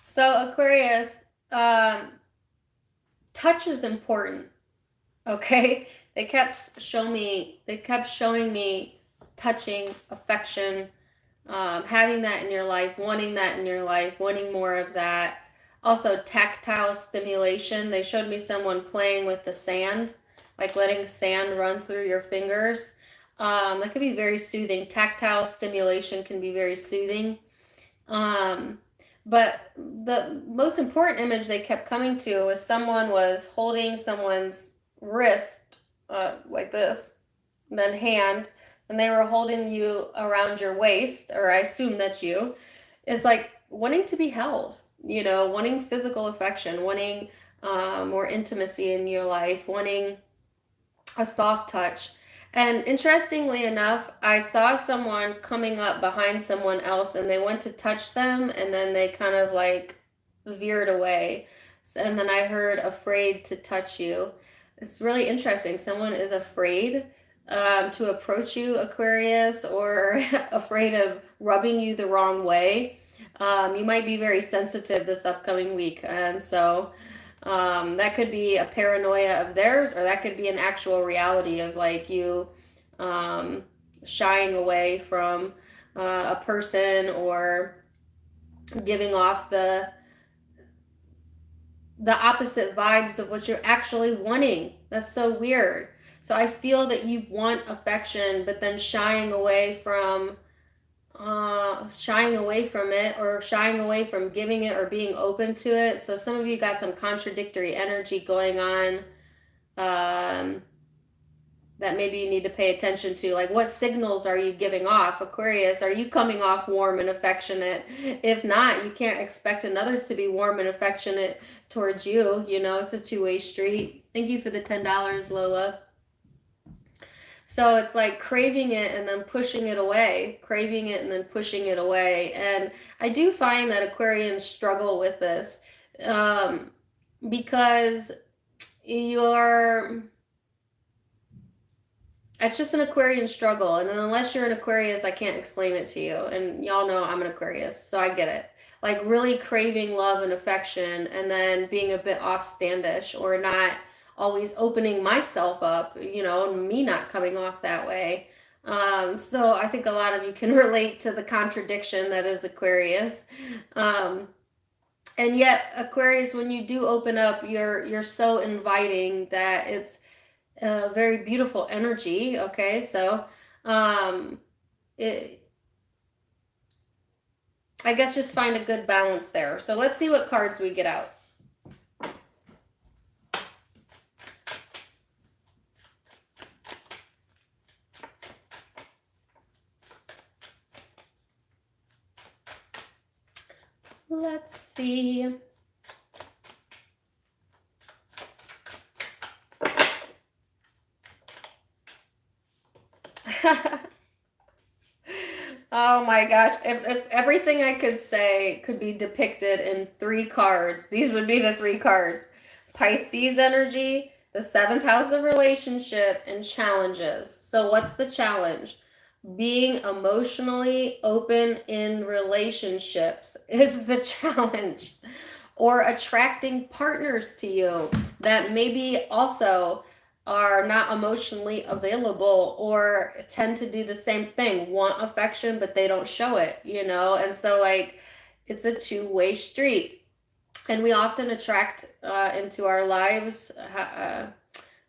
So Aquarius, touch is important. Okay, they kept showing me touching, affection, having that in your life, wanting that in your life, wanting more of that. Also tactile stimulation. They showed me someone playing with the sand, like letting sand run through your fingers. That could be very soothing. Tactile stimulation can be very soothing. But the most important image they kept coming to was someone was holding someone's wrist, like this, then hand, and they were holding you around your waist, or I assume that's you. It's like wanting to be held, wanting physical affection, wanting more intimacy in your life, wanting a soft touch. And interestingly enough, I saw someone coming up behind someone else and they went to touch them and then they kind of like veered away. And then I heard afraid to touch you. It's really interesting. Someone is afraid to approach you, Aquarius, or afraid of rubbing you the wrong way. You might be very sensitive this upcoming week. And so that could be a paranoia of theirs, or that could be an actual reality of like you shying away from a person or giving off the opposite vibes of what you're actually wanting. That's so weird. So I feel that you want affection, but then shying away from it, or shying away from giving it or being open to it. So some of you got some contradictory energy going on that maybe you need to pay attention to. Like, what signals are you giving off, Aquarius? Are you coming off warm and affectionate? If not, you can't expect another to be warm and affectionate towards you. It's a two-way street. Thank you for the $10, Lola. So it's like craving it and then pushing it away, craving it and then pushing it away. And I do find that Aquarians struggle with this because it's just an Aquarian struggle. And unless you're an Aquarius, I can't explain it to you. And y'all know I'm an Aquarius, so I get it. Like really craving love and affection and then being a bit offstandish or not always opening myself up, me not coming off that way. So I think a lot of you can relate to the contradiction that is Aquarius. And yet Aquarius, when you do open up, you're so inviting that it's a very beautiful energy. Okay. So, I guess just find a good balance there. So let's see what cards we get out. Let's see. Oh my gosh. If everything I could say could be depicted in 3 cards, these would be the 3 cards. Pisces energy, the 7th house of relationship, and challenges. So what's the challenge? Being emotionally open in relationships is the challenge. Or attracting partners to you that maybe also are not emotionally available or tend to do the same thing, want affection, but they don't show it, And so like, it's a two-way street. And we often attract into our lives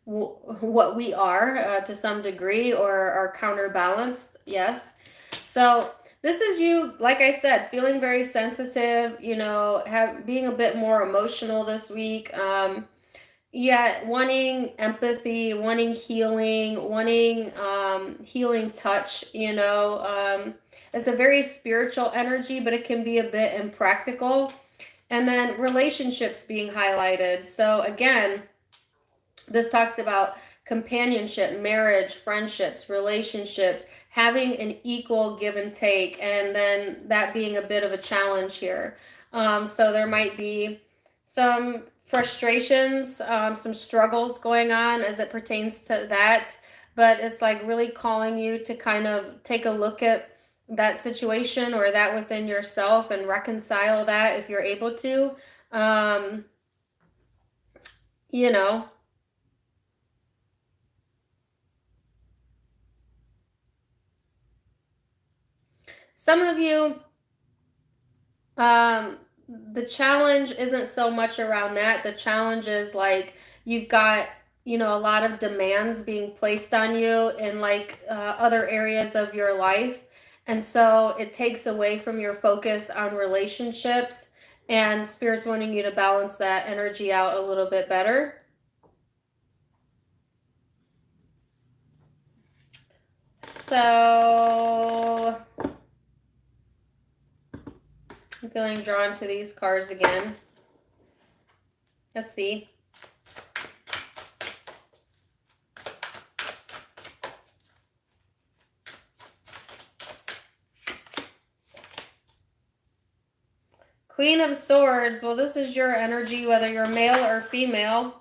what we are to some degree, or are counterbalanced. Yes. So this is you, like I said, feeling very sensitive, being a bit more emotional this week. Wanting empathy, wanting healing, wanting healing touch, it's a very spiritual energy, but it can be a bit impractical. And then relationships being highlighted. So again, this talks about companionship, marriage, friendships, relationships, having an equal give and take, and then that being a bit of a challenge here. So there might be some frustrations, some struggles going on as it pertains to that, but it's like really calling you to kind of take a look at that situation or that within yourself and reconcile that if you're able to. Some of you, the challenge isn't so much around that. The challenge is like you've got you know, a lot of demands being placed on you in like other areas of your life. And so it takes away from your focus on relationships, and Spirit's wanting you to balance that energy out a little bit better. So I'm feeling drawn to these cards again. Let's see. Queen of Swords. Well, this is your energy, whether you're male or female.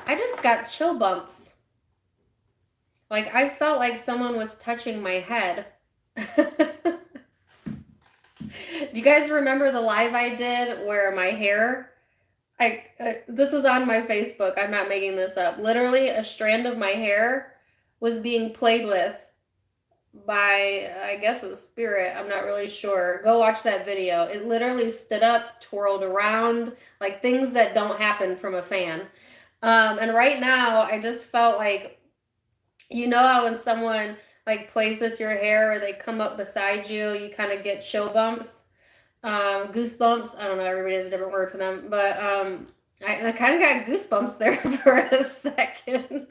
I just got chill bumps. Like, I felt like someone was touching my head. Do you guys remember the live I did where my hair, this is on my Facebook, I'm not making this up. Literally, a strand of my hair was being played with by, I guess, a spirit. I'm not really sure. Go watch that video. It literally stood up, twirled around, like things that don't happen from a fan. And right now, I just felt like, you know how when someone like plays with your hair or they come up beside you, you kind of get chill bumps, goosebumps. I don't know. Everybody has a different word for them, but I kind of got goosebumps there for a second.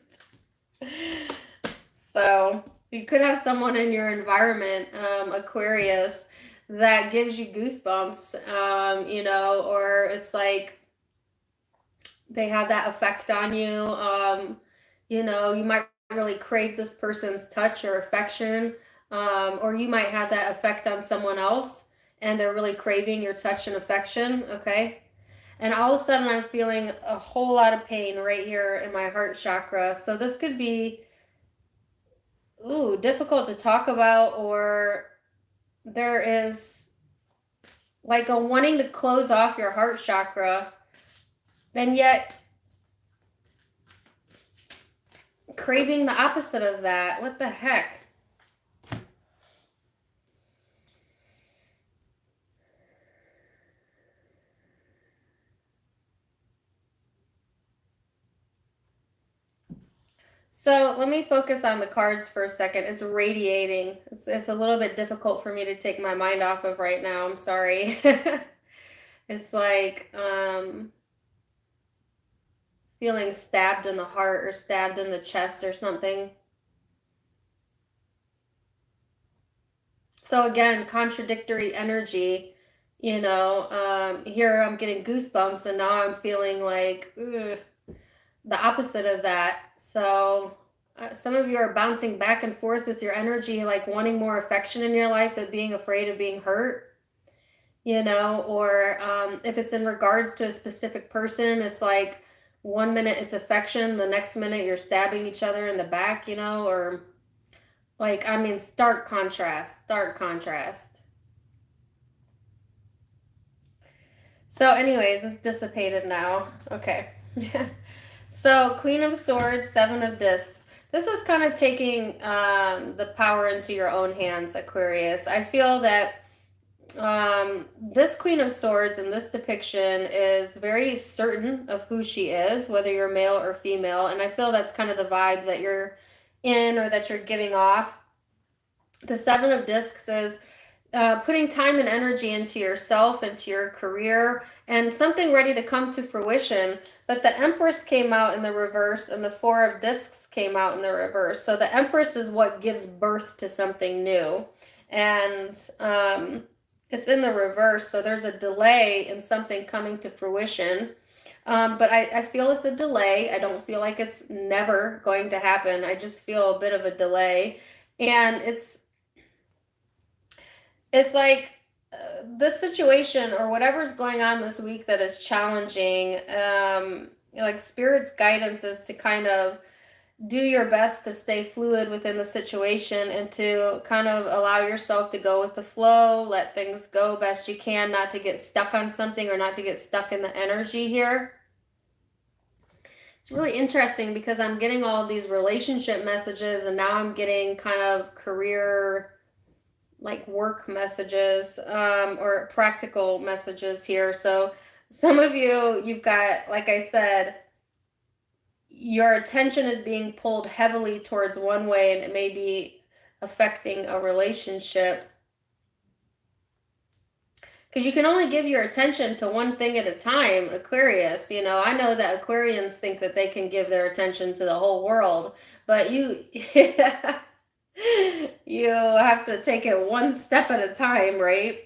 So you could have someone in your environment, Aquarius, that gives you goosebumps, you know, or it's like they have that effect on you. You know, you might really crave this person's touch or affection, or you might have that effect on someone else and they're really craving your touch and affection, okay? And all of a sudden I'm feeling a whole lot of pain right here in my heart chakra. So this could be difficult to talk about, or there is like a wanting to close off your heart chakra, and yet craving the opposite of that. What the heck? So let me focus on the cards for a second. It's radiating. It's a little bit difficult for me to take my mind off of right now. I'm sorry. It's like feeling stabbed in the heart or stabbed in the chest or something. So again, contradictory energy. You know, here I'm getting goosebumps, and now I'm feeling like the opposite of that. So some of you are bouncing back and forth with your energy, like wanting more affection in your life, but being afraid of being hurt, you know, or if it's in regards to a specific person, it's like 1 minute it's affection, the next minute you're stabbing each other in the back, you know, or like, I mean, stark contrast, stark contrast. So anyways, it's dissipated now. Okay. So Queen of Swords, Seven of Discs. This is kind of taking the power into your own hands, Aquarius. I feel that this Queen of Swords in this depiction is very certain of who she is, whether you're male or female. And I feel that's kind of the vibe that you're in or that you're giving off. The Seven of Discs is putting time and energy into yourself, into your career, and something ready to come to fruition. But the Empress came out in the reverse, and the Four of Discs came out in the reverse. So the Empress is what gives birth to something new. And it's in the reverse, so there's a delay in something coming to fruition. But I feel it's a delay. I don't feel like it's never going to happen. I just feel a bit of a delay. And it's like this situation or whatever's going on this week that is challenging, like Spirit's guidance is to kind of do your best to stay fluid within the situation and to kind of allow yourself to go with the flow, let things go best you can, not to get stuck on something or not to get stuck in the energy here. It's really interesting because I'm getting all of these relationship messages, and now I'm getting kind of career, like work messages, or practical messages here. So some of you, you've got, like I said, your attention is being pulled heavily towards one way, and it may be affecting a relationship. Because you can only give your attention to one thing at a time, Aquarius. You know, I know that Aquarians think that they can give their attention to the whole world, but you you have to take it one step at a time, right?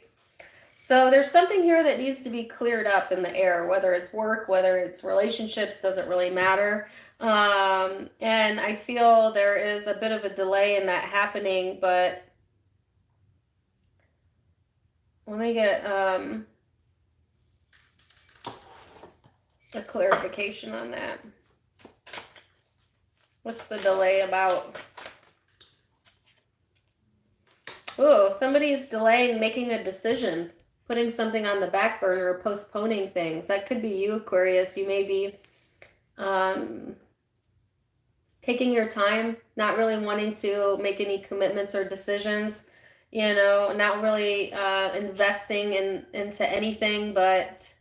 So there's something here that needs to be cleared up in the air, whether it's work, whether it's relationships, doesn't really matter. And I feel there is a bit of a delay in that happening, but let me get a clarification on that. What's the delay about? Oh, somebody's delaying making a decision, putting something on the back burner, or postponing things. That could be you, Aquarius. You may be taking your time, not really wanting to make any commitments or decisions, you know, not really investing into anything, but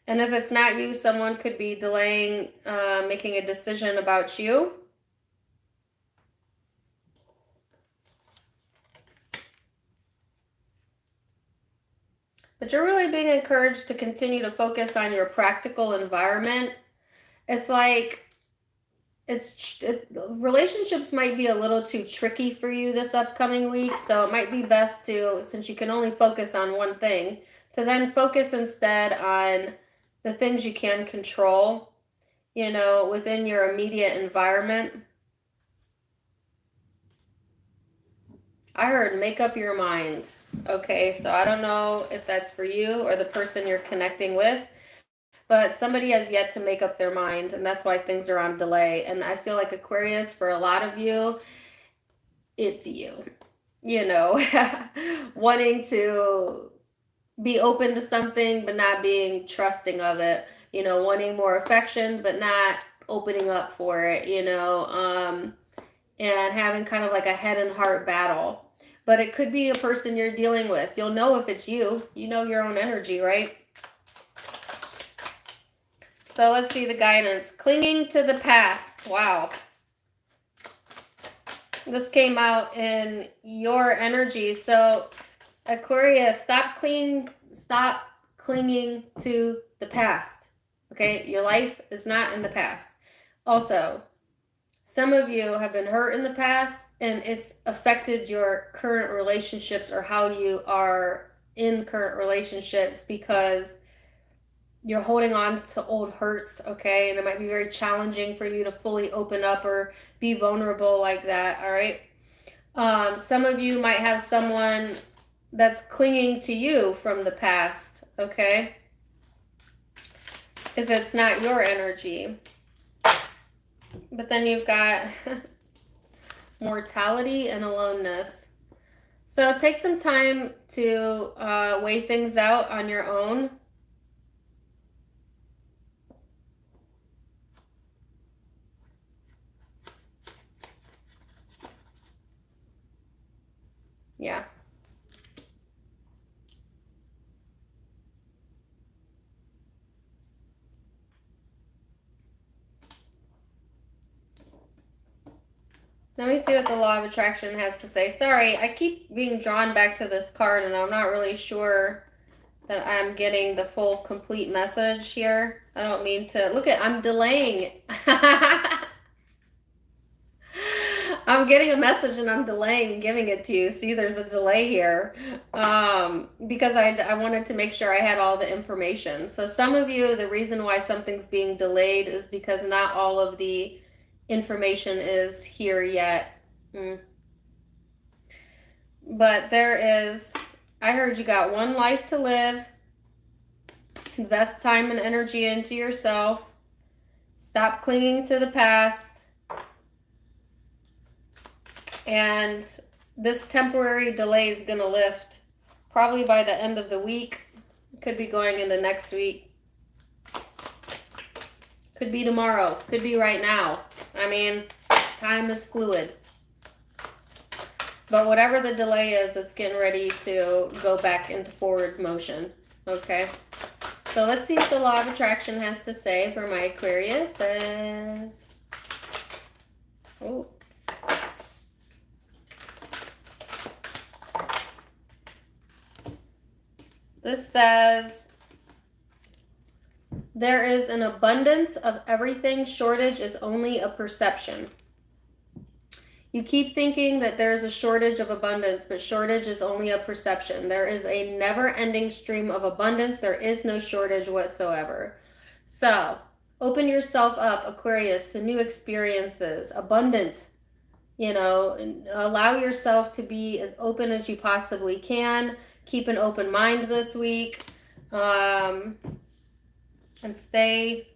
and if it's not you, someone could be delaying making a decision about you. But you're really being encouraged to continue to focus on your practical environment. It's like relationships might be a little too tricky for you this upcoming week, so it might be best to, since you can only focus on one thing, to then focus instead on the things you can control, you know, within your immediate environment. I heard make up your mind. Okay, so I don't know if that's for you or the person you're connecting with, but somebody has yet to make up their mind, and that's why things are on delay. And I feel like Aquarius, for a lot of you, it's you know, wanting to be open to something, but not being trusting of it, you know, wanting more affection, but not opening up for it, you know, and having kind of like a head and heart battle. But it could be a person you're dealing with. You'll know if it's you. You know your own energy, right? So let's see the guidance. Clinging to the past. Wow. This came out in your energy. So Aquarius, stop clinging to the past. Okay? Your life is not in the past. Also, some of you have been hurt in the past, and it's affected your current relationships or how you are in current relationships because you're holding on to old hurts, okay? And it might be very challenging for you to fully open up or be vulnerable like that, all right? Some of you might have someone that's clinging to you from the past, okay? If it's not your energy. But then you've got mortality and aloneness. So take some time to weigh things out on your own. Yeah. Let me see what the law of attraction has to say. Sorry, I keep being drawn back to this card, and I'm not really sure that I'm getting the full, complete message here. I don't mean to. Look at, I'm delaying. I'm getting a message and I'm delaying giving it to you. See, there's a delay here because I wanted to make sure I had all the information. So some of you, the reason why something's being delayed is because not all of the information is here yet. But there is, I heard you got one life to live. Invest time and energy into yourself. Stop clinging to the past. And this temporary delay is going to lift probably by the end of the week. Could be going into next week. Could be tomorrow. Could be right now. I mean, time is fluid. But whatever the delay is, it's getting ready to go back into forward motion. Okay. So let's see what the law of attraction has to say for my Aquarius. Oh. This says, there is an abundance of everything. Shortage is only a perception. You keep thinking that there's a shortage of abundance, but shortage is only a perception. There is a never-ending stream of abundance. There is no shortage whatsoever. So, open yourself up, Aquarius, to new experiences, abundance. You know, allow yourself to be as open as you possibly can. Keep an open mind this week. And stay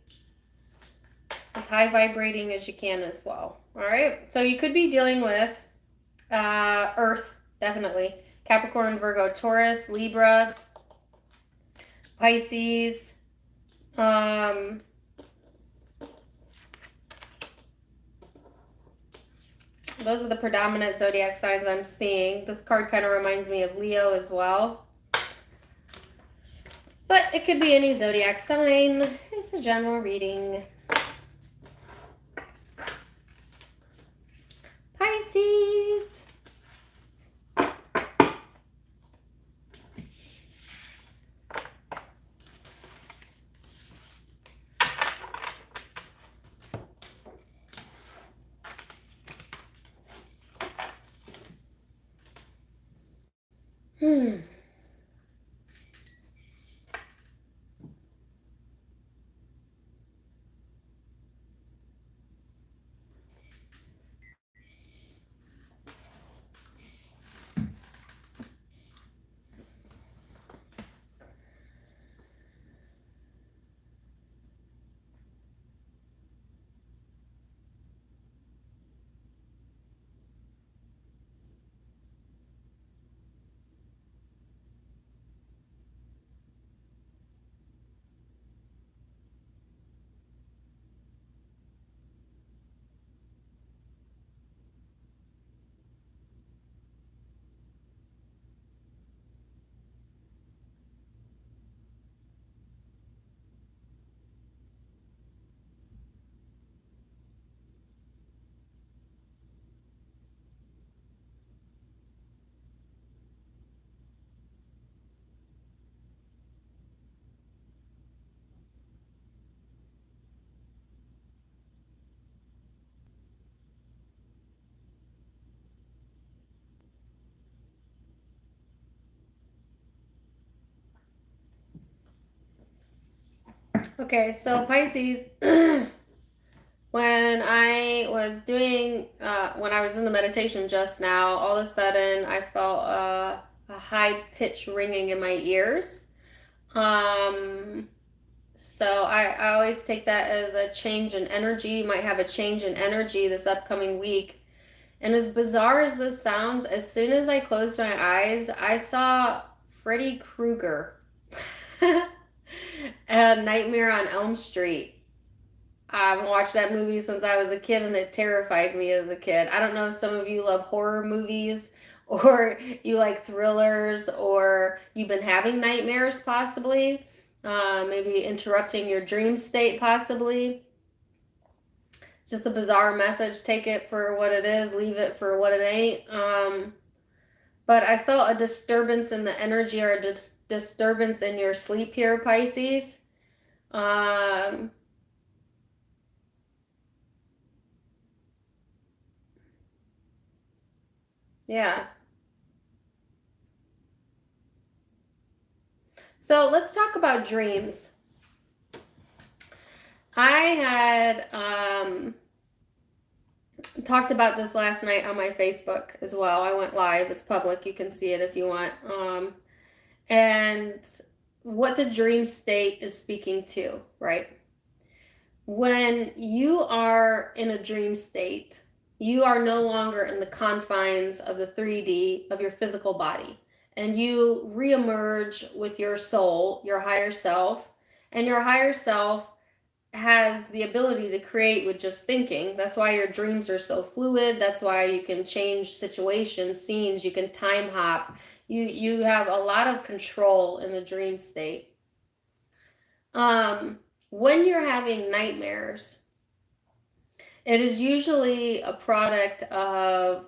as high vibrating as you can as well. All right. So you could be dealing with Earth, definitely. Capricorn, Virgo, Taurus, Libra, Pisces. Those are the predominant zodiac signs I'm seeing. This card kind of reminds me of Leo as well. But it could be any zodiac sign. It's a general reading. Pisces. Okay, so Pisces, when I was doing, when I was in the meditation just now, all of a sudden I felt a high pitch ringing in my ears. So I always take that as a change in energy. You might have a change in energy this upcoming week. And as bizarre as this sounds, as soon as I closed my eyes, I saw Freddy Krueger. A Nightmare on Elm Street. I haven't watched that movie since I was a kid, and it terrified me as a kid. I don't know if some of you love horror movies, or you like thrillers, or you've been having nightmares possibly. Maybe interrupting your dream state possibly. Just a bizarre message. Take it for what it is. Leave it for what it ain't. But I felt a disturbance in the energy, or a disturbance in your sleep here, Pisces. Yeah. So let's talk about dreams. I had talked about this last night on my Facebook as well. I went live. It's public. You can see it if you want. And what the dream state is speaking to, right? When you are in a dream state, you are no longer in the confines of the 3D of your physical body. And you reemerge with your soul, your higher self. And your higher self has the ability to create with just thinking. That's why your dreams are so fluid. That's why you can change situations, scenes. You can time hop. You have a lot of control in the dream state. When you're having nightmares, it is usually a product of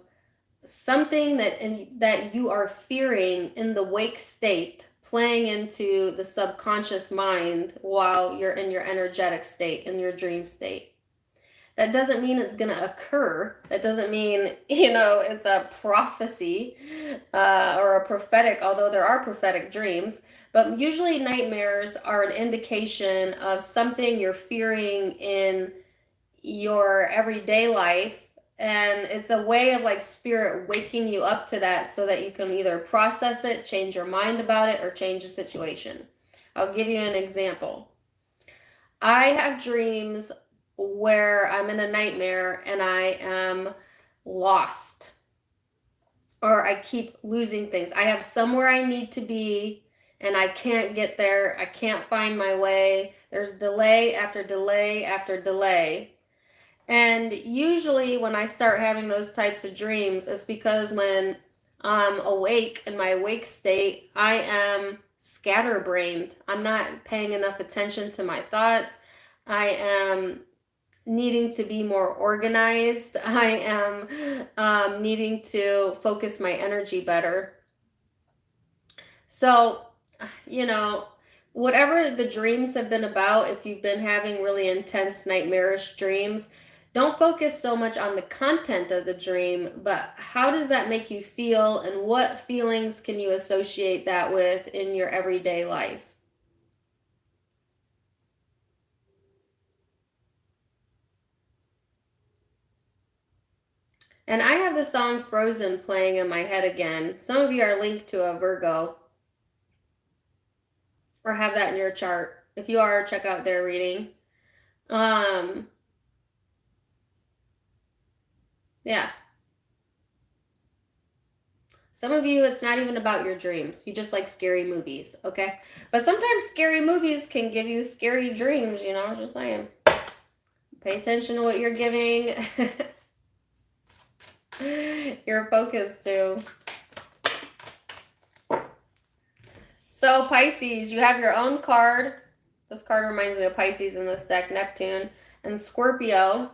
something that you are fearing in the wake state, playing into the subconscious mind while you're in your energetic state, in your dream state. That doesn't mean it's going to occur. That doesn't mean, it's a prophecy or a prophetic, although there are prophetic dreams. But usually nightmares are an indication of something you're fearing in your everyday life. And it's a way of like spirit waking you up to that so that you can either process it, change your mind about it, or change the situation. I'll give you an example. I have dreams where I'm in a nightmare and I am lost, or I keep losing things. I have somewhere I need to be and I can't get there. I can't find my way. There's delay after delay after delay. And usually when I start having those types of dreams, it's because when I'm awake, in my awake state, I am scatterbrained. I'm not paying enough attention to my thoughts. I am needing to be more organized. I am needing to focus my energy better. So, whatever the dreams have been about, if you've been having really intense nightmarish dreams, don't focus so much on the content of the dream, but how does that make you feel, and what feelings can you associate that with in your everyday life? And I have the song Frozen playing in my head again. Some of you are linked to a Virgo or have that in your chart. If you are, check out their reading. Yeah. Some of you, it's not even about your dreams. You just like scary movies, okay? But sometimes scary movies can give you scary dreams, just saying. Pay attention to what you're giving your focus to. So Pisces, you have your own card. This card reminds me of Pisces in this deck, Neptune. And Scorpio.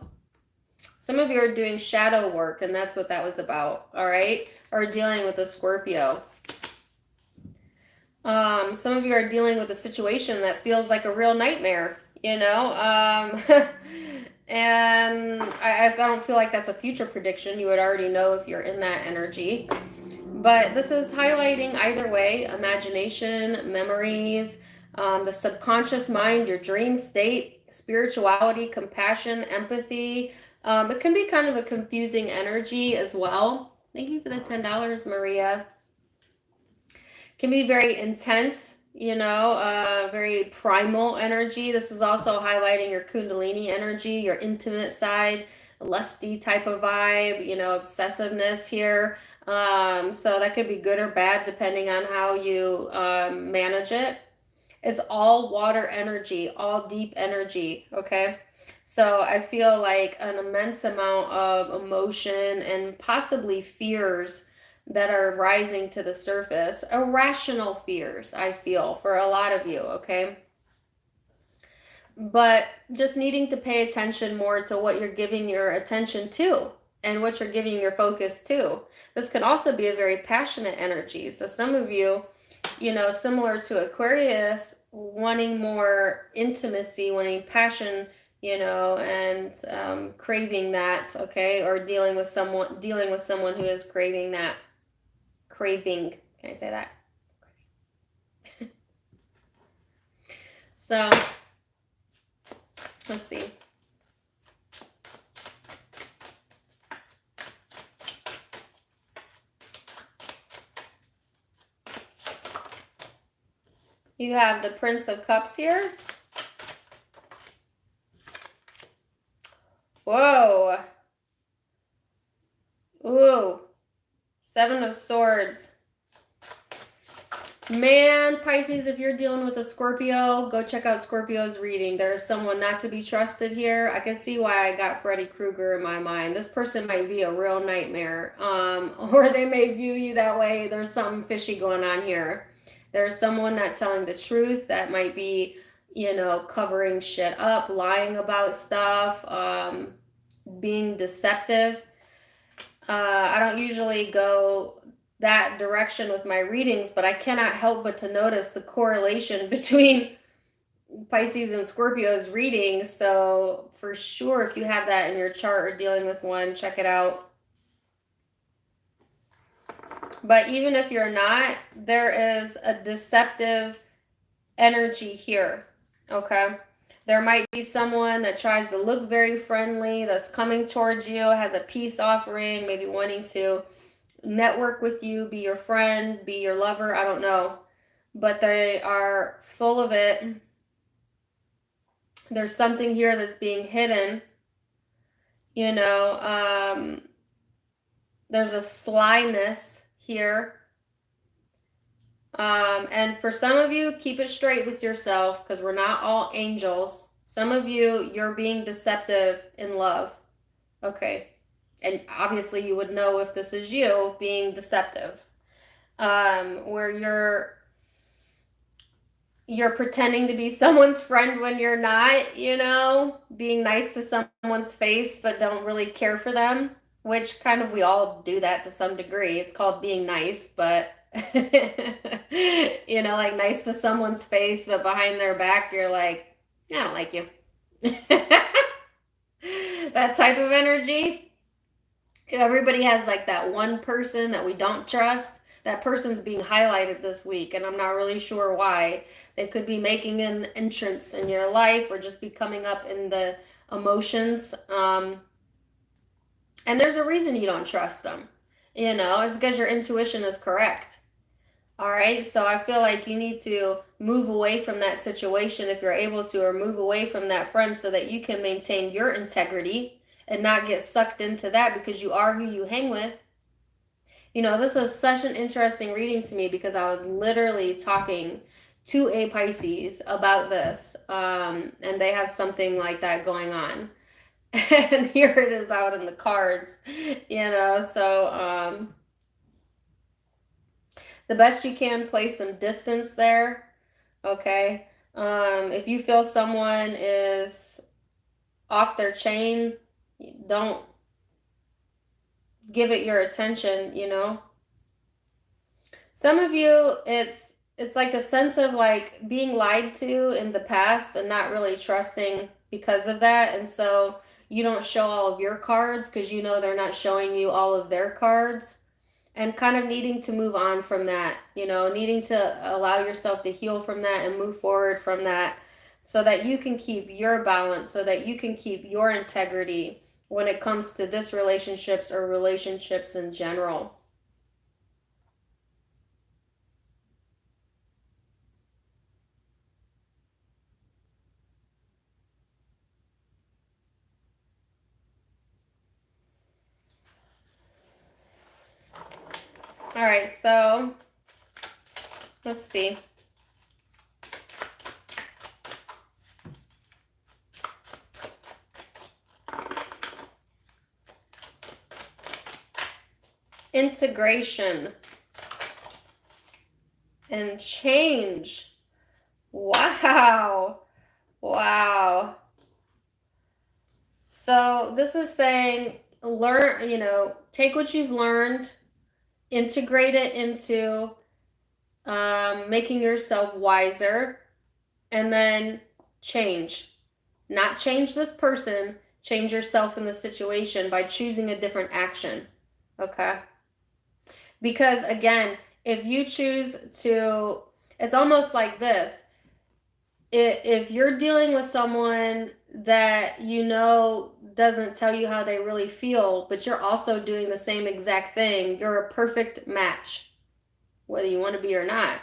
Some of you are doing shadow work, and that's what that was about, all right? Or dealing with a Scorpio. Some of you are dealing with a situation that feels like a real nightmare, and I don't feel like that's a future prediction. You would already know if you're in that energy. But this is highlighting either way, imagination, memories, the subconscious mind, your dream state, spirituality, compassion, empathy. It can be kind of a confusing energy as well. Thank you for the $10, Maria. Can be very intense, very primal energy. This is also highlighting your Kundalini energy, your intimate side, lusty type of vibe, obsessiveness here. So that could be good or bad depending on how you manage it. It's all water energy, all deep energy, okay? So I feel like an immense amount of emotion and possibly fears that are rising to the surface. Irrational fears, I feel, for a lot of you, okay? But just needing to pay attention more to what you're giving your attention to and what you're giving your focus to. This can also be a very passionate energy. So some of you, similar to Aquarius, wanting more intimacy, wanting passion, and craving that, okay? Or dealing with someone who is craving that. Craving. Can I say that? So, let's see. You have the Prince of Cups here. Whoa. Ooh. 7 of Swords. Man, Pisces, if you're dealing with a Scorpio, go check out Scorpio's reading. There's someone not to be trusted here. I can see why I got Freddy Krueger in my mind. This person might be a real nightmare. Or they may view you that way. There's something fishy going on here. There's someone not telling the truth that might be, you know, covering shit up, lying about stuff, being deceptive. I don't usually go that direction with my readings, but I cannot help but to notice the correlation between Pisces and Scorpio's readings. So for sure, if you have that in your chart or dealing with one, check it out. But even if you're not, there is a deceptive energy here, okay? There might be someone that tries to look very friendly, that's coming towards you, has a peace offering, maybe wanting to network with you, be your friend, be your lover, I don't know. But they are full of it. There's something here that's being hidden. You know, there's a slyness here. And for some of you, keep it straight with yourself, because we're not all angels. Some of you, you're being deceptive in love. Okay. And obviously you would know if this is you being deceptive. Where you're pretending to be someone's friend when you're not, you know, being nice to someone's face but don't really care for them, which kind of we all do that to some degree. It's called being nice, but you know, like nice to someone's face, but behind their back, you're like, I don't like you. That type of energy. Everybody has like that one person that we don't trust. That person's being highlighted this week, and I'm not really sure why. They could be making an entrance in your life or just be coming up in the emotions. And there's a reason you don't trust them. You know, it's because your intuition is correct. All right, so I feel like you need to move away from that situation if you're able to, or move away from that friend so that you can maintain your integrity and not get sucked into that, because you are who you hang with. You know, this is such an interesting reading to me because I was literally talking to a Pisces about this, and they have something like that going on. And here it is out in the cards, you know, so the best you can, place some distance there, okay? If you feel someone is off their chain, don't give it your attention, you know? Some of you, it's like a sense of like being lied to in the past and not really trusting because of that. And so you don't show all of your cards because you know they're not showing you all of their cards. And kind of needing to move on from that, you know, needing to allow yourself to heal from that and move forward from that so that you can keep your balance, so that you can keep your integrity when it comes to this relationships or relationships in general. All right, so let's see. Integration and change. Wow. Wow. So this is saying learn, you know, take what you've learned, integrate it into making yourself wiser, and then change. Not change this person, change yourself in the situation by choosing a different action. Okay? Because again, if you choose to, it's almost like this. If you're dealing with someone that you know doesn't tell you how they really feel, but you're also doing the same exact thing, you're a perfect match, whether you want to be or not,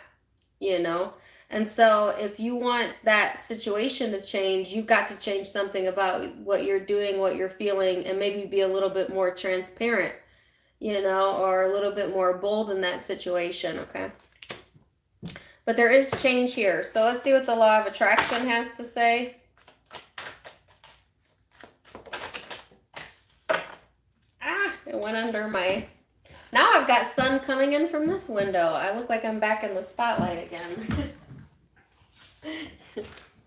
you know? And so if you want that situation to change, you've got to change something about what you're doing, what you're feeling, and maybe be a little bit more transparent, you know, or a little bit more bold in that situation, okay? But there is change here. So let's see what the law of attraction has to say. Ah, it went under my... Now I've got sun coming in from this window. I look like I'm back in the spotlight again.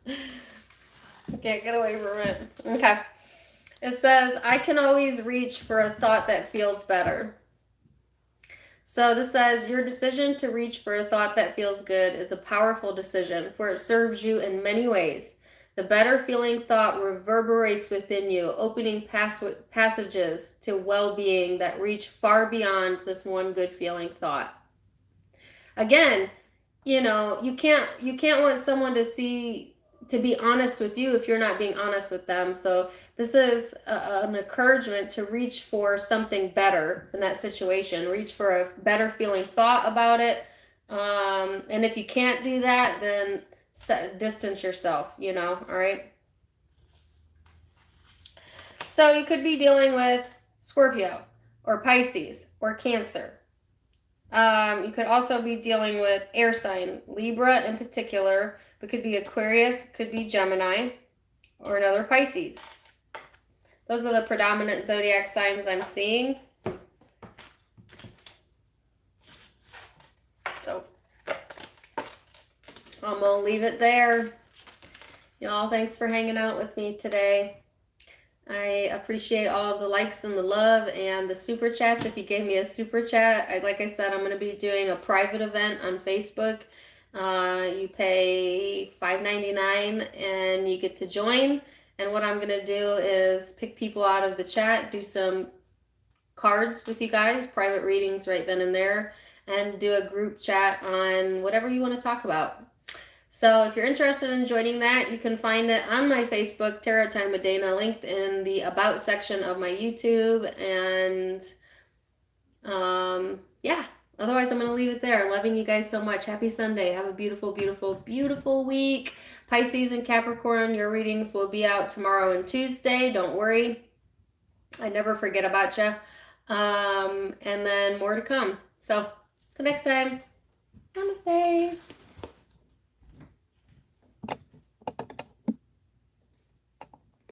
I can't get away from it. Okay. It says, I can always reach for a thought that feels better. So this says, your decision to reach for a thought that feels good is a powerful decision, for it serves you in many ways. The better feeling thought reverberates within you, opening passages to well-being that reach far beyond this one good feeling thought. Again, you know, you can't want someone to be honest with you if you're not being honest with them. So this is an encouragement to reach for something better in that situation. Reach for a better feeling thought about it. And if you can't do that, then distance yourself, you know, all right? So you could be dealing with Scorpio or Pisces or Cancer. You could also be dealing with air sign, Libra in particular, but could be Aquarius, could be Gemini, or another Pisces. Those are the predominant zodiac signs I'm seeing. So I'm going to leave it there. Y'all, thanks for hanging out with me today. I appreciate all of the likes and the love and the super chats. If you gave me a super chat, like I said, I'm going to be doing a private event on Facebook. You pay $5.99 and you get to join. And what I'm going to do is pick people out of the chat, do some cards with you guys, private readings right then and there, and do a group chat on whatever you want to talk about. So if you're interested in joining that, you can find it on my Facebook, Tarot Time with Dana, linked in the About section of my YouTube. And yeah, otherwise I'm going to leave it there. Loving you guys so much. Happy Sunday. Have a beautiful, beautiful, beautiful week. Pisces and Capricorn, your readings will be out tomorrow and Tuesday. Don't worry. I never forget about you. And then more to come. So, till next time. Namaste.